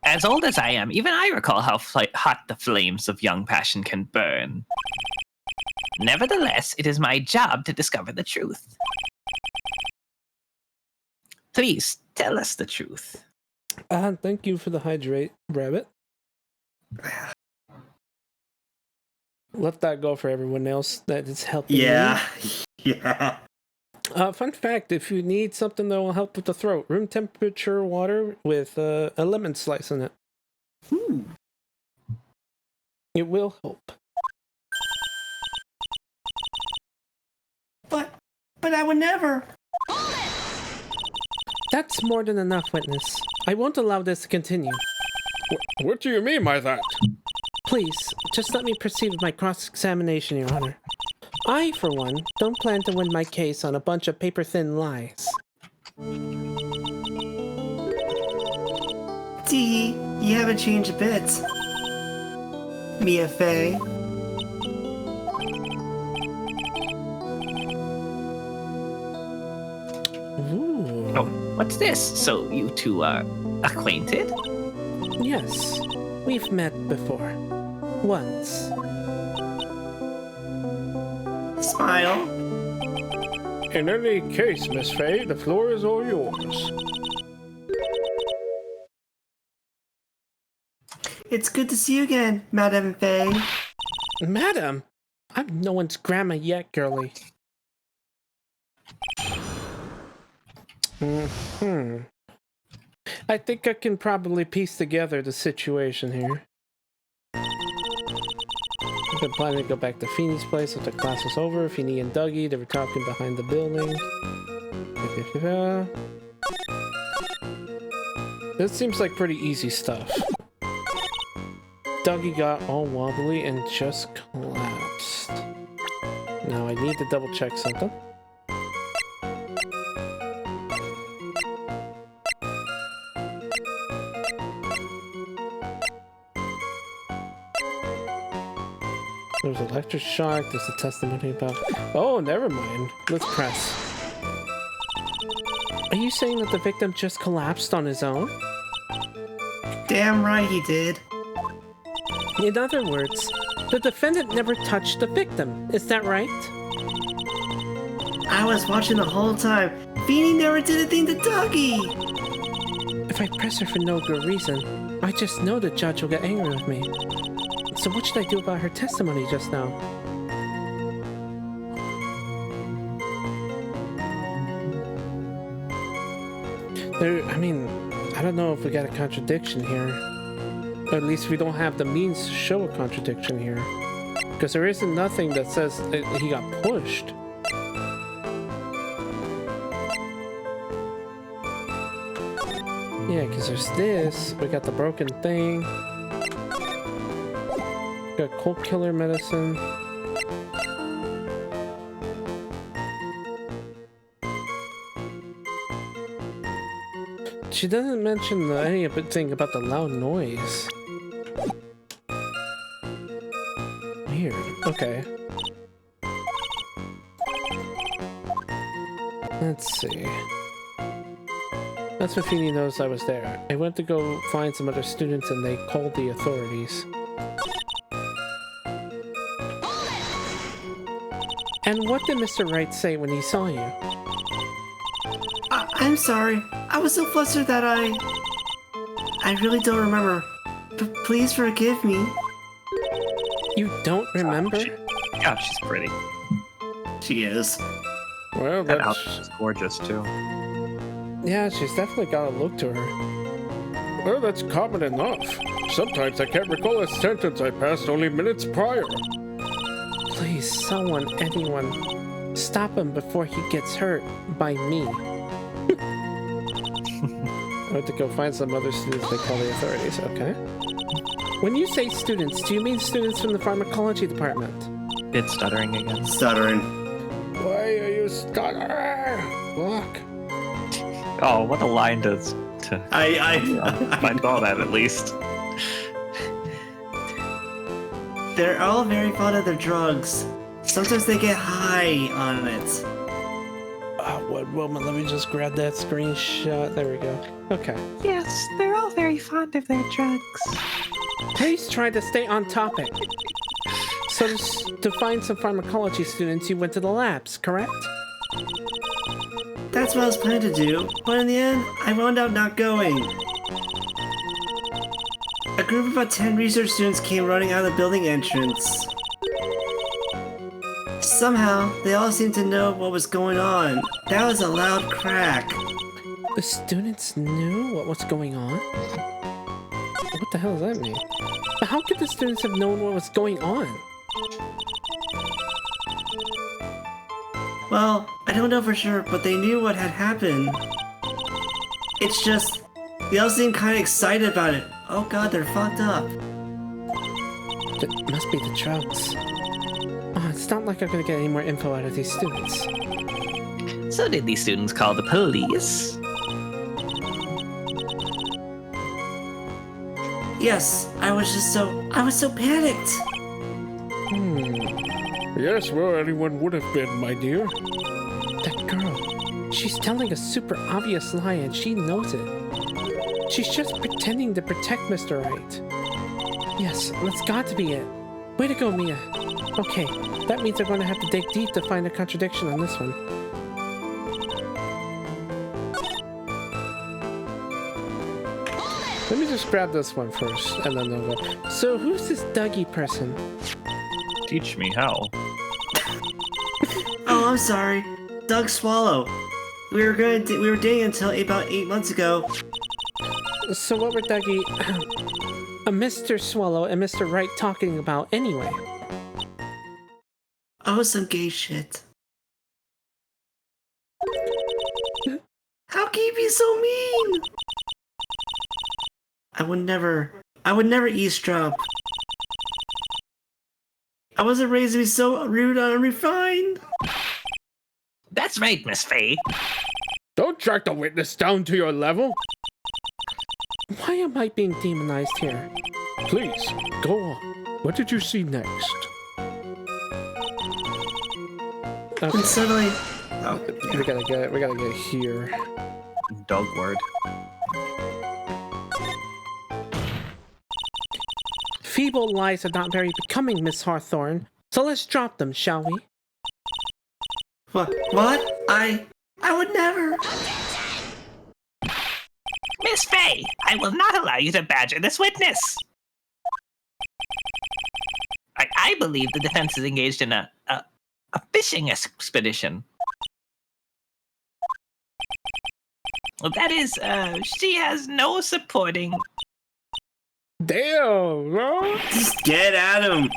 As old as I am, even I recall how hot the flames of young passion can burn. Nevertheless, it is my job to discover the truth. Please, tell us the truth. Thank you for the hydrate, Rabbit. Let that go for everyone else that is helping. Yeah. Yeah. Fun fact, if you need something that will help with the throat, room temperature water with a lemon slice in it. It will help. But I would never. That's more than enough, witness. I won't allow this to continue. What do you mean by that? Please, just let me proceed with my cross-examination, Your Honor. I, for one, don't plan to win my case on a bunch of paper-thin lies. Tee, you haven't changed a bit. Mia Fey. Ooh. Oh, what's this? So you two are acquainted? Yes, we've met before. Once. Smile. In any case, Miss Fay, the floor is all yours. It's good to see you again, Madame Fay. Madam? I'm no one's grandma yet, girlie. I think I can probably piece together the situation here. I've been planning to go back to Feeney's place after class was over. Feeny and Dougie, they were talking behind the building. This seems like pretty easy stuff. Dougie got all wobbly and just collapsed. Now I need to double check something. There's electric shock, there's a testimony about... Oh, never mind. Let's press. Are you saying that the victim just collapsed on his own? Damn right he did. In other words, the defendant never touched the victim. Is that right? I was watching the whole time. Feeny never did a thing to Dougie. If I press her for no good reason, I just know the judge will get angry with me. So what should I do about her testimony just now? I don't know if we got a contradiction here. Or at least we don't have the means to show a contradiction here. Because there isn't nothing that says that he got pushed. Yeah, because there's this. We got the broken thing. Got cold killer medicine. She doesn't mention anything about the loud noise. Weird. Okay. Let's see. That's what Feeny knows I was there. I went to go find some other students and they called the authorities. And what did Mr. Wright say when he saw you? I'm sorry. I was so flustered that I really don't remember. Please forgive me. You don't remember? Yeah, she's pretty. She is. Well, That that's... outfit is gorgeous too. Yeah, she's definitely got a look to her. Well, that's common enough. Sometimes I can't recall a sentence I passed only minutes prior. Please, someone, anyone, stop him before he gets hurt by me. I have to go find some other students they call the authorities, okay? When you say students, do you mean students from the pharmacology department? It's stuttering again. Stuttering. Why are you stuttering? Look. Oh, what a line to I saw that at least. They're all very fond of their drugs. Sometimes they get high on it. One moment, let me just grab that screenshot. There we go. Okay. Yes, they're all very fond of their drugs. Please try to stay on topic. So to find some pharmacology students, you went to the labs, correct? That's what I was planning to do, but in the end, I wound up not going. A group of about 10 research students came running out of the building entrance. Somehow, they all seemed to know what was going on. That was a loud crack. The students knew what was going on? What the hell does that mean? But how could the students have known what was going on? Well, I don't know for sure, but they knew what had happened. It's just, they all seemed kind of excited about it. Oh god, they're fucked up. It must be the drugs. Oh, it's not like I'm gonna get any more info out of these students. So did these students call the police? Yes, I was so panicked. Yes, well, anyone would have been, my dear. That girl, she's telling a super obvious lie and she knows it. She's just pretending to protect Mr. Wright. Yes, that's got to be it. Way to go, Mia. Okay, that means they're going to have to dig deep to find a contradiction on this one. Let me just grab this one first, and then they'll go. So who's this Dougie person? Teach me how. Oh, I'm sorry. Doug Swallow. We were dating until about 8 months ago. So what were Dougie, Mr. Swallow and Mr. Wright talking about anyway? Oh, some gay shit. How can you be so mean? I would never eavesdrop. I wasn't raised to be so rude and unrefined. That's right, Miss Faye. Don't track the witness down to your level. Why am I being demonized here? Please, go on. What did you see next? Okay, And suddenly, we gotta get here. Dog word. Feeble lies are not very becoming, Miss Hawthorne. So let's drop them, shall we? what? I would never. Miss Faye, I will not allow you to badger this witness. I believe the defense is engaged in a fishing expedition. Well, that is, she has no supporting. Damn, bro. Just get at him.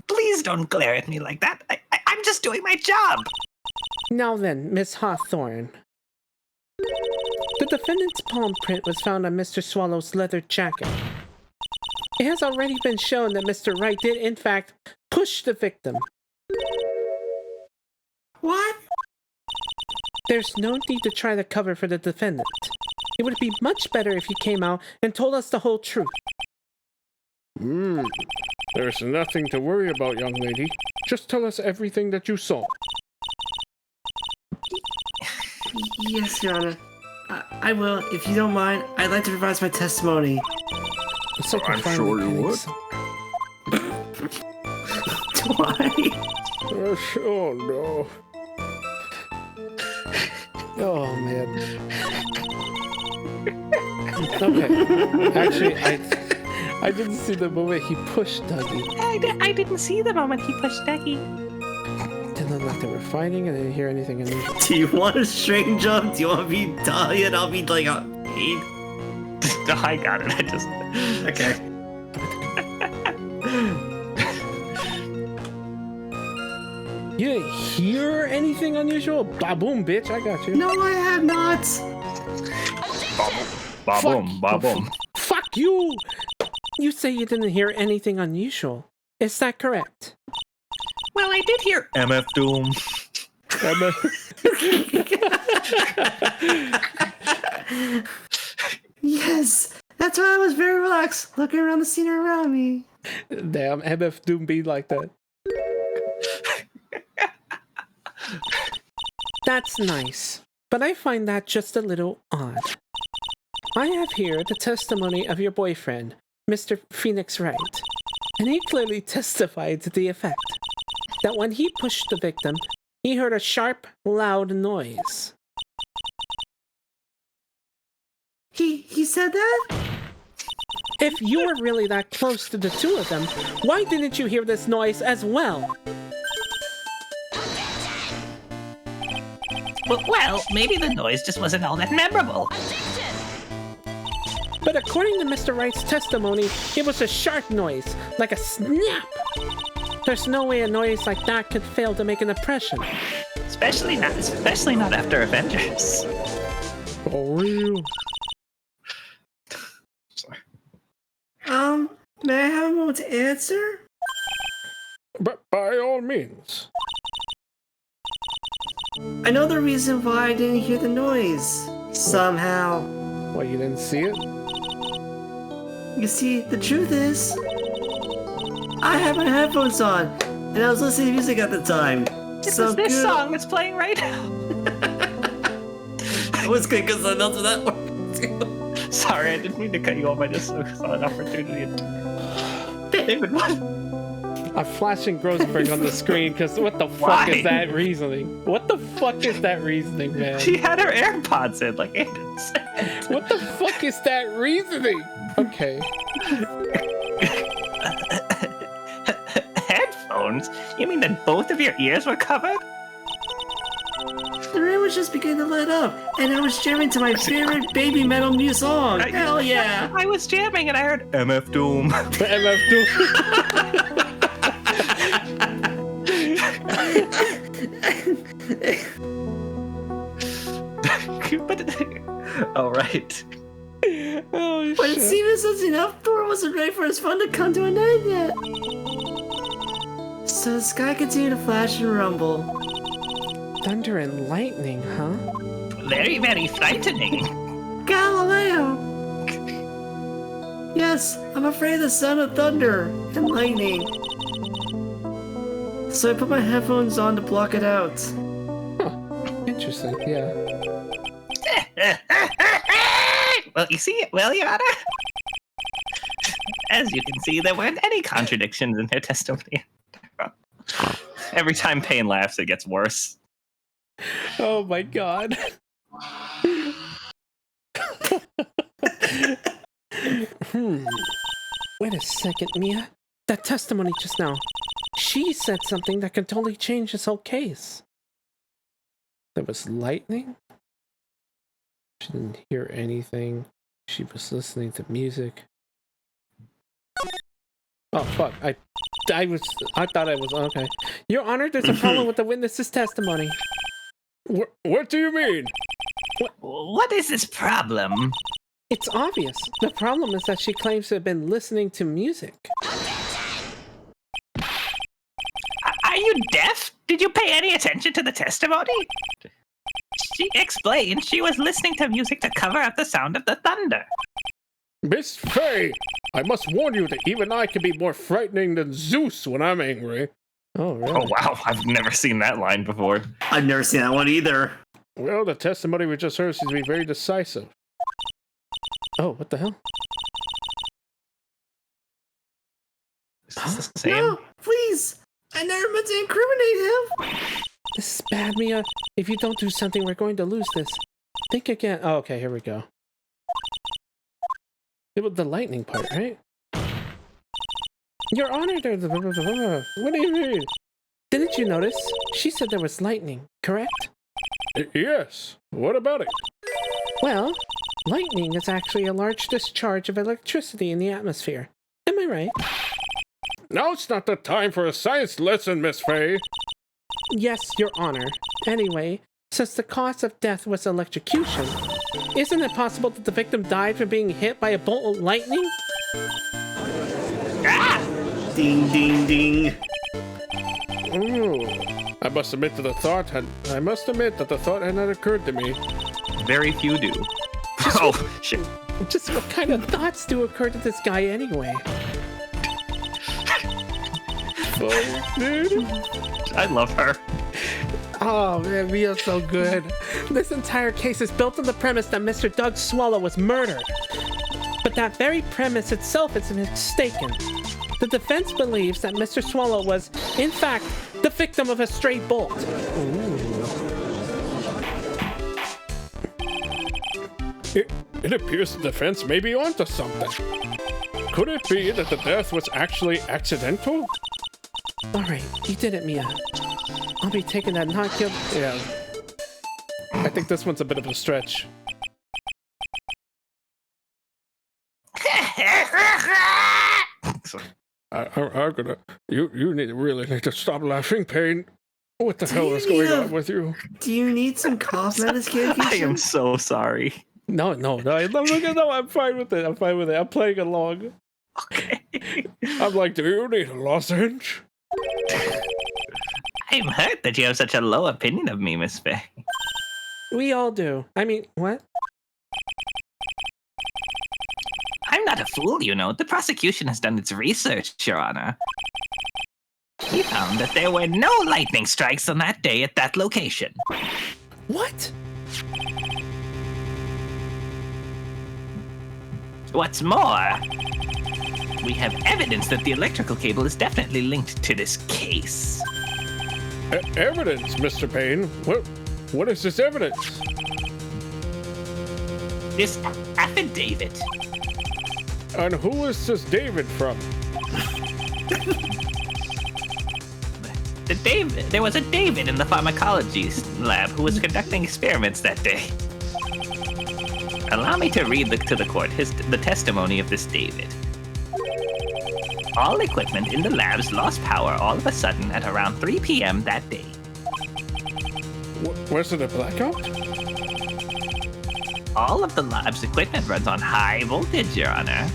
Please don't glare at me like that. I'm just doing my job. Now then, Miss Hawthorne. The defendant's palm print was found on Mr. Swallow's leather jacket. It has already been shown that Mr. Wright did, in fact, push the victim. What? There's no need to try to cover for the defendant. It would be much better if you came out and told us the whole truth. There's nothing to worry about, young lady. Just tell us everything that you saw. Yes, Your Honor. I will. If you don't mind, I'd like to revise my testimony. I'm so I'm sure you would. Why? Oh no. Oh man. Okay. Actually, I didn't see the moment he pushed Dougie. I didn't see the moment he pushed Dougie. Didn't look like they were fighting. I didn't hear anything unusual. Do you want a straight jump? Do you want to be Dahlia and I'll be like a paid? I got it. I just. Okay. You didn't hear anything unusual? Ba-boom, bitch, I got you. No, I have not. Ba-boom, ba-boom. Fuck you! You say you didn't hear anything unusual. Is that correct? Well, I did hear MF Doom. Yes, that's why I was very relaxed, looking around the scenery around me. Damn, MF Doom be like that. That's nice, but I find that just a little odd. I have here the testimony of your boyfriend, Mr. Phoenix Wright, and he clearly testified to the effect that when he pushed the victim, he heard a sharp, loud noise. He said that? If you were really that close to the two of them, why didn't you hear this noise as well? Well, maybe the noise just wasn't all that memorable. But according to Mr. Wright's testimony, it was a sharp noise, like a snap. There's no way a noise like that could fail to make an impression. Especially not after Avengers. For real. May I have a moment to answer? But by all means. I know the reason why I didn't hear the noise. Somehow. What, you didn't see it? You see, the truth is, I had my headphones on, and I was listening to music at the time. It was this song that's playing right now. It was good because I know that one too. Sorry, I didn't mean to cut you off. I just saw an opportunity. David, what? I'm flashing Grossberg on the screen because what the fuck is that reasoning? What the fuck is that reasoning, man? She had her AirPods in, like Aiden said. What the fuck is that reasoning? Okay. Headphones? You mean that both of your ears were covered? The room was just beginning to light up, and I was jamming to my favorite baby metal new song. Hell yeah! I was jamming and I heard MF Doom. MF Doom. All right. Oh, But it seemed as if enough Thor wasn't ready for his fun to come to an end yet. So the sky continued to flash and rumble. Thunder and lightning, huh? Very, very frightening. Galileo! Yes, I'm afraid of the sound of thunder and lightning. So I put my headphones on to block it out. Interesting, yeah. Well, you see, Your Honor, as you can see, there weren't any contradictions in her testimony. Every time Payne laughs, it gets worse. Oh my god. Wait a second, Mia. That testimony just now. She said something that can totally change this whole case. There was lightning? She didn't hear anything. She was listening to music. Oh fuck! I thought I was okay. Your Honor, there's a problem with the witness's testimony. What do you mean? What is this problem? It's obvious. The problem is that she claims to have been listening to music. Are you deaf? Did you pay any attention to the testimony? She explained she was listening to music to cover up the sound of the thunder. Miss Faye, I must warn you that even I can be more frightening than Zeus when I'm angry. Oh, really? Oh wow, I've never seen that line before. I've never seen that one either. Well, the testimony we just heard seems to be very decisive. Oh, what the hell? Is this the same? No, please! I never meant to incriminate him. This is bad, Mia. If you don't do something, we're going to lose this. Think again. Oh, okay, here we go. It was the lightning part, right? Your Honor, what do you mean? Didn't you notice? She said there was lightning, correct? Yes. What about it? Well, lightning is actually a large discharge of electricity in the atmosphere. Am I right? Now it's not the time for a science lesson, Miss Faye. Yes, Your Honor. Anyway, since the cause of death was electrocution, isn't it possible that the victim died from being hit by a bolt of lightning? Ah! Ding, ding, ding. Ooh. I must admit that the thought had not occurred to me. Very few do. Oh, shit. Just what kind of thoughts do occur to this guy anyway? Dude. I love her. Oh man, Mia's so good. This entire case is built on the premise that Mr. Doug Swallow was murdered. But that very premise itself is mistaken. The defense believes that Mr. Swallow was, in fact, the victim of a stray bolt. It appears the defense may be onto something. Could it be that the death was actually accidental? Alright, you did it, Mia. I'll be taking that not guilty. Yeah. I think this one's a bit of a stretch. I'm gonna. You really need to stop laughing, Payne. What the hell is going on with you? Do you need some cough medication? I am so sorry. No. No, I'm fine with it. I'm playing along. Okay. I'm like, do you need a lozenge? I'm hurt that you have such a low opinion of me, Miss Faye. We all do. I mean, what? I'm not a fool, you know. The prosecution has done its research, Your Honor. We found that there were no lightning strikes on that day at that location. What? What's more, we have evidence that the electrical cable is definitely linked to this case. Evidence, Mr. Payne. What is this evidence? This affidavit. And who is this David from? There was a David in the pharmacology lab who was conducting experiments that day. Allow me to read to the court the testimony of this David. All equipment in the labs lost power all of a sudden at around 3 p.m. that day. Was it a blackout? All of the lab's equipment runs on high voltage, Your Honor.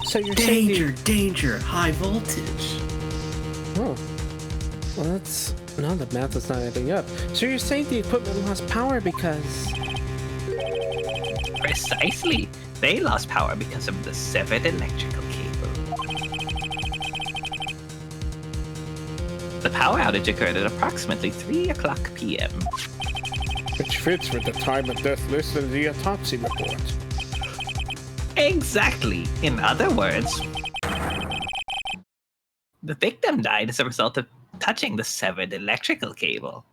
So you're saying Danger, high voltage. Oh. Well, that's... No, the math is not adding up. So you're saying the equipment lost power because... Precisely. They lost power because of the severed electrical cable. The power outage occurred at approximately 3 o'clock p.m. Which fits with the time of death listed in the autopsy report. Exactly. In other words, the victim died as a result of touching the severed electrical cable.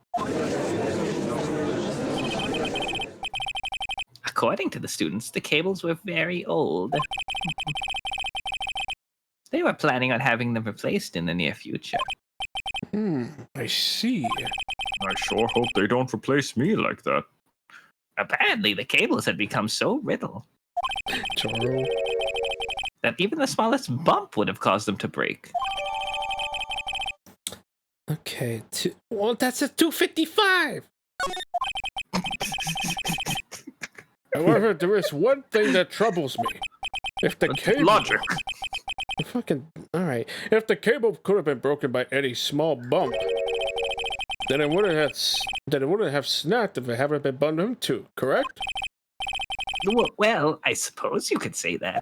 According to the students, the cables were very old. They were planning on having them replaced in the near future. I see. I sure hope they don't replace me like that. Apparently, the cables had become so brittle Toro. that even the smallest bump would have caused them to break. Okay, well, that's a 255! However, there is one thing that troubles me. If the cable... Logic. Fucking... Alright. If the cable could have been broken by any small bump, then it wouldn't have snapped if it hadn't been bumped into, correct? Well, I suppose you could say that.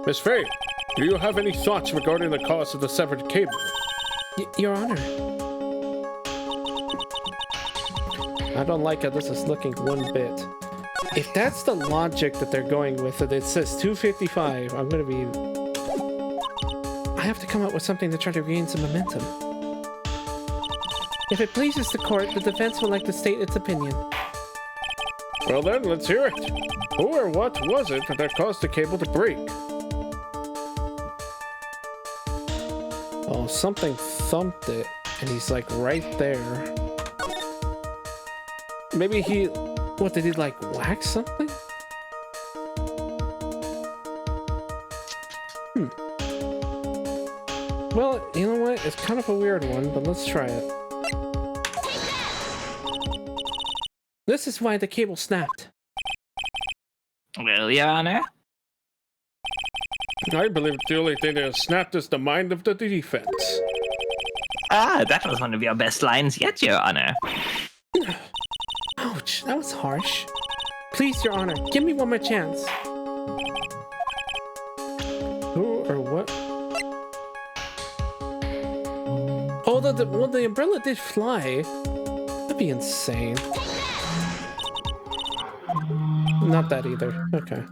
Miss Faye, do you have any thoughts regarding the cause of the severed cable? Your Honor. I don't like how this is looking one bit. If that's the logic that they're going with, that it says 255, I'm gonna be... have to come up with something to try to regain some momentum. If it pleases the court, the defense would like to state its opinion. Well then, let's hear it. Who or what was it that caused the cable to break? Oh, something thumped it, and he's like right there. Maybe he... What, did he like whack something? Well, you know what? It's kind of a weird one, but let's try it. This is why the cable snapped. Well, Your Honor. I believe the only thing that has snapped is the mind of the defense. Ah, that was one of your best lines yet, Your Honor. Ouch, that was harsh. Please, Your Honor, give me one more chance. Who or what? Oh, the umbrella did fly. That'd be insane. Not that either. Okay.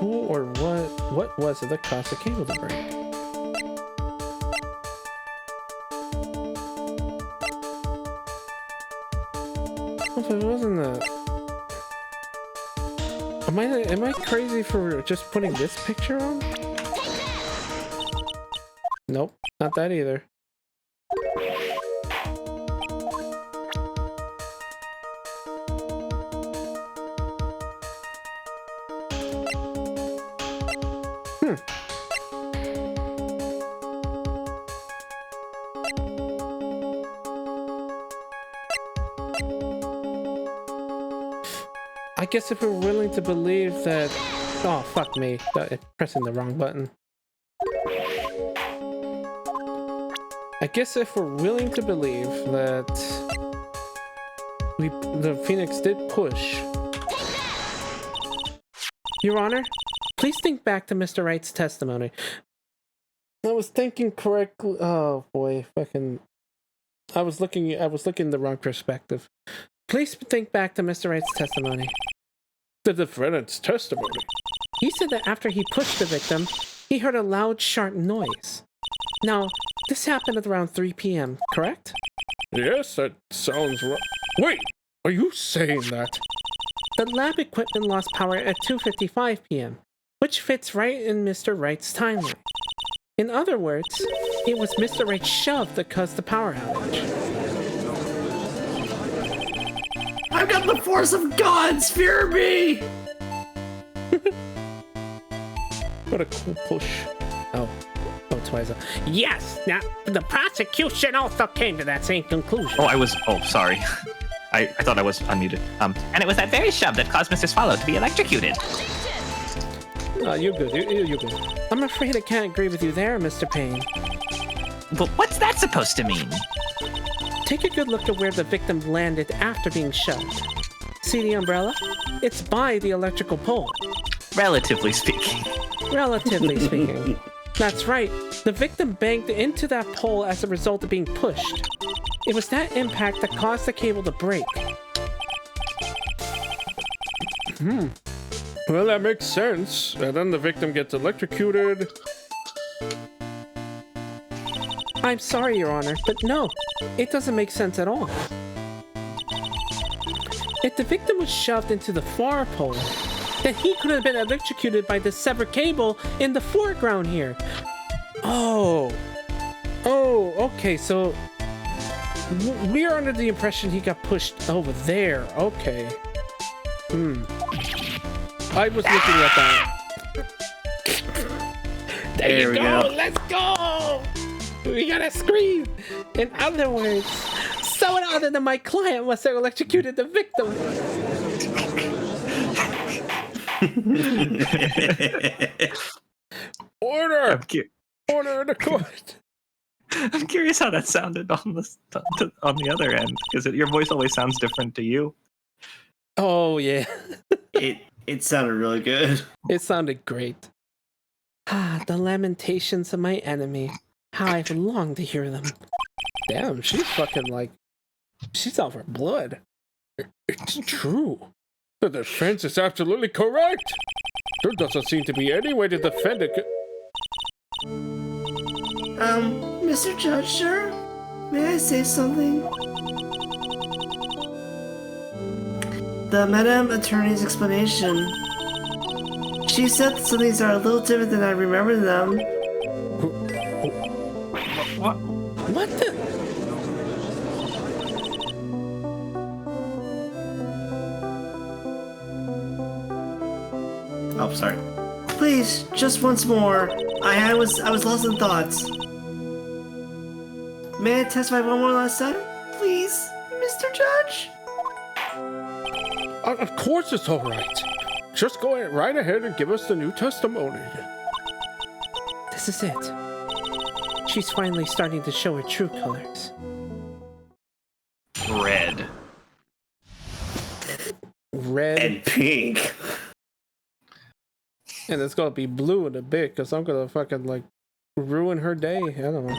Who or what was it that caused the cable to break? If it wasn't that... Am I crazy for just putting this picture on? Nope, not that either. I guess if we're willing to believe that... Oh, fuck me. Pressing the wrong button. I guess if we're willing to believe that... the Phoenix did push... Your Honor, please think back to Mr. Wright's testimony. I was thinking correctly... Oh, boy. Fucking... I was looking in the wrong perspective. Please think back to Mr. Wright's testimony. The defendant's testimony? He said that after he pushed the victim, he heard a loud, sharp noise. Now, this happened at around 3 p.m., correct? Yes, that sounds right. Wait, are you saying that? The lab equipment lost power at 2:55 p.m., which fits right in Mr. Wright's timeline. In other words, it was Mr. Wright's shove that caused the power outage. I've got the force of God, fear me! What a cool push. Oh, Twiza. Yes! Now, the prosecution also came to that same conclusion. Oh, sorry. I thought I was unmuted. And it was that very shove that caused Mr. Swallow to be electrocuted. You're good. You're good. I'm afraid I can't agree with you there, Mr. Payne. But what's that supposed to mean? Take a good look at where the victim landed after being shoved. See the umbrella? It's by the electrical pole. Relatively speaking. Relatively speaking. That's right. The victim banged into that pole as a result of being pushed. It was that impact that caused the cable to break. Well, that makes sense. And then the victim gets electrocuted. I'm sorry, Your Honor, but no, it doesn't make sense at all. If the victim was shoved into the far pole, then he could have been electrocuted by the severed cable in the foreground here. Oh, okay, so we are under the impression he got pushed over there. Okay. I was looking at that. There you go. Let's go. We gotta scream. In other words, someone other than my client must have electrocuted the victim. Order! Order in the court! I'm curious how that sounded on the other end, because your voice always sounds different to you. Oh, yeah. It sounded really good. It sounded great. Ah, the lamentations of my enemy. How I've longed to hear them. Damn, she's fucking like... She's out for blood. It's true. The defense is absolutely correct. There doesn't seem to be any way to defend it. Mr. Judge, sir? May I say something? The Madam Attorney's explanation. She said some things are a little different than I remember them. What the? Oh, sorry. Please, just once more. I was lost in thoughts. May I testify one more last time? Please, Mr. Judge? Of course it's all right. Just go right ahead and give us the new testimony. This is it. She's finally starting to show her true colors. Red. Red, And pink. and it's gonna be blue in a bit, because I'm gonna fucking, like, ruin her day. I don't know.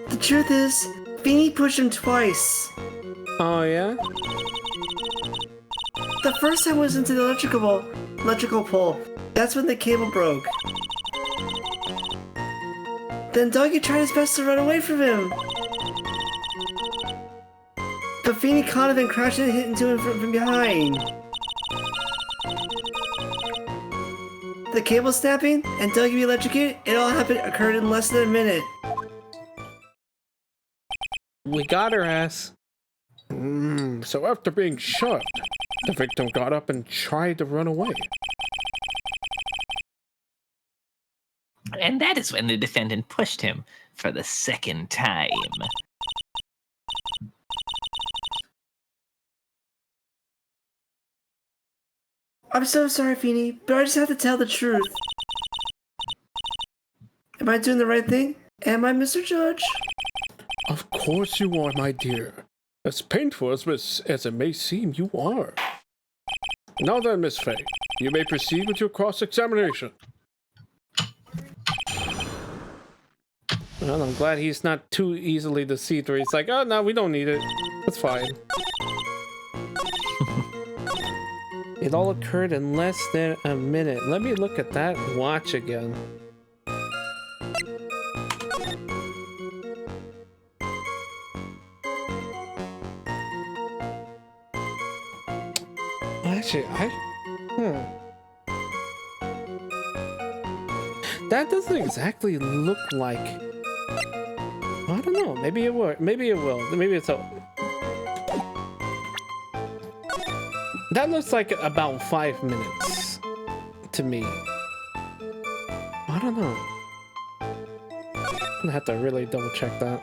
The truth is, Beanie pushed him twice. Oh, yeah? The first time was into the electrical pole. That's when the cable broke. Then Doggy tried his best to run away from him. But Feeny caught him and crashed and hit into him from behind. The cable snapping and Doggy being electrocuted, it all occurred in less than a minute. We got her ass. So after being shot, the victim got up and tried to run away. And that is when the defendant pushed him for the second time. I'm so sorry, Feeny, but I just have to tell the truth. Am I doing the right thing? Am I, Mr. Judge? Of course you are, my dear. As painful as it may seem, you are. Now then, Miss Faye, you may proceed with your cross-examination. Well, I'm glad he's not too easily deceived where he's like, oh, no, we don't need it. That's fine. It all occurred in less than a minute. Let me look at that watch again. Actually, that doesn't exactly look like... I don't know. Maybe it will. Maybe it will. Maybe it's a... That looks like about 5 minutes to me. I don't know. I'm gonna have to really double check that.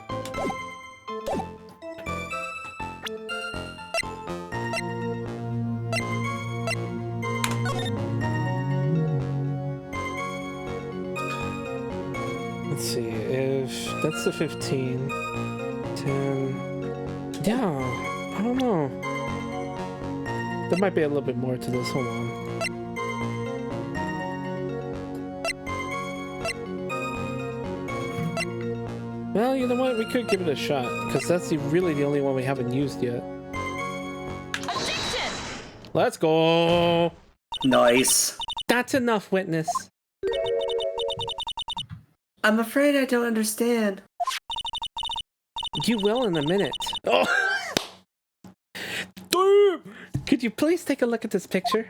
Let's see, if that's the 15, 10, yeah, I don't know. There might be a little bit more to this, hold on. Well, you know what, we could give it a shot, because that's really the only one we haven't used yet. Objection! Let's go! Nice. That's enough, witness. I'm afraid I don't understand. You will in a minute. Oh! Damn! Could you please take a look at this picture?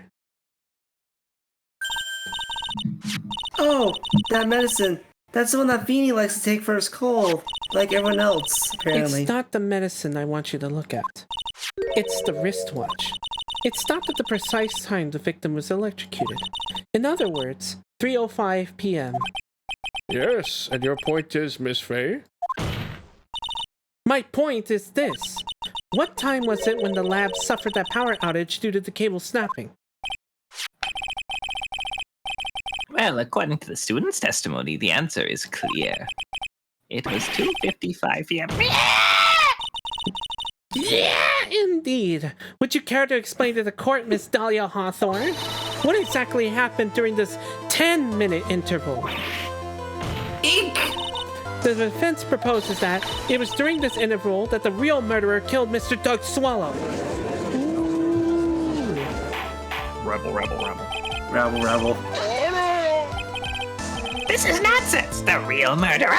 Oh, that medicine. That's the one that Beanie likes to take for his cold, like everyone else, apparently. It's not the medicine I want you to look at. It's the wristwatch. It stopped at the precise time the victim was electrocuted. In other words, 3:05 p.m. Yes, and your point is, Miss Faye? My point is this. What time was it when the lab suffered that power outage due to the cable snapping? Well, according to the student's testimony, the answer is clear. It was 2:55 p.m. Yeah, indeed. Would you care to explain to the court, Miss Dahlia Hawthorne? What exactly happened during this 10-minute interval? Eek! The defense proposes that it was during this interval that the real murderer killed Mr. Doug Swallow. Ooh. rebel. Rabble. This is nonsense! The real murderer?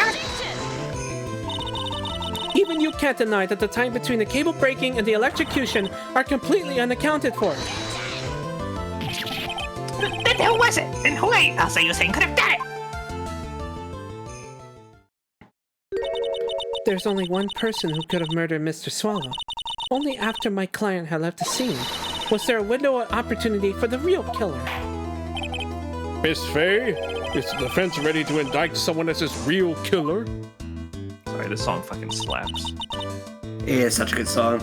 Even you can't deny that the time between the cable breaking and the electrocution are completely unaccounted for. Then who was it? And who else are you saying could have done it? There's only one person who could have murdered Mr. Swallow. Only after my client had left the scene was there a window of opportunity for the real killer. Miss Faye, is the defense ready to indict someone as his real killer? Sorry, this song fucking slaps. Yeah, it's such a good song.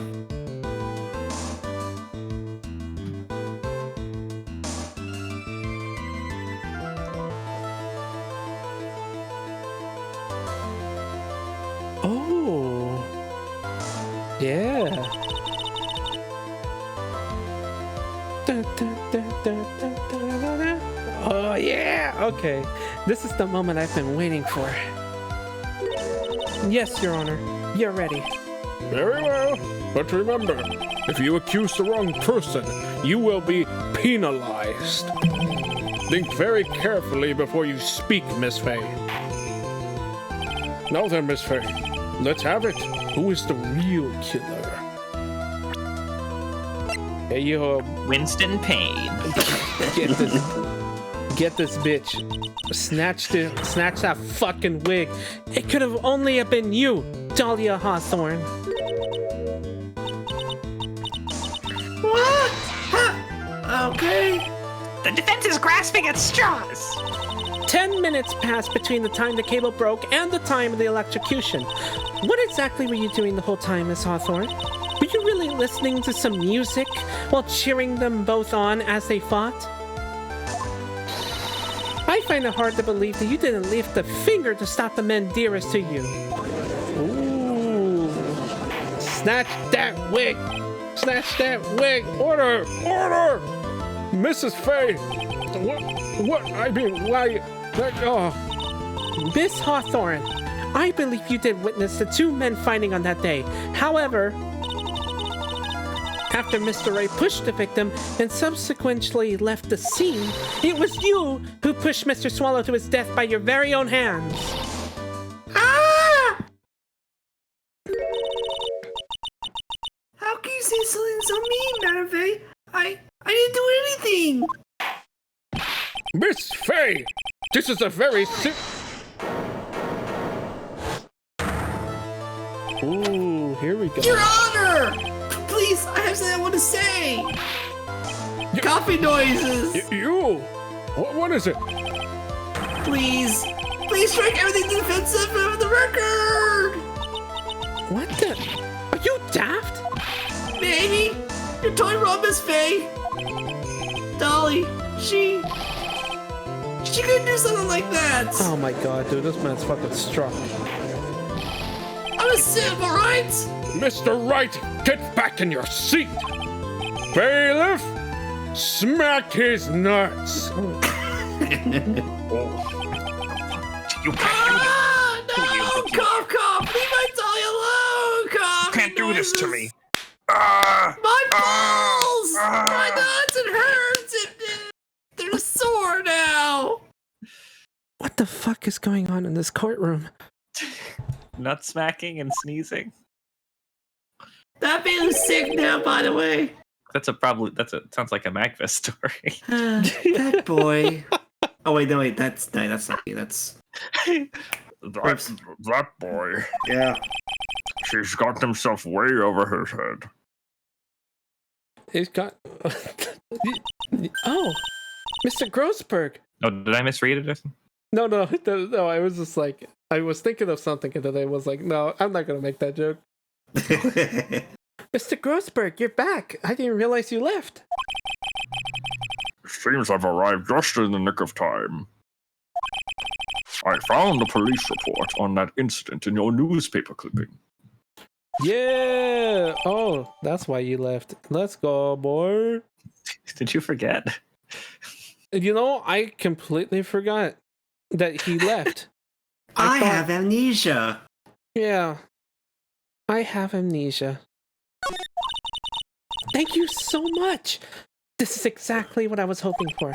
Oh. Yeah. Dun, dun, dun, dun, dun, dun, dun, dun. Oh, yeah. Okay. This is the moment I've been waiting for. Yes, Your Honor. You're ready. Very well. But remember, if you accuse the wrong person, you will be penalized. Think very carefully before you speak, Miss Faye. Now then, Miss Faye, let's have it. Who is the real killer? Hey, you Winston Payne. get this bitch. Snatch that fucking wig. It could have only have been you, Dahlia Hawthorne. What? Huh. Okay. The defense is grasping at straws. 10 minutes passed between the time the cable broke and the time of the electrocution. What exactly were you doing the whole time, Miss Hawthorne? Were you really listening to some music while cheering them both on as they fought? I find it hard to believe that you didn't lift a finger to stop the men dearest to you. Ooh. Snatch that wig! Snatch that wig! Order! Order! Mrs. Faye! What? I mean, why? Miss Hawthorne, I believe you did witness the two men fighting on that day. However, after Mr. Wright pushed the victim and subsequently left the scene, it was you who pushed Mr. Swallow to his death by your very own hands. Ah! How can you say something so mean, Madam Faye? I didn't do anything. Miss Faye! This is a very Ooh, here we go. Your Honor! Please, I have something I want to say. Coffee noises. You! What is it? Please strike everything defensive of the record. What the? Are you daft? Baby, you're totally wrong, Miss Faye. Dolly, she couldn't do something like that. Oh my god, dude, this man's fucking struck. I'm a simp, all right? Mr. Wright, get back in your seat! Bailiff, smack his nuts! You can't do this. Ah, no! Cough! Leave my Dolly alone! Cough! You can't do this to me. My balls! My nuts! It hurts! They're sore now! What the fuck is going on in this courtroom? Nut smacking and sneezing. That man is sick now, by the way. Sounds like a Magvest story. That boy. Oh wait, that's not me. That's That boy. yeah. She's got himself way over her head. He's got... Oh! Mr. Grossberg! Oh, did I misread it or something? No, I was just like... I was thinking of something and then I was like, no, I'm not gonna make that joke. Mr. Grossberg, you're back! I didn't realize you left. Seems I've arrived just in the nick of time. I found the police report on that incident in your newspaper clipping. Yeah! Oh, that's why you left. Let's go, boy. Did you forget? You know, I completely forgot that he left. I thought- have amnesia. Yeah. I have amnesia. Thank you so much. This is exactly what I was hoping for.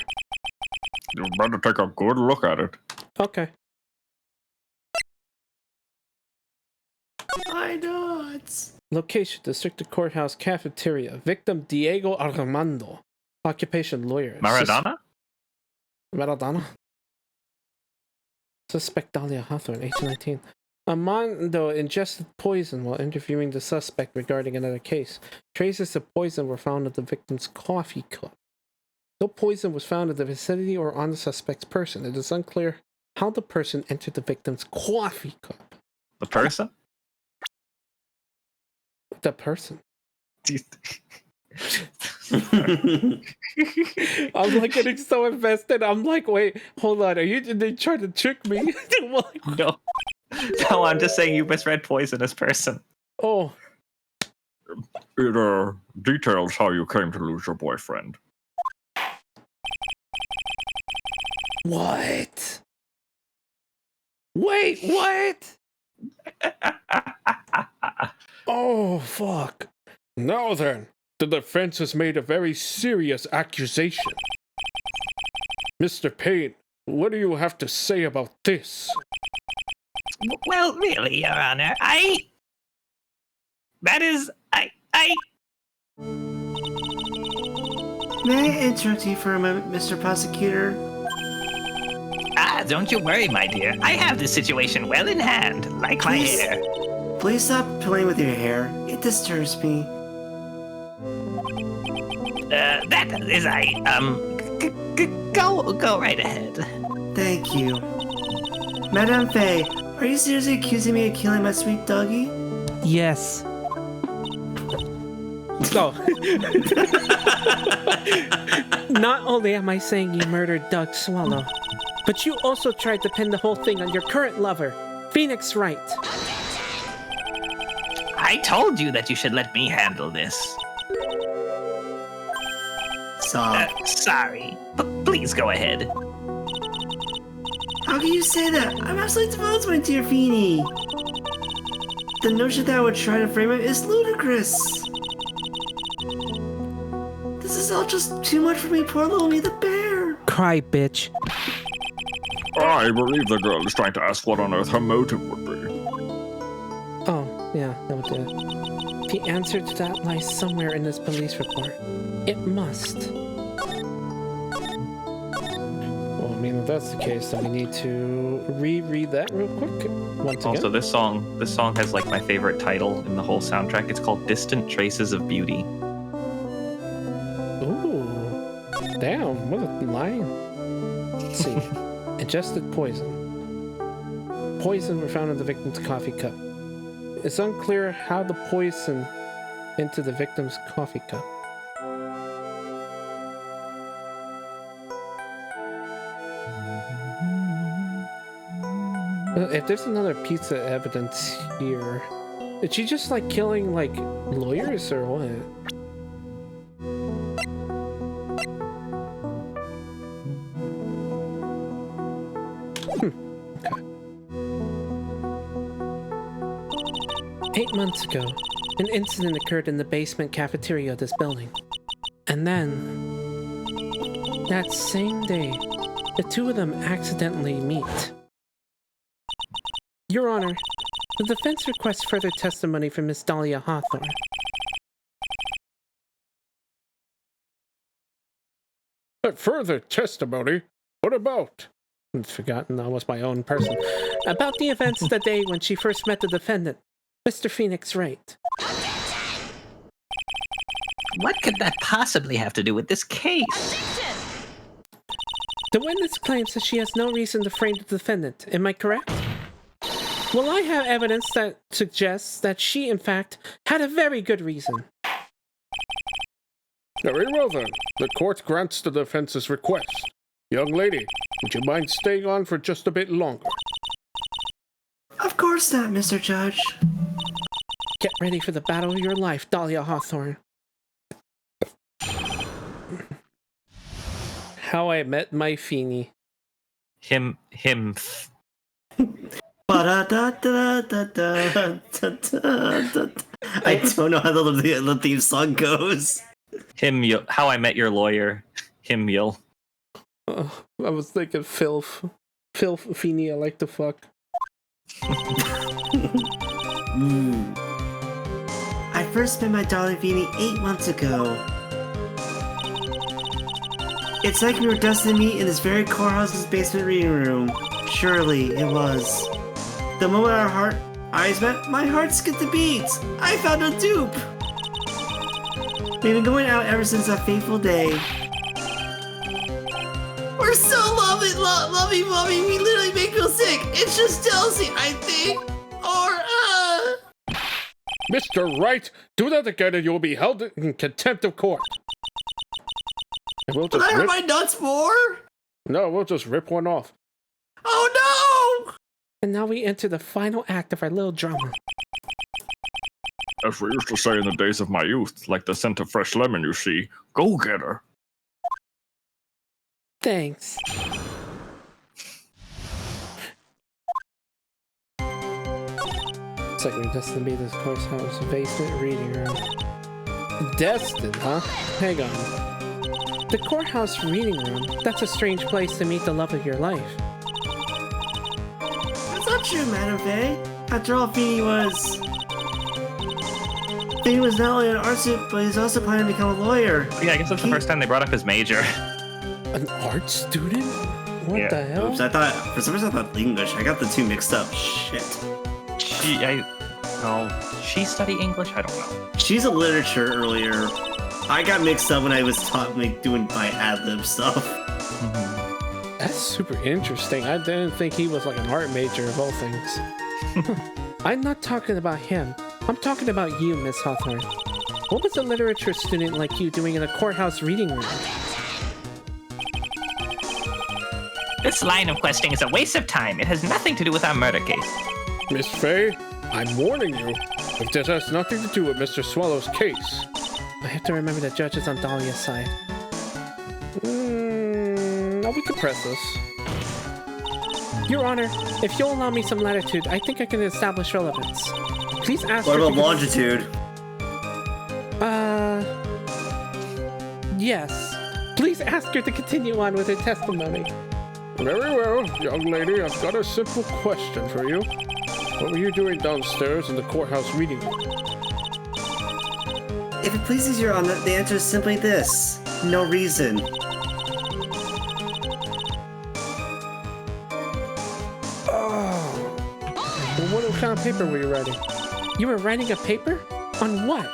You better take a good look at it. Okay. Why not? Location, District Courthouse Cafeteria. Victim, Diego Armando. Occupation, lawyer. Maradona? Maradona? Suspect, Dahlia Hawthorne, age 19. Armando ingested poison while interviewing the suspect regarding another case. Traces of poison were found at the victim's coffee cup. No poison was found in the vicinity or on the suspect's person. It is unclear how the person entered the victim's coffee cup. The person? The person. I'm like getting so invested. I'm like, wait, hold on. Are you trying to trick me? No. No, I'm just saying you misread poisonous person. Oh. It details how you came to lose your boyfriend. What? Wait, what? Oh, fuck. Now then, the defense has made a very serious accusation. Mr. Payne, what do you have to say about this? Well, really, Your Honor, May I interrupt you for a moment, Mr. Prosecutor? Don't you worry, my dear. I have this situation well in hand, like my Please. hair. Please stop playing with your hair. It disturbs me. That is go right ahead. Thank you. Madame Faye, are you seriously accusing me of killing my sweet doggy? Yes. Go. Not only am I saying you murdered Doug Swallow, but you also tried to pin the whole thing on your current lover, Phoenix Wright. I told you that you should let me handle this. Sorry, but please go ahead. How can you say that? I'm absolutely devoted to my dear Feeny. The notion that I would try to frame it is ludicrous. This is all just too much for me, poor little me the bear. Cry, bitch. I believe the girl is trying to ask what on earth her motive would be. Oh, yeah, that would do it. The answer to that lies somewhere in this police report. It must. Well, I mean, if that's the case, then we need to reread that real quick once again. Also, this song has like my favorite title in the whole soundtrack. It's called "Distant Traces of Beauty." Ooh. Damn, what a line. Let's see. Ingested poison. Poison were found in the victim's coffee cup. It's unclear how the poison entered the victim's coffee cup. If there's another piece of evidence here, is she just like killing like lawyers or what? Okay. 8 months ago, an incident occurred in the basement cafeteria of this building. And then, that same day, the two of them accidentally meet. Your Honor, the defense requests further testimony from Miss Dahlia Hawthorne. Further testimony? What about? I'd forgotten I was my own person. About the events that day when she first met the defendant, Mr. Phoenix Wright. What could that possibly have to do with this case? The witness claims that she has no reason to frame the defendant. Am I correct? Well, I have evidence that suggests that she, in fact, had a very good reason. Very well then. The court grants the defense's request. Young lady, would you mind staying on for just a bit longer? Of course not, Mr. Judge. Get ready for the battle of your life, Dahlia Hawthorne. How I Met My Feeny. Him. I don't know how the theme song goes. How I Met Your Lawyer. Himyul. I was thinking filth. Filth Feeney, I like to fuck. I first met my darling Feeny 8 months ago. It's like we were destined to meet in this very courthouse's basement reading room. Surely it was. The moment our eyes met, my heart skipped a beat. I found a dupe. We've been going out ever since that fateful day. We're so loving. We literally make people sick. It's just jealousy, I think. Or, Mr. Wright, do that again and you will be held in contempt of court. And we'll Will just I hurt my nuts more? No, we'll just rip one off. Oh no! And now we enter the final act of our little drama. As we used to say in the days of my youth, like the scent of fresh lemon you see, go get her. Thanks. It's like we're destined to be this courthouse basement reading room. Destined, huh? Hang on. The courthouse reading room? That's a strange place to meet the love of your life. That's not true, Madam Faye. After all, Feeny was not only an art student, but he's also planning to become a lawyer. Yeah, I guess that's the first time they brought up his major. An art student? What Yeah. the hell? Oops, for some reason I thought English. I got the two mixed up. Shit. She studied English? I don't know. She's a literature earlier. I got mixed up when I was taught doing my ad-lib stuff. That's super interesting. I didn't think he was like an art major of all things. I'm not talking about him. I'm talking about you, Miss Hawthorne. What was a literature student like you doing in a courthouse reading room? This line of questioning is a waste of time. It has nothing to do with our murder case. Miss Faye, I'm warning you. If this has nothing to do with Mr. Swallow's case. I have to remember the judge is on Dahlia's side. No, we can press this. Your Honor, if you'll allow me some latitude, I think I can establish relevance. Please ask What her about to longitude? yes. Please ask her to continue on with her testimony. Very well, young lady, I've got a simple question for you. What were you doing downstairs in the courthouse reading room? If it pleases Your Honor, the answer is simply this. No reason. Well, what kind of paper were you writing? You were writing a paper? On what?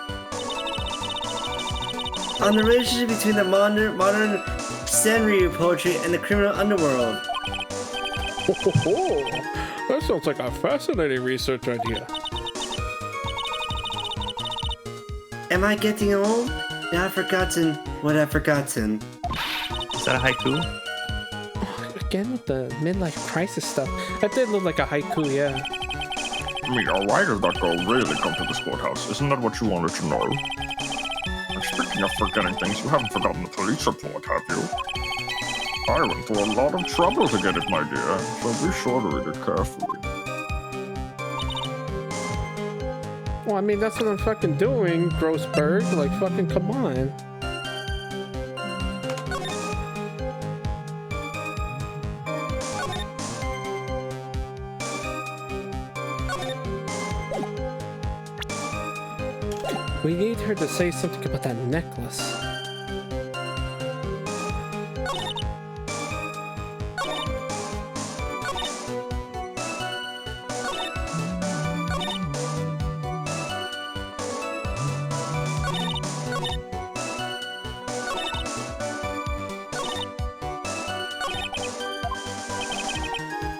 On the relationship between the modern Senryu poetry and the criminal underworld. Oh, that sounds like a fascinating research idea. Am I getting old? Now I've forgotten what I've forgotten. Is that a haiku? Again with the midlife crisis stuff. That did look like a haiku, yeah. I mean, why did that girl really come to this courthouse? Isn't that what you wanted to know? And speaking of forgetting things, you haven't forgotten the police report, have you? I went through a lot of trouble to get it, my dear, so be sure to read it carefully. Well, I mean, that's what I'm fucking doing, Grossberg. Like, fucking come on. We need her to say something about that necklace.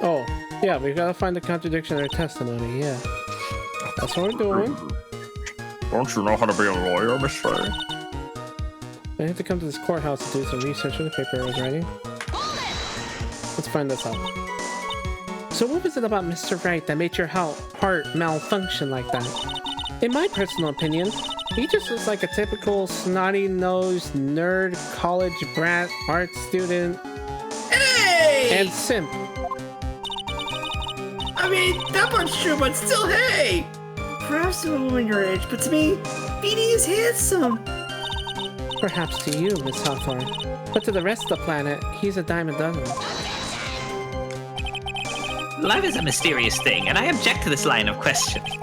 Oh, yeah, we gotta find the contradiction in her testimony, yeah. That's what we're doing. Don't you know how to be a lawyer, Miss Faye? I have to come to this courthouse to do some research on the paper I was writing. Let's find this out. So what was it about Mr. Wright that made your heart malfunction like that? In my personal opinion, he just was like a typical snotty-nosed nerd college brat art student. Hey! And simp. I mean, that part's true, but still, hey! Perhaps to a woman your age, but to me, Beanie is handsome. Perhaps to you, Miss Hawthorne. But to the rest of the planet, he's a dime a dozen. Love is a mysterious thing, and I object to this line of questioning.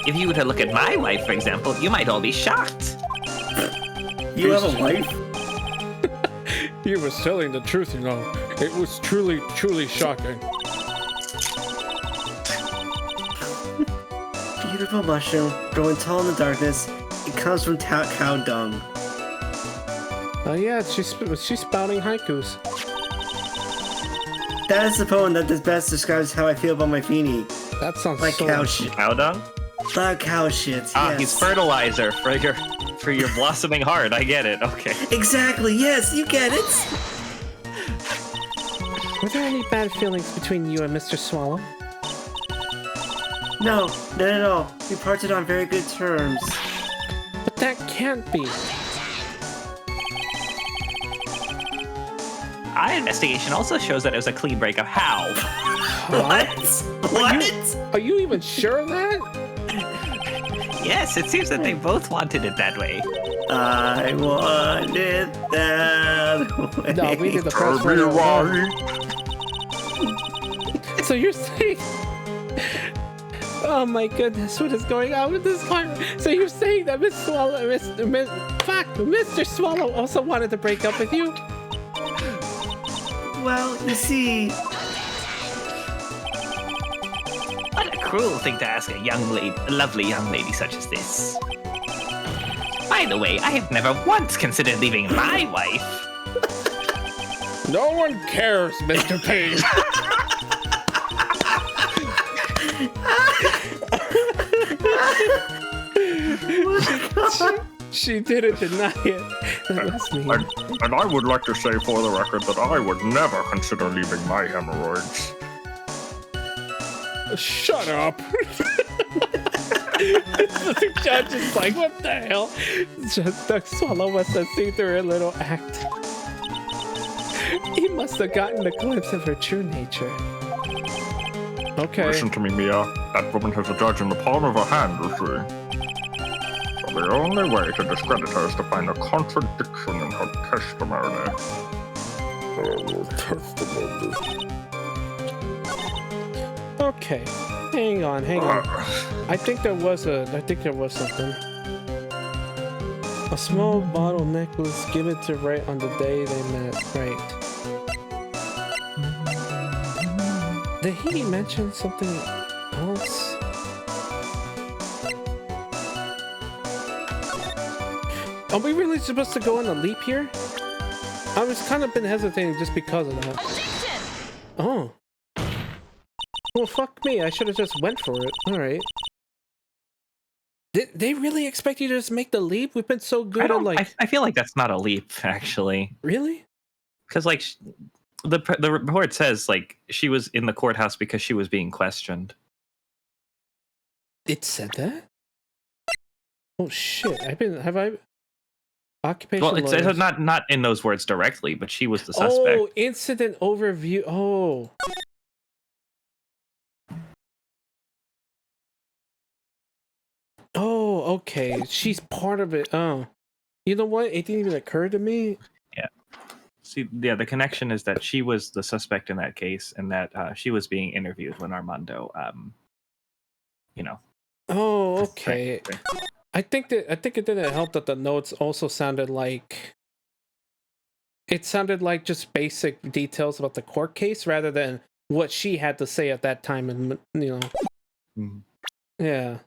If you were to look at my wife, for example, you might all be shocked. You have a wife? He was telling the truth, you know. It was truly, truly shocking. Beautiful mushroom, growing tall in the darkness. It comes from cow dung. Oh yeah, she's spouting haikus. That is the poem that best describes how I feel about my Feeny. That sounds Like so... cow shit. Cow dung? Like cow shit, Ah, yes. he's fertilizer for your blossoming heart. I get it. Okay. Exactly, yes, you get it. Were there any bad feelings between you and Mr. Swallow? No, not at all. We parted on very good terms. But that can't be. Our investigation also shows that it was a clean breakup. How? What? Are you even sure of that? Yes, it seems that they both wanted it that way. I want it that way. No, we did the Tell first me one. why. So you're saying... Oh my goodness, what is going on with this part? So you're saying that Mr. Swallow also wanted to break up with you? Well, you see... What a cruel thing to ask a lovely young lady such as this. By the way, I have never once considered leaving my wife. No one cares, Mr. Payne. She didn't deny it. That's mean. And I would like to say for the record that I would never consider leaving my hemorrhoids. Shut up. The judge is like, what the hell? Just the Swallow must have seen through her little act. He must have gotten a glimpse of her true nature. Okay. Listen to me, Mia. That woman has a judge in the palm of her hand, you see. So the only way to discredit her is to find a contradiction in her testimony. Okay. Hang on. I think there was something. A small bottle necklace given to Wright on the day they met. Right. Did he mention something else? Are we really supposed to go on a leap here? I was kind of been hesitating just because of that. Oh. Well, fuck me. I should have just went for it. All right. Did they really expect you to just make the leap? We've been so good at like... I feel like that's not a leap, actually. Really? Because, like, the report says, like, she was in the courthouse because she was being questioned. It said that? Oh, shit. Have I... Occupation Well, it's lawyers. not in those words directly, but she was the suspect. Oh, incident overview. Oh. Oh, okay. She's part of it. Oh. You know what? It didn't even occur to me. Yeah. See, yeah, the connection is that she was the suspect in that case, and that she was being interviewed when Armando, Oh, okay. Right. I think it didn't help that the notes also sounded like just basic details about the court case rather than what she had to say at that time, and yeah.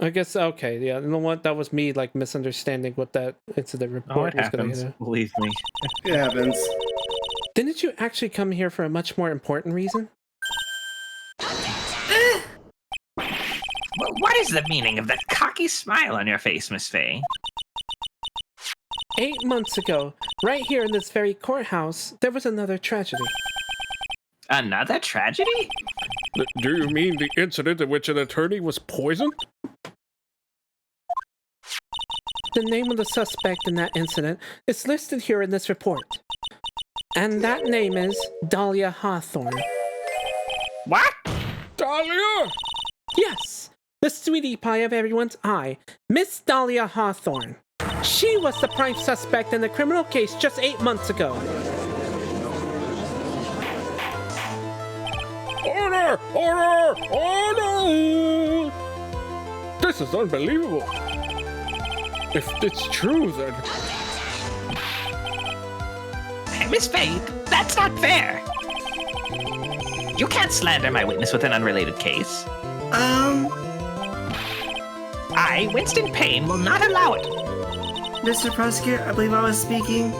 I guess okay, yeah. You know what? That was me like misunderstanding what that incident report was going to happens. Believe me. It happens. Didn't you actually come here for a much more important reason? What is the meaning of that cocky smile on your face, Miss Faye? 8 months ago, right here in this very courthouse, there was another tragedy. Another tragedy? Do you mean the incident in which an attorney was poisoned? The name of the suspect in that incident is listed here in this report. And that name is Dahlia Hawthorne. What? Dahlia! Yes! The sweetie pie of everyone's eye, Miss Dahlia Hawthorne. She was the prime suspect in the criminal case just 8 months ago. Order! Order! Order! This is unbelievable. If it's true, then... Hey, Miss Fade, that's not fair. You can't slander my witness with an unrelated case. I, Winston Payne, will not allow it. Mr. Prosecutor, I believe I was speaking.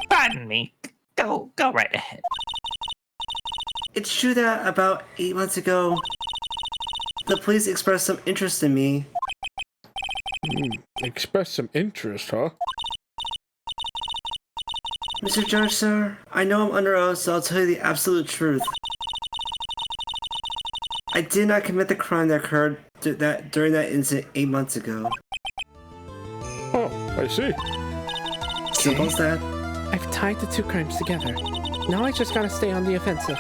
Pardon me. Go right ahead. It's true that about 8 months ago, the police expressed some interest in me. Express some interest, huh? Mr. Judge, sir, I know I'm under oath, so I'll tell you the absolute truth. I did not commit the crime that occurred during that incident 8 months ago. Oh, I see. Simple as that. I've tied the two crimes together. Now I just gotta stay on the offensive.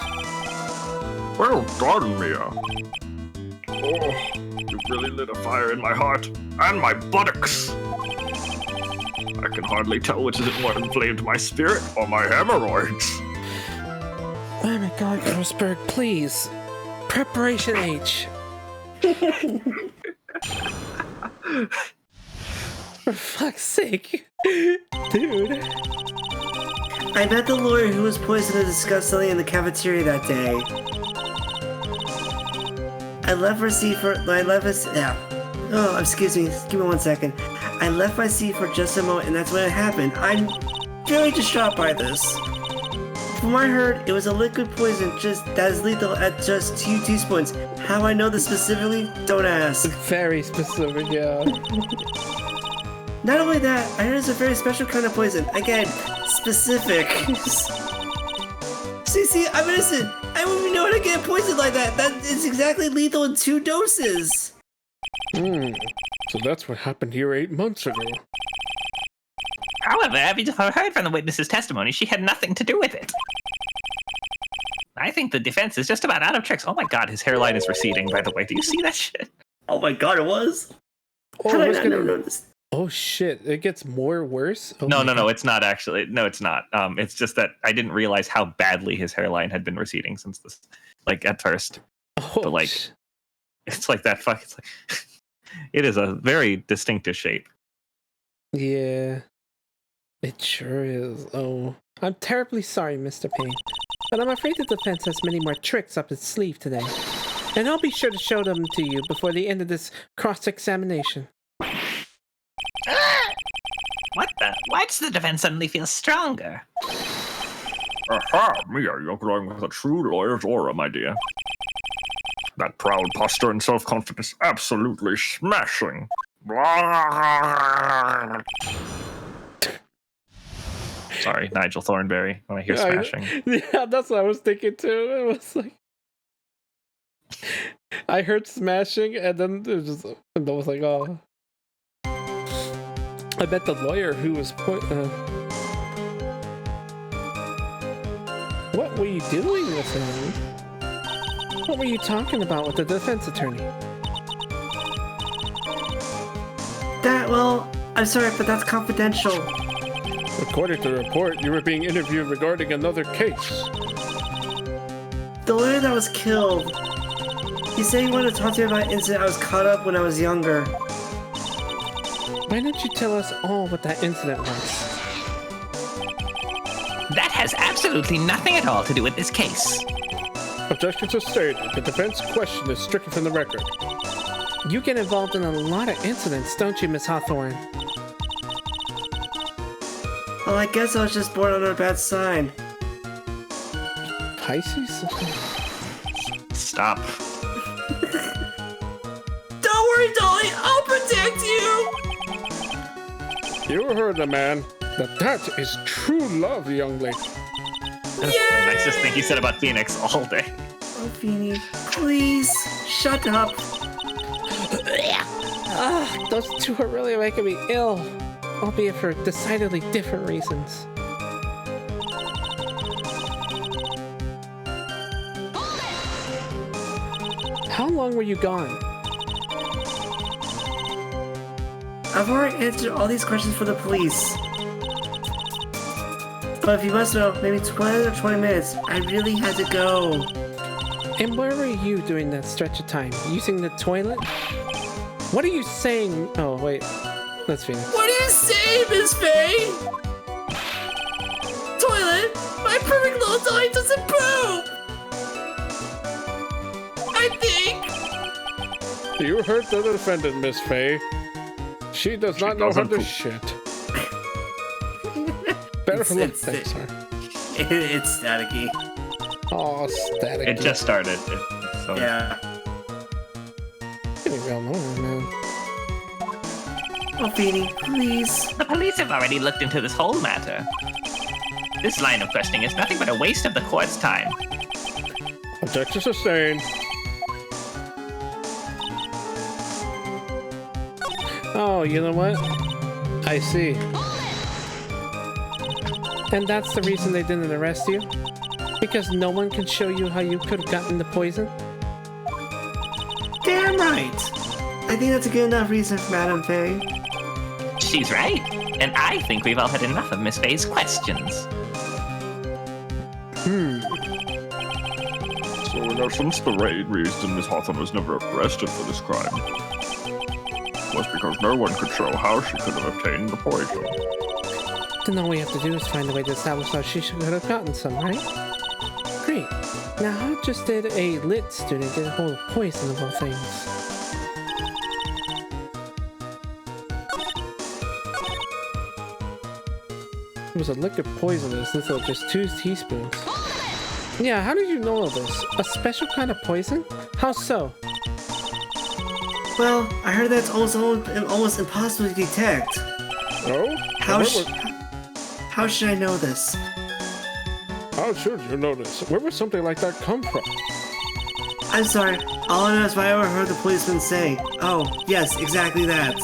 Well done, Mia. Oh, you really lit a fire in my heart and my buttocks. I can hardly tell which is what inflamed my spirit or my hemorrhoids. Oh my god, Grossberg, please. Preparation H. For fuck's sake. Dude. I met the lawyer who was poisoned and discussed something in the cafeteria that day. I left my seat for... Oh, excuse me. Give me 1 second. I left my seat for just a moment, and that's when it happened. I'm very distraught by this. From what I heard, it was a liquid poison that is lethal at just 2 teaspoons. How I know this specifically? Don't ask. Very specific, yeah. Not only that, I heard it's a very special kind of poison. Again, specific. See, I'm innocent. I wouldn't even know how to get poisoned like that. That is exactly lethal in 2 doses. So that's what happened here 8 months ago. However, have you heard from the witness's testimony? She had nothing to do with it. I think the defense is just about out of tricks. Oh my god, his hairline is receding, by the way. Do you see that shit? Oh my god, it was? Oh, How did I it's not gonna... notice? Oh shit, it gets worse? Oh No, it's not actually. No, it's not. It's just that I didn't realize how badly his hairline had been receding since this, like, at first. Oh, But, like, it's like that fuck. It's like, it is a very distinctive shape. yeah. It sure is. Oh. I'm terribly sorry, Mr. Payne. But I'm afraid the defense has many more tricks up its sleeve today. And I'll be sure to show them to you before the end of this cross-examination. What the? Why does the defense suddenly feel stronger? Aha, Mia, you're glowing with a true lawyer's aura, my dear. That proud posture and self-confidence, absolutely smashing. Sorry, Nigel Thornberry, when I hear smashing. Yeah, that's what I was thinking too. It was like... I heard smashing, and then it was just... And I was like, oh... I bet the lawyer who was What were you doing with him? What were you talking about with the defense attorney? Well, I'm sorry, but that's confidential. According to the report, you were being interviewed regarding another case. The lawyer that was killed, he said he wanted to talk to me about an incident I was caught up when I was younger. Why don't you tell us all what that incident was? That has absolutely nothing at all to do with this case. Objections are stated. The defense question is stricken from the record. You get involved in a lot of incidents, don't you, Miss Hawthorne? Well, I guess I was just born under a bad sign. Pisces? Stop. Don't worry, Dolly, I'll protect you! You heard the man. That is true love, young lady. That's the nicest thing he said about Phoenix all day. Oh, Feeny, please, shut up. Those two are really making me ill. Albeit for decidedly different reasons. How long were you gone? I've already answered all these questions for the police. But if you must know, maybe 20 or 20 minutes. I really had to go. And where were you during that stretch of time? Using the toilet? What are you saying? Oh, wait. Let's finish. What do you say, Miss Faye? Toilet? My perfect little dog doesn't poop! I think... You heard the defendant, Miss Faye. She does not know how doesn't to poop. shit. Better It's- look. it's- Thanks, sorry. It's staticky. Oh, static. It just started. So Yeah. Getting real annoying, man. Oh, Feeny, please. The police have already looked into this whole matter. This line of questioning is nothing but a waste of the court's time. Objection sustained. Oh, you know what? I see. And that's the reason they didn't arrest you? Because no one can show you how you could have gotten the poison? Damn right. I think that's a good enough reason for Madame Faye. She's right. And I think we've all had enough of Miss Faye's questions. So in essence, the reason Miss Hawthorne was never arrested for this crime was because no one could show how she could have obtained the poison. Then all we have to do is find a way to establish how she could have gotten some, right? Great. Now how just did a lit student get a hold of poison of all things? It was a liquid poisonous instead of just 2 teaspoons. Yeah, how did you know all this? A special kind of poison? How so? Well, I heard that's almost impossible to detect. Oh? How, Where sh- was- how should I know this? How should you know this? Where would something like that come from? I'm sorry, all I know is what I overheard the policeman say. Oh, yes, exactly that.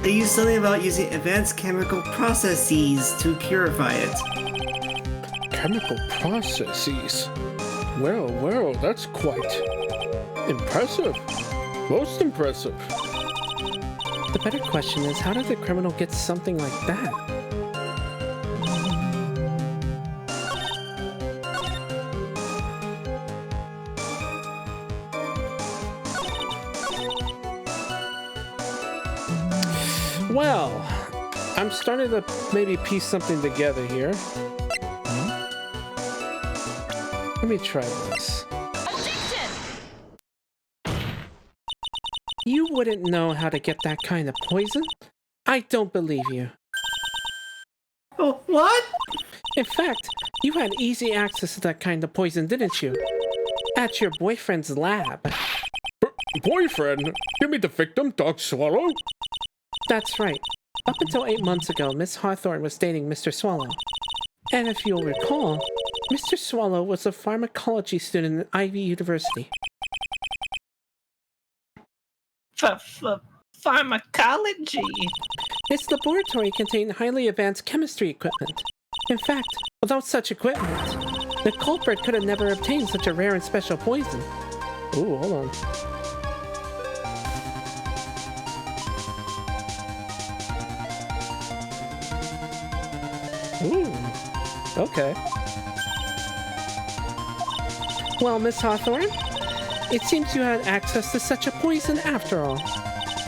They used something about using advanced chemical processes to purify it. Chemical processes. Well, that's quite impressive. Most impressive. The better question is, how did the criminal get something like that? Well, I'm starting to maybe piece something together here. Let me try this. You wouldn't know how to get that kind of poison? I don't believe you. Oh, what? In fact, you had easy access to that kind of poison, didn't you? At your boyfriend's lab. Boyfriend? You mean the victim, Dog Swallow? That's right. Up until 8 months ago, Miss Hawthorne was dating Mr. Swallow. And if you'll recall, Mr. Swallow was a pharmacology student at Ivy University. Pharmacology? Its laboratory contained highly advanced chemistry equipment. In fact, without such equipment, the culprit could have never obtained such a rare and special poison. Ooh, hold on. Ooh, okay. Well, Miss Hawthorne, it seems you had access to such a poison after all.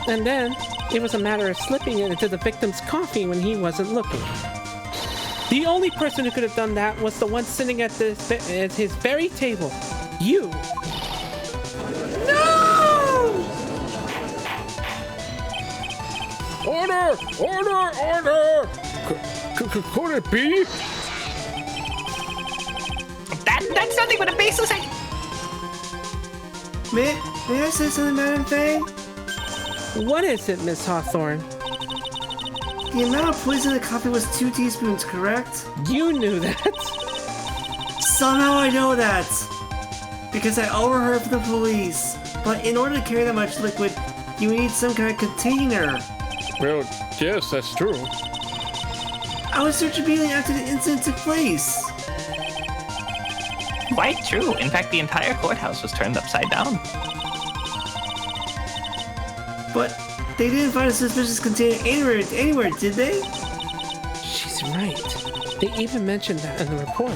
And then, it was a matter of slipping it into the victim's coffee when he wasn't looking. The only person who could have done that was the one sitting at his very table. You! No! Order! Order! Order! Could it be? That's nothing but a baseless idea. May I say something, Madame Faye? What is it, Miss Hawthorne? The amount of poison in the coffee was 2 teaspoons, correct? You knew that. Somehow I know that! Because I overheard from the police. But in order to carry that much liquid, you need some kind of container. Well, yes, that's true. I was searching immediately after the incident took place. Quite true. In fact, the entire courthouse was turned upside down. But They didn't find a suspicious container anywhere, did they? She's right. They even mentioned that in the report.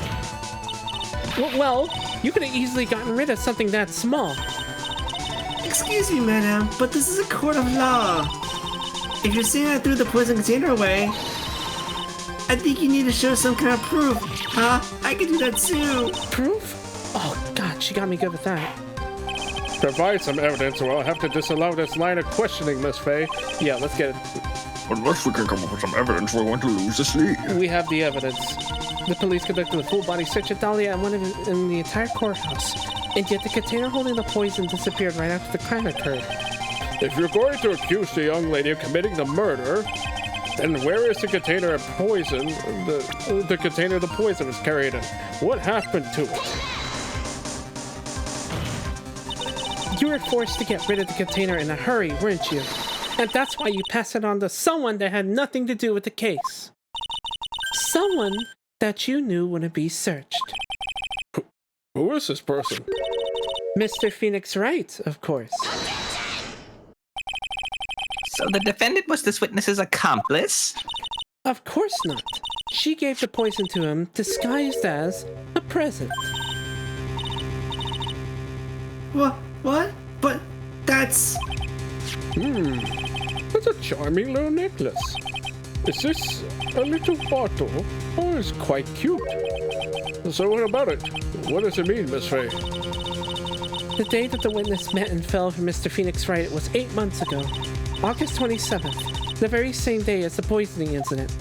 Well, you could have easily gotten rid of something that small. Excuse me, madam, but this is a court of law. If you're saying I threw the poison container away, I think you need to show some kind of proof. Huh? I can do that too. Proof? Oh, God, she got me good with that. Provide some evidence or I'll have to disallow this line of questioning, Miss Faye. Yeah, let's get it. Unless we can come up with some evidence, we're going to lose this lead. We have the evidence. The police conducted a full-body search of Dahlia in the entire courthouse, and yet the container holding the poison disappeared right after the crime occurred. If you're going to accuse the young lady of committing the murder, then where is the container of poison? The container the poison was carried in. What happened to it? You were forced to get rid of the container in a hurry, weren't you? And that's why you passed it on to someone that had nothing to do with the case. Someone that you knew wouldn't be searched. Who is this person? Mr. Phoenix Wright, of course. So the defendant was this witness's accomplice? Of course not. She gave the poison to him disguised as a present. What? But that's... That's a charming little necklace. Is this a little bottle? Oh, it's quite cute. So what about it? What does it mean, Miss Faye? The day that the witness met and fell for Mr. Phoenix Wright was 8 months ago, August 27th, the very same day as the poisoning incident.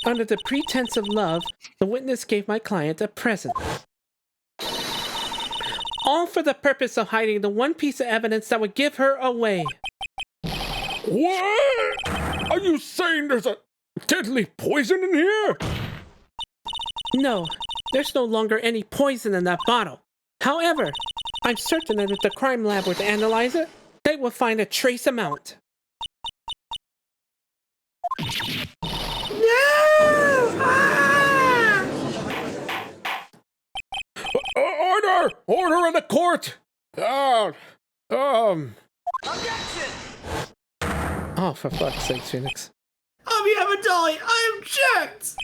Under the pretense of love, the witness gave my client a present. All for the purpose of hiding the one piece of evidence that would give her away. What? Are you saying there's a deadly poison in here? No, there's no longer any poison in that bottle. However, I'm certain that if the crime lab were to analyze it, they will find a trace amount. No! Ah! Order! Order in the court! Oh, for fuck's sake, Phoenix. On behalf of Dolly, I object!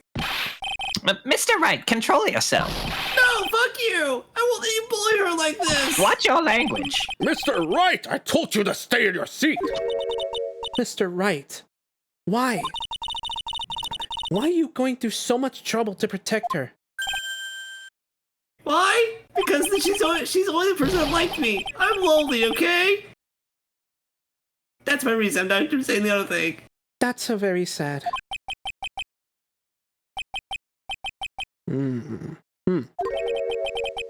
Mr. Wright, control yourself. No, fuck you! I won't let you bully her like this! Watch your language. Mr. Wright, I told you to stay in your seat! Mr. Wright, why? Why are you going through so much trouble to protect her? Why? Because she's the only person that liked me. I'm lonely, okay? That's my reason. I'm not saying the other thing. That's so very sad.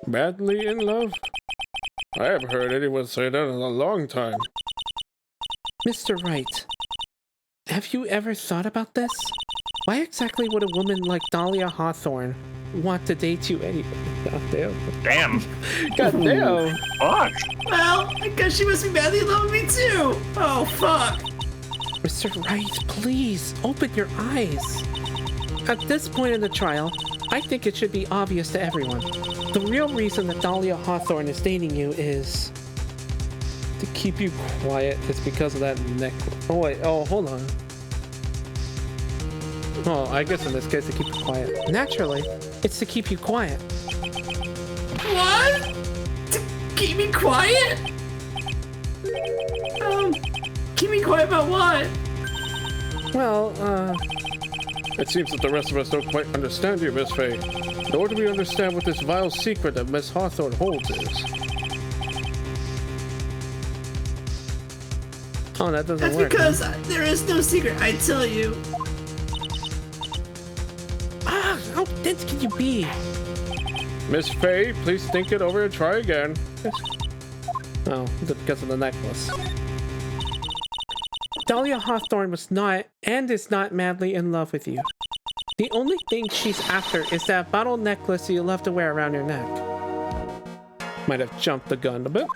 Madly in love? I haven't heard anyone say that in a long time. Mr. Wright, have you ever thought about this? Why exactly would a woman like Dahlia Hawthorne want to date you anyway? God damn. Damn. God damn. Fuck. Well, I guess she must be madly in love with me too. Oh, fuck. Mr. Wright, please, open your eyes. At this point in the trial, I think it should be obvious to everyone. The real reason that Dahlia Hawthorne is dating you is to keep you quiet. It's because of that necklace. Oh, wait. Oh, hold on. Oh, I guess in this case, to keep you quiet. Naturally, it's to keep you quiet. What? To keep me quiet? Keep me quiet about what? Well, It seems that the rest of us don't quite understand you, Miss Faye. Nor do we understand what this vile secret that Miss Hawthorne holds is. oh, that doesn't That's work. because there is no secret, I tell you. Ah, how dense can you be? Miss Faye, please think it over and try again. Oh, because of the necklace. Dahlia Hawthorne was not and is not madly in love with you. The only thing she's after is that bottle necklace you love to wear around your neck. Might have jumped the gun a bit.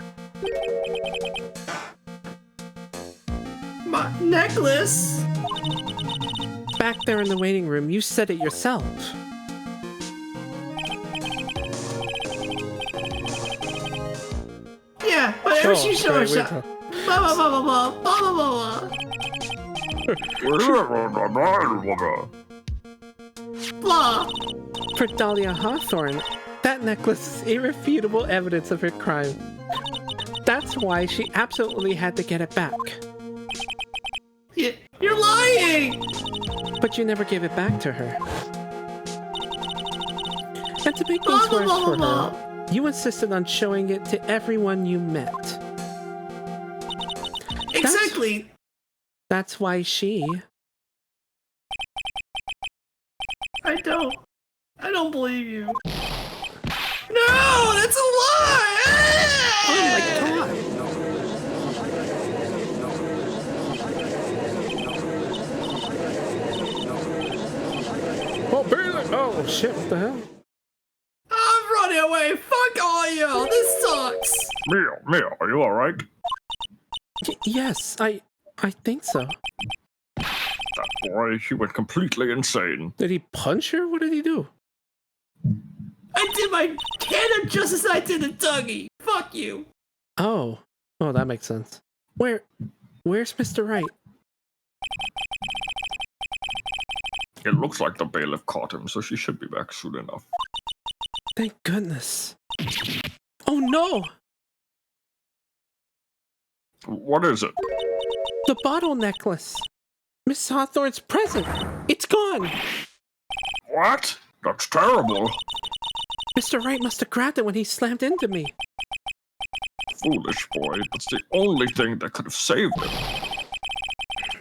My necklace? Back there in the waiting room, you said it yourself. Yeah, whatever she shows up. Blah, blah, blah, blah, blah, blah, blah, blah. For Dahlia Hawthorne, that necklace is irrefutable evidence of her crime. That's why she absolutely had to get it back. You're lying! But you never gave it back to her. And to make things worse for her, you insisted on showing it to everyone you met. Exactly! That's why she... I don't believe you. No! That's a lie! Oh my god! Oh, Bailey! Oh, Shit, what the hell? I'm running away! Fuck all y'all! This sucks! Mia, are you alright? Yes, I think so. That boy, he went completely insane. Did he punch her? What did he do? I did my canon just as I did to Dougie! Fuck you! Oh, that makes sense. Where's Mr. Wright? It looks like the bailiff caught him, so she should be back soon enough. Thank goodness. Oh no! What is it? The bottle necklace. Miss Hawthorne's present. It's gone. What? That's terrible. Mr. Wright must have grabbed it when he slammed into me. Foolish boy, that's the only thing that could have saved him.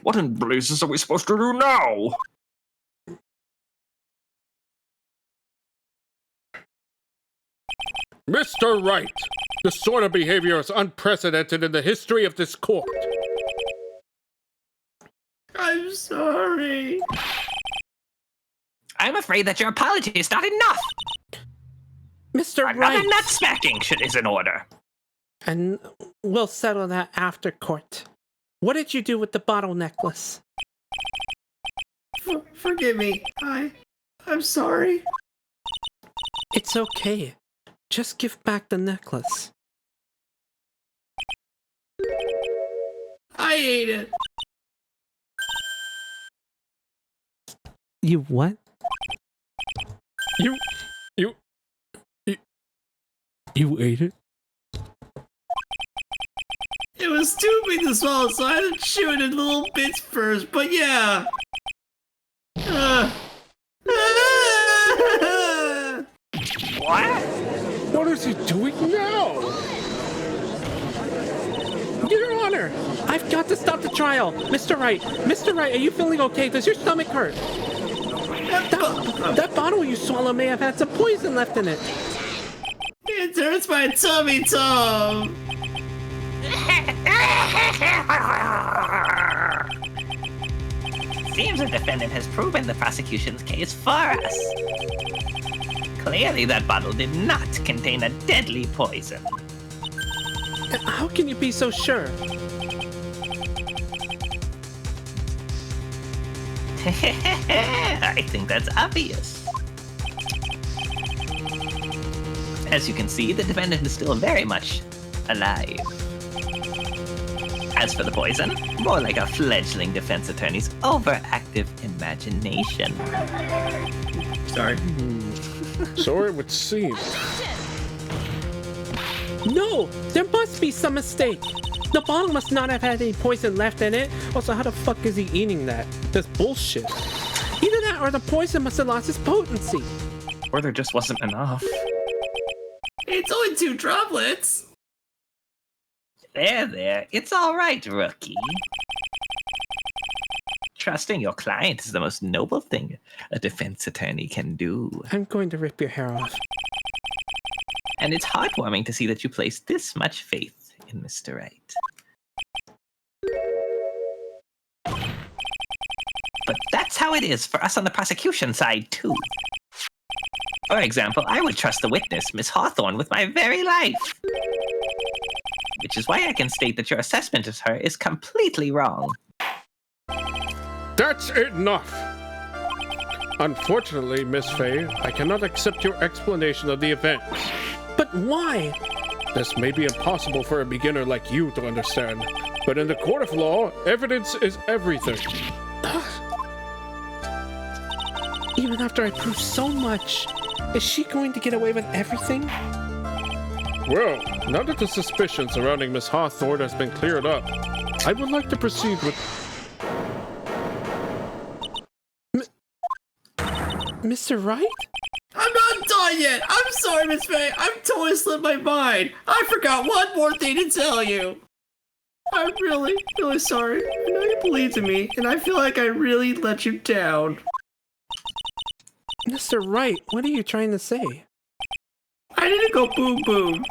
What in blazes are we supposed to do now? Mr. Wright! This sort of behavior is unprecedented in the history of this court. I'm sorry. I'm afraid that your apology is not enough. Mr. Another Wright! nut smacking is in order. And we'll settle that after court. What did you do with the bottle necklace? Forgive me. I'm sorry. It's okay. Just give back the necklace. I ate it. You what? You ate it? It was too big to swallow, so I had to chew it in little bits first, but yeah. What? What is he doing now? Your Honor! I've got to stop the trial! Mr. Wright! Mr. Wright, are you feeling okay? Does your stomach hurt? That bottle you swallowed may have had some poison left in it. It hurts my tummy, Tom. Seems the defendant has proven the prosecution's case for us. Clearly, that bottle did not contain a deadly poison. How can you be so sure? I think that's obvious. As you can see, the defendant is still very much alive. As for the poison, more like a fledgling defense attorney's overactive imagination. Sorry. So it would seem. No! There must be some mistake! The bottle must not have had any poison left in it. Also, how the fuck is he eating that? That's bullshit. Either that or the poison must have lost its potency. Or there just wasn't enough. It's only 2 droplets. There. It's all right, rookie. Trusting your client is the most noble thing a defense attorney can do. I'm going to rip your hair off. And it's heartwarming to see that you place this much faith in Mr. Wright. But that's how it is for us on the prosecution side, too. For example, I would trust the witness, Miss Hawthorne, with my very life. Which is why I can state that your assessment of her is completely wrong. That's enough! Unfortunately, Miss Fay, I cannot accept your explanation of the events. But why? This may be impossible for a beginner like you to understand, but in the court of law, evidence is everything. Even after I prove so much, is she going to get away with everything? Well, now that the suspicion surrounding Miss Hawthorne has been cleared up, I would like to proceed with... Mr. Wright? I'm not done yet! I'm sorry, Miss Faye! I've totally slipped my mind! I forgot one more thing to tell you! I'm really, really sorry. I know you believed in me, and I feel like I really let you down. Mr. Wright, what are you trying to say? I need to go boom boom.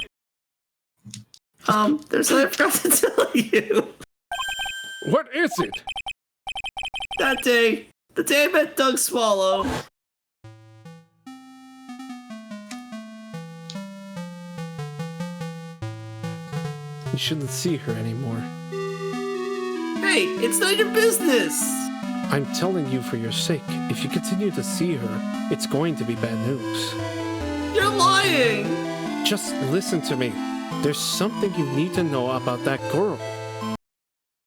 There's something I forgot to tell you. What is it? That day, the day I met Doug Swallow. You shouldn't see her anymore. Hey, it's not your business. I'm telling you for your sake, if you continue to see her, it's going to be bad news. You're lying. Just listen to me. There's something you need to know about that girl.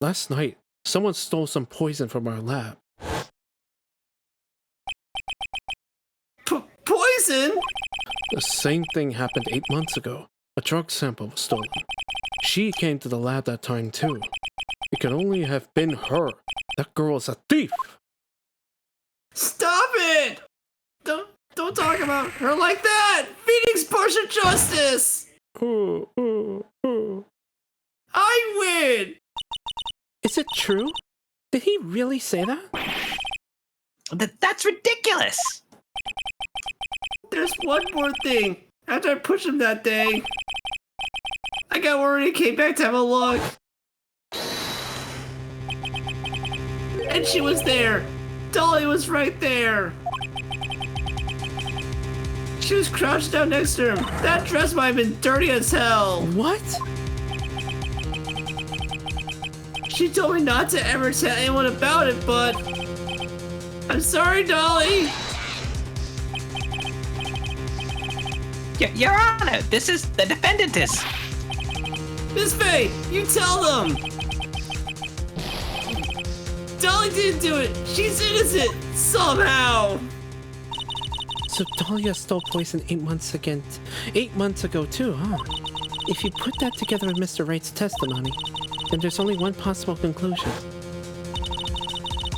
Last night, someone stole some poison from our lab. Poison? The same thing happened 8 months ago. A drug sample was stolen. She came to the lab that time too. It could only have been her. That girl is a thief! Stop it! Don't talk about her like that! Phoenix partial justice! I win! Is it true? Did he really say that? That's ridiculous! There's one more thing. After I pushed him that day, I got worried and came back to have a look. And she was there. Dolly was right there. She was crouched down next to him. That dress might have been dirty as hell. What? She told me not to ever tell anyone about it, but I'm sorry, Dolly. Your Honor, this is the defendant is. Miss Faye, you tell them. Dolly didn't do it. She's innocent somehow. So Dahlia stole poison 8 months again. 8 months ago too, huh? If you put that together with Mr. Wright's testimony, then there's only one possible conclusion.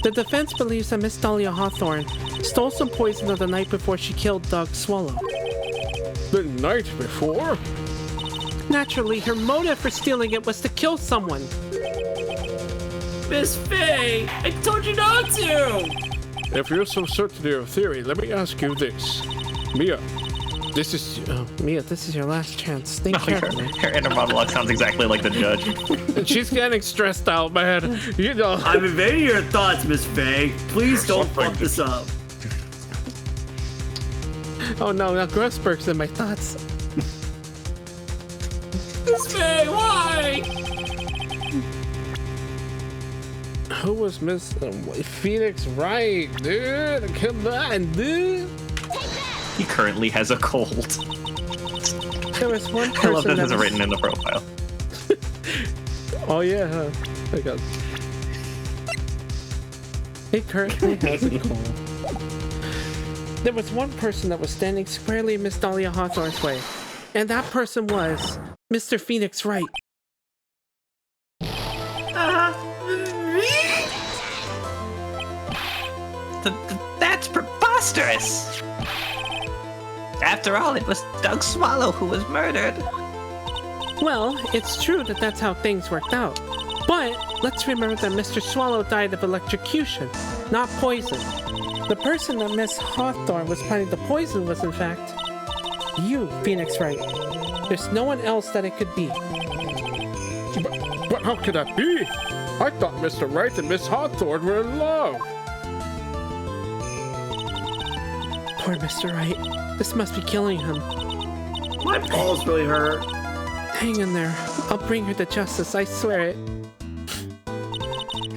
The defense believes that Miss Dahlia Hawthorne stole some poison the night before she killed Doug Swallow. The night before? Naturally, her motive for stealing it was to kill someone. Miss Faye, I told you not to. If you're so certain of your theory, let me ask you this. Mia, this is... Mia, this is your last chance. Think carefully. Her inner monologue sounds exactly like the judge. She's getting stressed out, man. You know. I'm invading your thoughts, Miss Faye. Please don't fuck this up. Oh no, now Grossberg's in my thoughts. Miss Faye, why? Who was Miss Phoenix Wright, dude? Come on, dude. He currently has a cold. There was one I person love that that it's was... written in the profile. Oh yeah, huh? I got... He currently has a cold. There was one person that was standing squarely in Miss Dahlia Hawthorne's way, and that person was Mr. Phoenix Wright. Me? That's preposterous! After all, it was Doug Swallow who was murdered. Well, it's true that that's how things worked out. But let's remember that Mr. Swallow died of electrocution, not poison. The person that Miss Hawthorne was planning to poison was, in fact, you, Phoenix Wright. There's no one else that it could be. But how could that be? I thought Mr. Wright and Miss Hawthorne were in love. Poor Mr. Wright. This must be killing him. My balls really hurt. Hang in there. I'll bring her to justice, I swear it.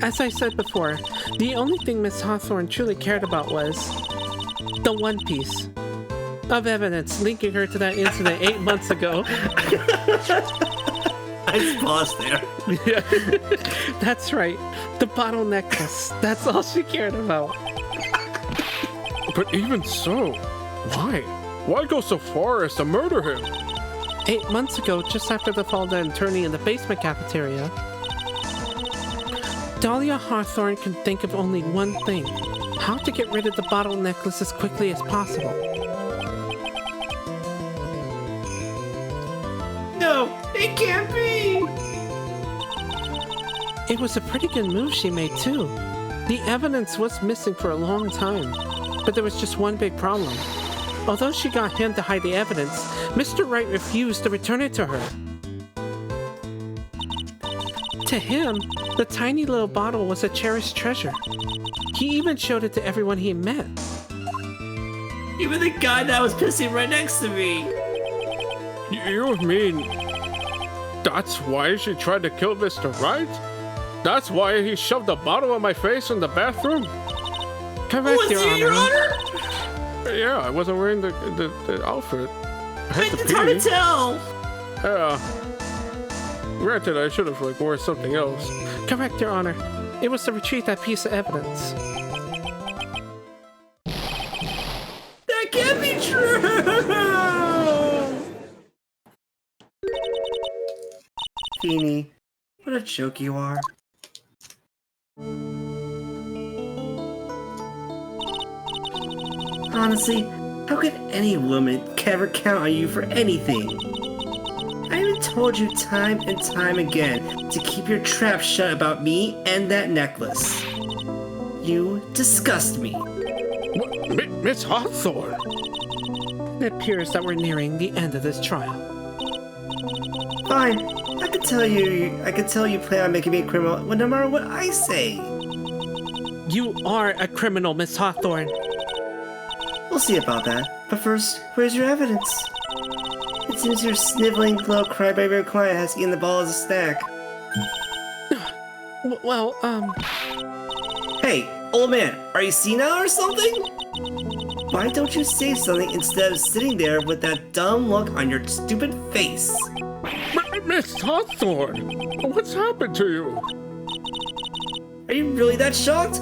As I said before, the only thing Miss Hawthorne truly cared about was the One Piece. of evidence linking her to that incident 8 months ago. I just paused there. That's right. The bottle necklace. That's all she cared about. But even so, why? Why go so far as to murder him? 8 months ago, just after the fall of the attorney in the basement cafeteria, Dahlia Hawthorne could think of only one thing: how to get rid of the bottle necklace as quickly as possible. No, it can't be! It was a pretty good move she made, too. The evidence was missing for a long time, but there was just one big problem. Although she got him to hide the evidence, Mr. Wright refused to return it to her. To him, the tiny little bottle was a cherished treasure. He even showed it to everyone he met. Even the guy that was pissing right next to me! You mean that's why she tried to kill Mr. Wright? That's why he shoved a bottle on my face in the bathroom? Correct, Your Honor. Yeah, I wasn't wearing the outfit. I had to It's hard to pee. tell! Yeah. Granted, I should have wore something else. Correct, Your Honor. It was to retrieve that piece of evidence. That can't be true! Feeny, what a joke you are. Honestly, how could any woman ever count on you for anything? I even told you time and time again to keep your trap shut about me and that necklace. You disgust me. Miss Hawthorne! It appears that we're nearing the end of this trial. Fine, I could tell you plan on making me a criminal no matter what I say. You are a criminal, Miss Hawthorne. We'll see about that. But first, where's your evidence? It seems your sniveling little crybaby client has eaten the ball as a snack. Well, Hey, old man, are you senile or something? Why don't you say something instead of sitting there with that dumb look on your stupid face? Miss Hawthorne! What's happened to you? Are you really that shocked?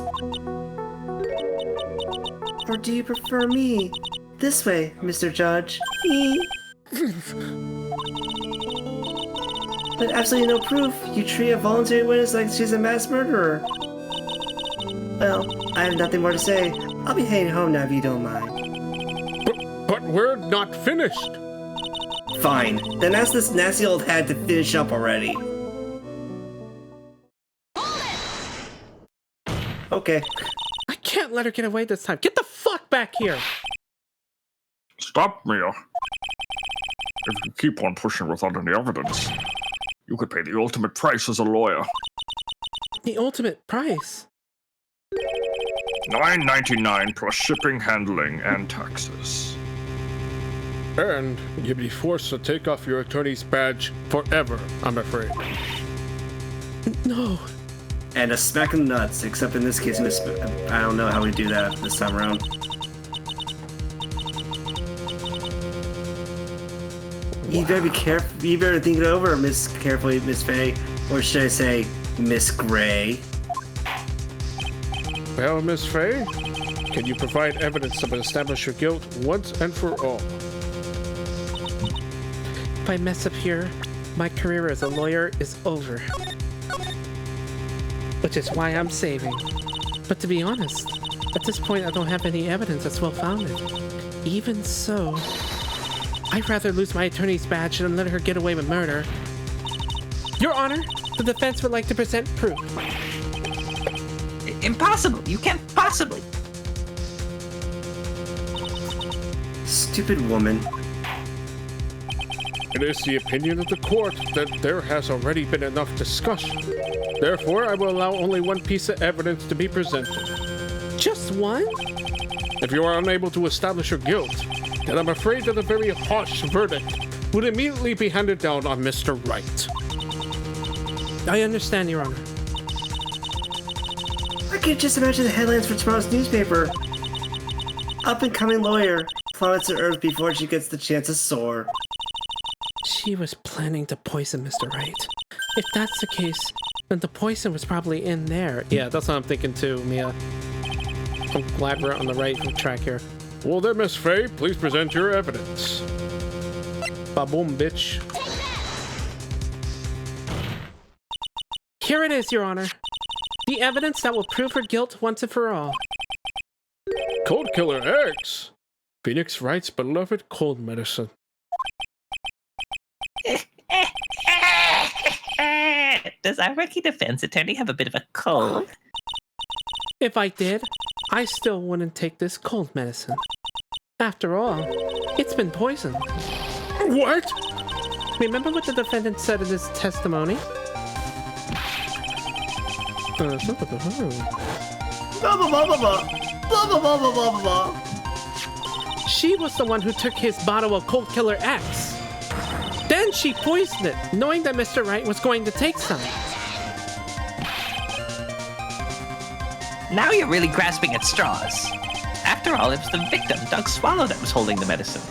Or do you prefer me? This way, Mr. Judge. But absolutely no proof. You treat a voluntary witness like she's a mass murderer. Well, I have nothing more to say. I'll be heading home now if you don't mind. But we're not finished. Fine. Then ask this nasty old hag to finish up already. Okay. I can't let her get away this time. Get the fuck back here! Stop, Mia. If you keep on pushing without any evidence, you could pay the ultimate price as a lawyer. The ultimate price? $9.99 plus shipping, handling, and taxes. And you'd be forced to take off your attorney's badge forever, I'm afraid. No. And a smack in the nuts, except in this case, I don't know how we do that this time around. You better be careful. You better think it over, carefully, Miss Faye. Or should I say, Miss Gray? Well, Miss Faye, can you provide evidence to establish your guilt once and for all? If I mess up here, my career as a lawyer is over. Which is why I'm saving. But to be honest, at this point I don't have any evidence that's well-founded. Even so, I'd rather lose my attorney's badge than let her get away with murder. Your Honor, the defense would like to present proof. Impossible! You can't possibly! Stupid woman. It is the opinion of the court that there has already been enough discussion. Therefore, I will allow only one piece of evidence to be presented. Just one? If you are unable to establish your guilt, then I'm afraid that a very harsh verdict would immediately be handed down on Mr. Wright. I understand, Your Honor. I can just imagine the headlines for tomorrow's newspaper. Up-and-coming lawyer plummet to Earth before she gets the chance to soar. She was planning to poison Mr. Wright. If that's the case, then the poison was probably in there. Yeah, that's what I'm thinking too, Mia. I'm glad we're on the right track here. Well then, Miss Faye, please present your evidence. Ba-boom, bitch. Here it is, Your Honor. The evidence that will prove her guilt once and for all. Cold Killer X. Phoenix Wright's beloved cold medicine. Does our rookie defense attorney have a bit of a cold? If I did, I still wouldn't take this cold medicine. After all, it's been poisoned. What? Remember what the defendant said in his testimony? Blah, blah, blah, blah, blah, blah. Blah, blah, blah, blah, blah, blah. She was the one who took his bottle of Cold Killer X. Then she poisoned it, knowing that Mr. Wright was going to take some. Now you're really grasping at straws. After all, it was the victim, Doug Swallow, that was holding the medicine.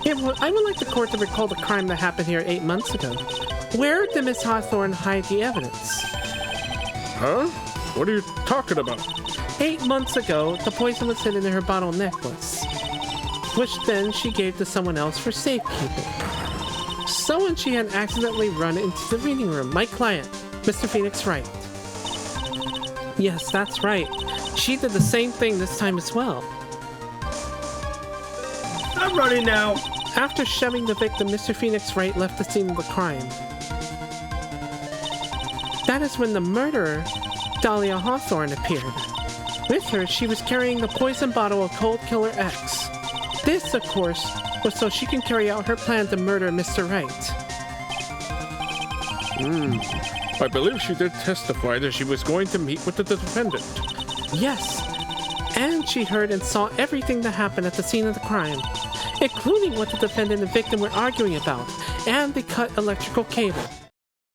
I would like the court to recall the crime that happened here 8 months ago. Where did Miss Hawthorne hide the evidence? Huh? What are you talking about? 8 months ago, the poison was hidden in her bottle necklace, which then she gave to someone else for safekeeping. Someone she had accidentally run into the reading room, my client, Mr. Phoenix Wright. Yes, that's right. She did the same thing this time as well. I'm running now. After shoving the victim, Mr. Phoenix Wright left the scene of the crime. That is when the murderer, Dahlia Hawthorne, appeared. With her, she was carrying the poison bottle of Cold Killer X. This, of course, was so she can carry out her plan to murder Mr. Wright. I believe she did testify that she was going to meet with the defendant. Yes, and she heard and saw everything that happened at the scene of the crime, including what the defendant and victim were arguing about, and the cut electrical cable.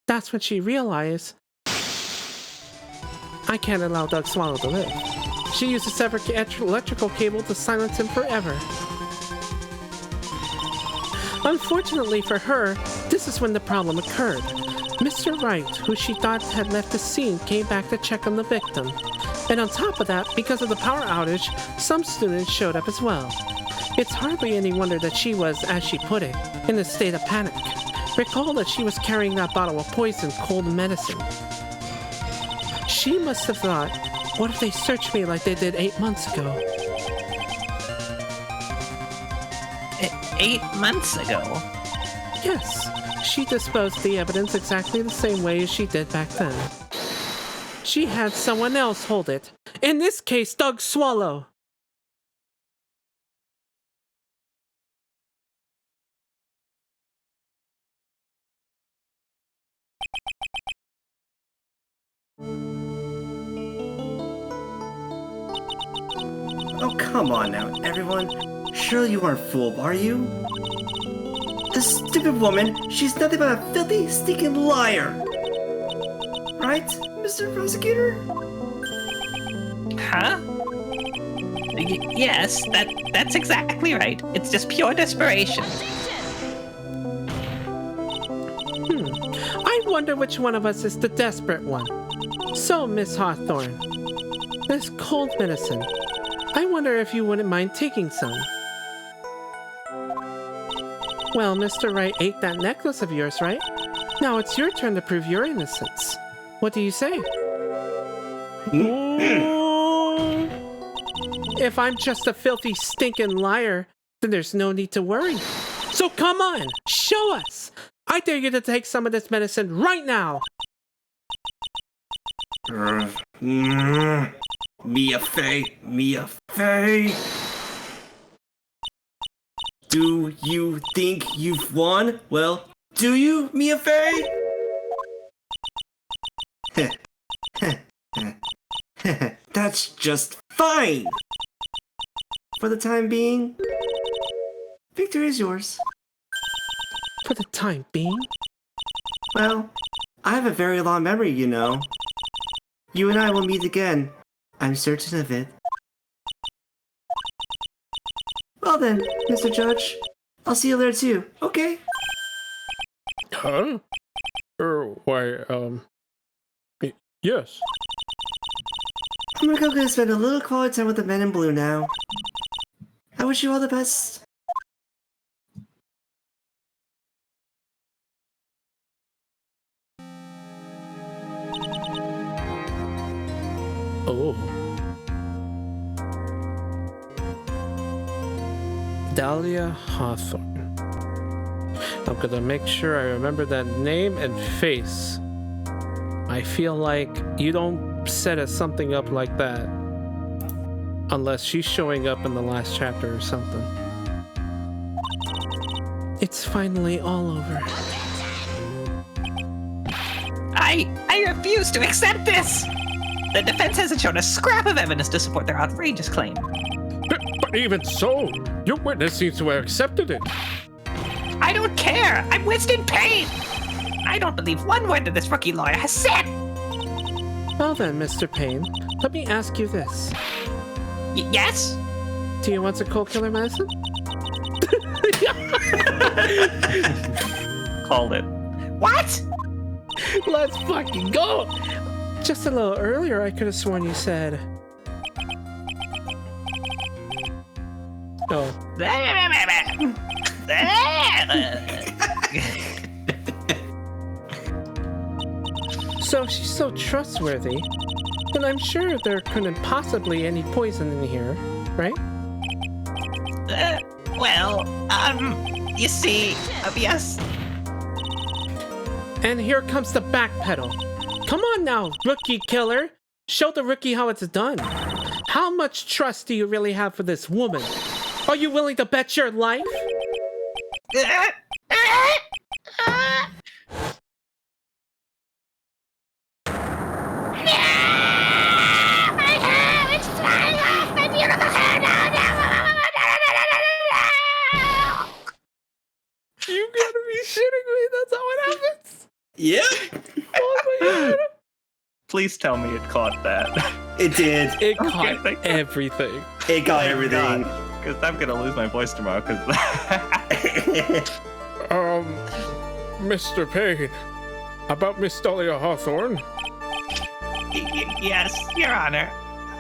That's when she realized, I can't allow Doug Swallow to live. She used a severed electrical cable to silence him forever. Unfortunately for her, this is when the problem occurred. Mr. Wright, who she thought had left the scene, came back to check on the victim. And on top of that, because of the power outage, some students showed up as well. It's hardly any wonder that she was, as she put it, in a state of panic. Recall that she was carrying that bottle of poison cold medicine. She must have thought, what if they searched me like they did 8 months ago? 8 months ago? Yes, she disposed of the evidence exactly the same way as she did back then. She had someone else hold it. In this case, Doug Swallow. Oh, come on now, everyone. Surely you aren't fooled, are you? This stupid woman, she's nothing but a filthy, stinking liar. Right, Mr. Prosecutor? Huh? Yes, that's exactly right. It's just pure desperation. I wonder which one of us is the desperate one. So, Miss Hawthorne, this cold medicine, I wonder if you wouldn't mind taking some. Well, Mr. Wright ate that necklace of yours, right? Now it's your turn to prove your innocence. What do you say? If I'm just a filthy, stinking liar, then there's no need to worry. So come on, show us! I dare you to take some of this medicine right now! Mia Fey, Mia Fey. Do you think you've won? Well, do you, Mia Fey? That's just fine. For the time being, victory is yours. For the time being? Well, I have a very long memory, you know. You and I will meet again. I'm certain of it. Well then, Mr. Judge, I'll see you there too, okay? Huh? Yes. I'm gonna go spend a little quality time with the men in blue now. I wish you all the best. Oh. Dahlia Hawthorne. I'm gonna make sure I remember that name and face. I feel like you don't set something up like that unless she's showing up in the last chapter or something. It's finally all over. I refuse to accept this! The defense hasn't shown a scrap of evidence to support their outrageous claim. But even so, your witness seems to have accepted it. I don't care! I'm Winston Payne! I don't believe one word that this rookie lawyer has said! Well then, Mr. Payne, let me ask you this. Yes? Do you want some cold killer medicine? Called it. What? Let's fucking go! Just a little earlier, I could have sworn you said... Oh. So if she's so trustworthy, then I'm sure there couldn't possibly any poison in here, right? You see, yes. And here comes the backpedal. Come on now, rookie killer. Show the rookie how it's done. How much trust do you really have for this woman? Are you willing to bet your life? You gotta be shitting me. That's how it happens. Yep. Oh my god. Please tell me it caught that. It did. It Okay, caught thank you. everything. It got everything. Because I'm gonna lose my voice tomorrow. Because Mr. Payne, about Miss Dahlia Hawthorne? yes, Your Honor.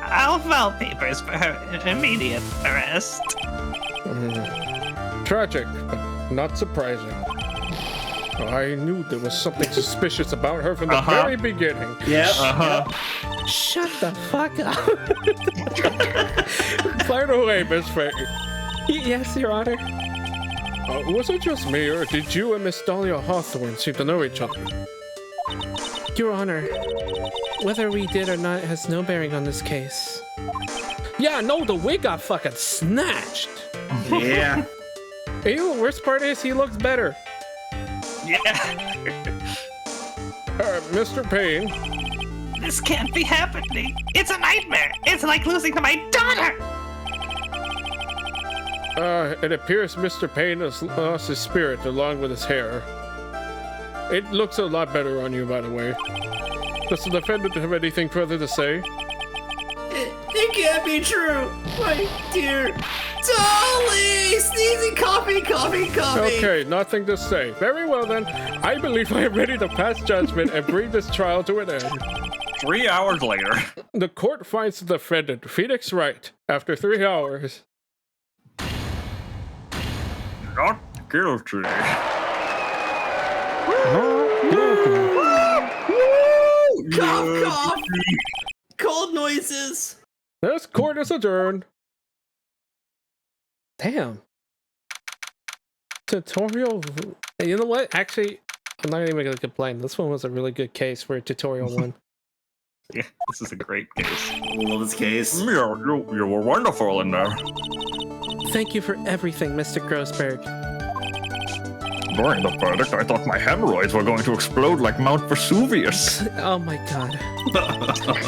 I'll file papers for her immediate arrest. Tragic, but not surprising. I knew there was something suspicious about her from the very beginning. Yep. Shut the fuck up. Fire away, Miss Payne. Yes, Your Honor. Was it just me, or did you and Miss Dahlia Hawthorne seem to know each other? Your Honor, whether we did or not has no bearing on this case. Yeah, no, the wig got fucking snatched. Yeah. Hey, the worst part is he looks better. Yeah. Mr. Payne, This can't be happening. It's a nightmare. It's like losing to my daughter. it appears Mr. Payne has lost his spirit along with his hair. It looks a lot better on you, by the way. Does the defendant have anything further to say? It can't be true. My dear Dolly! Sneezing, coughing. Okay, nothing to say. Very well then. I believe I am ready to pass judgment and bring this trial to an end. 3 hours later. The court finds the defendant, Phoenix Wright, after 3 hours. Not guilty. Cough. Cold noises. This court is adjourned. Damn. Tutorial. You know what? Actually, I'm not even gonna complain. This one was a really good case for a tutorial one. Yeah, this is a great case. I love this case. Yeah, you were wonderful in there. Thank you for everything, Mr. Grossberg. During the verdict, I thought my hemorrhoids were going to explode like Mount Vesuvius. Oh my god.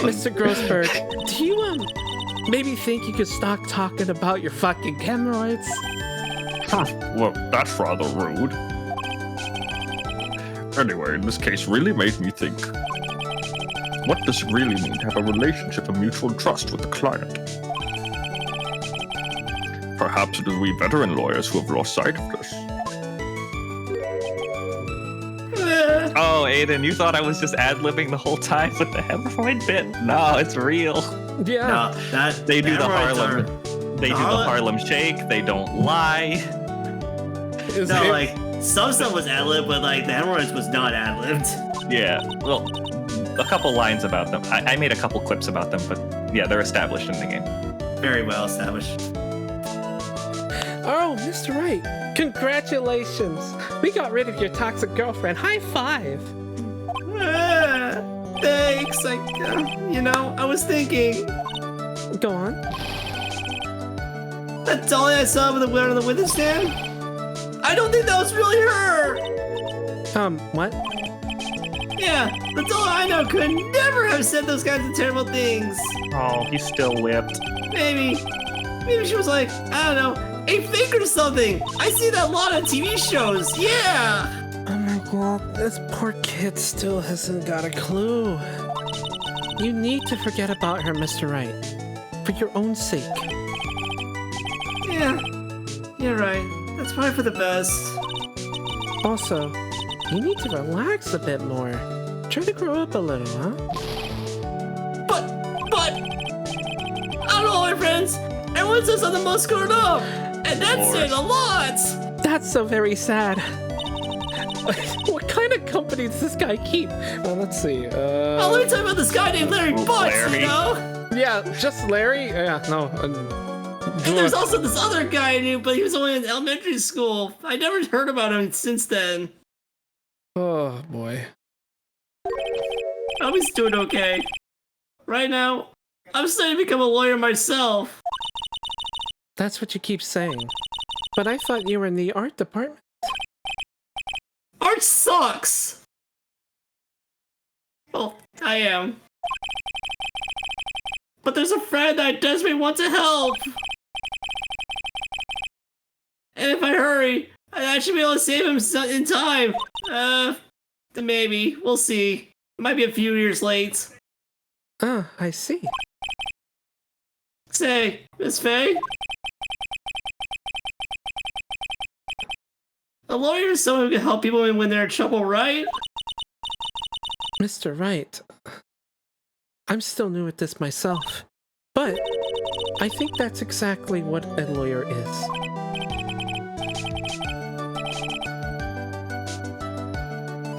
Mr. Grossberg, do you maybe think you could stop talking about your fucking hemorrhoids? Well, that's rather rude. Anyway, this case really made me think. What does it really mean to have a relationship of mutual trust with the client? Perhaps it is we veteran lawyers who have lost sight of this. Oh, Aiden, you thought I was just ad-libbing the whole time with the hemorrhoid bit? No, it's real. Yeah. No, that They do the hemorrhoids Harlem. They do the Harlem Shake. They don't lie. No, like some stuff was ad lib, but like the hemorrhoids was not ad libbed. Yeah. Well, a couple lines about them. I made a couple clips about them, but yeah, they're established in the game. Very well established. Oh, Mr. Wright, congratulations! We got rid of your toxic girlfriend. High five! Thanks. I was thinking. Go on. That dolly I saw with the window on the window stand. I don't think that was really her. What? Yeah, the doll I know could never have said those kinds of terrible things. Oh, he's still whipped. Maybe she was like, I don't know, a fake or something. I see that a lot on TV shows. Yeah. Oh my god, this poor kid still hasn't got a clue. You need to forget about her, Mr. Wright. For your own sake. Yeah, you're right. That's probably for the best. Also, you need to relax a bit more. Try to grow up a little, huh? But, I don't know, my friends. Everyone says I'm the most grown up, and that's saying a lot. That's so very sad. What kind of company does this guy keep? Let's see. Oh, let me tell you about this guy named Larry Butts, Larry. you know? Yeah, just Larry? Yeah, no. And there's also this other guy I knew, but he was only in elementary school. I never heard about him since then. Oh, boy. I hope he's doing okay. Right now, I'm starting to become a lawyer myself. That's what you keep saying. But I thought you were in the art department. Art sucks! Well, I am. But there's a friend I desperately want to help! And if I hurry, I should be able to save him in time. Maybe. We'll see. It might be a few years late. Ah, I see. Say, Miss Faye? A lawyer is someone who can help people when they're in trouble, right? Mr. Wright, I'm still new at this myself, but I think that's exactly what a lawyer is.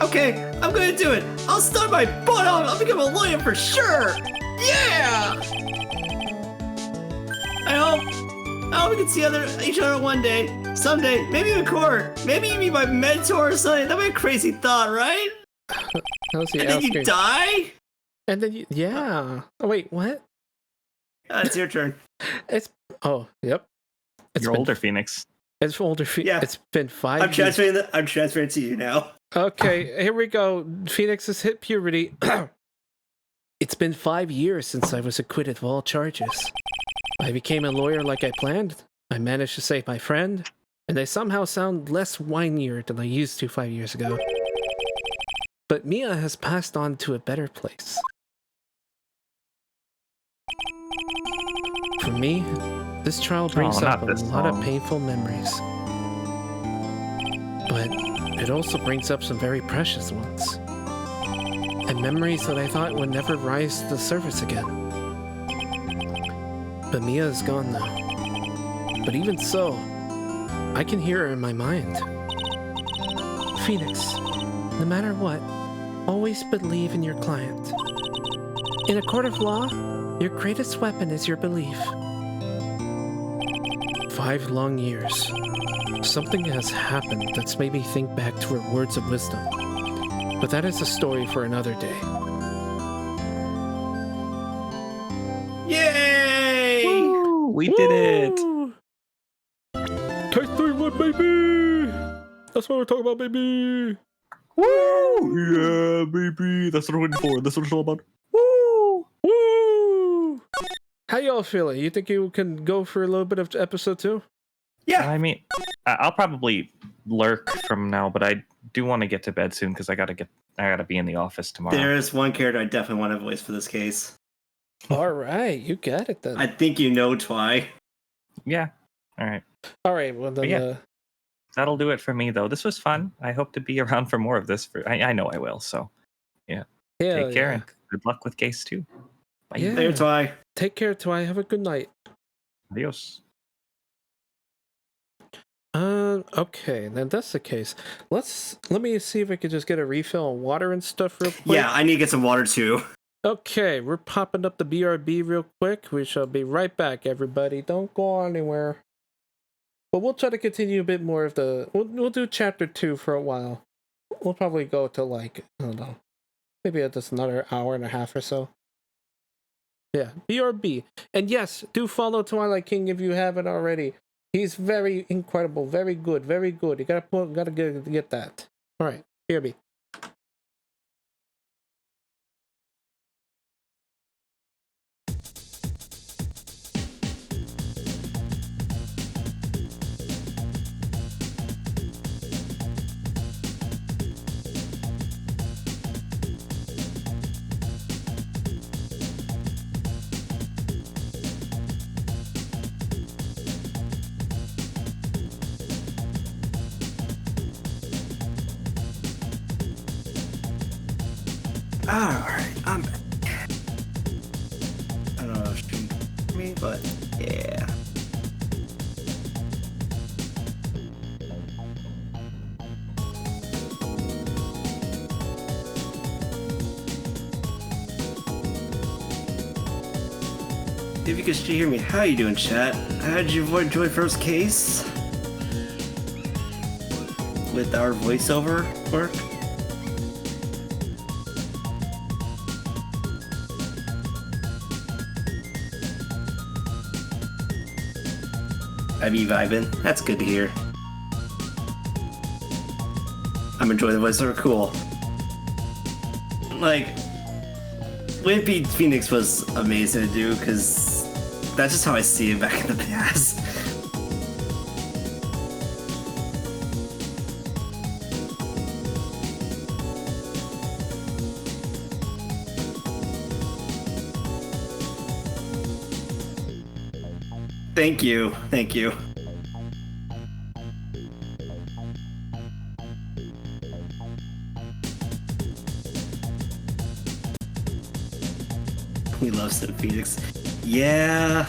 Okay, I'm gonna do it. I'll start my butt on. I'll become a lawyer for sure. Yeah. I hope we can see each other one day, someday, maybe in court. Maybe you be my mentor or something. That'd be a crazy thought, right? How's he And then you asking? die. And then you, yeah. Oh wait, what? It's your turn. It's yep. You're older, Phoenix. It's older. Yeah. It's been 5 I'm years. transferring to you now. Okay, here we go. Phoenix has hit puberty. It's been 5 years since I was acquitted of all charges. I became a lawyer like I planned. I managed to save my friend, and I somehow sound less whinier than I used to 5 years ago. But Mia has passed on to a better place. For me, this trial brings up a lot of painful memories. But it also brings up some very precious ones. And memories that I thought would never rise to the surface again. But Mia is gone now. But even so, I can hear her in my mind. Phoenix, no matter what, always believe in your client. In a court of law, your greatest weapon is your belief. 5 long years. Something has happened that's made me think back to her words of wisdom. But that is a story for another day. Yay! Woo, we did it. Case 31, baby! That's what we're talking about, baby! Woo! Yeah, baby. That's what we're waiting for. That's what it's all about. Woo! Woo! How y'all feeling? You think you can go for a little bit of episode 2? Yeah. I mean, I'll probably lurk from now, but I do want to get to bed soon because I gotta be in the office tomorrow. There's one character I definitely want to voice for this case. All right, you got it then. I think you know Twy. Yeah. All right. All right. Well, then. Yeah. That'll do it for me, though. This was fun. I hope to be around for more of this. I know I will. So, yeah. Take care and good luck with case 2. Bye. Yeah. Later, Twy. Take care, Twy. Have a good night. Adios. Okay, then that's the case. Let me see if I could just get a refill of water and stuff real quick. Yeah, I need to get some water too. Okay, we're popping up the BRB real quick. We shall be right back, everybody. Don't go anywhere. But we'll try to continue a bit more of the. We'll do chapter 2 for a while. We'll probably go to like, I don't know, maybe just another hour and a half or so. Yeah, BRB. And yes, do follow Twilight King if you haven't already. He's very incredible, very good, very good. You gotta get that. All right, BRB. Alright, I'm back. I don't know if it's me, but yeah. If you could still hear me, how you doing, chat? How did you enjoy first case? With our voiceover work? I be vibing. That's good to hear. I'm enjoying the voiceover. Cool. Like, Wimpy Phoenix was amazing to do because that's just how I see it back in the past. Thank you. Thank you. We love Sid Phoenix. Yeah.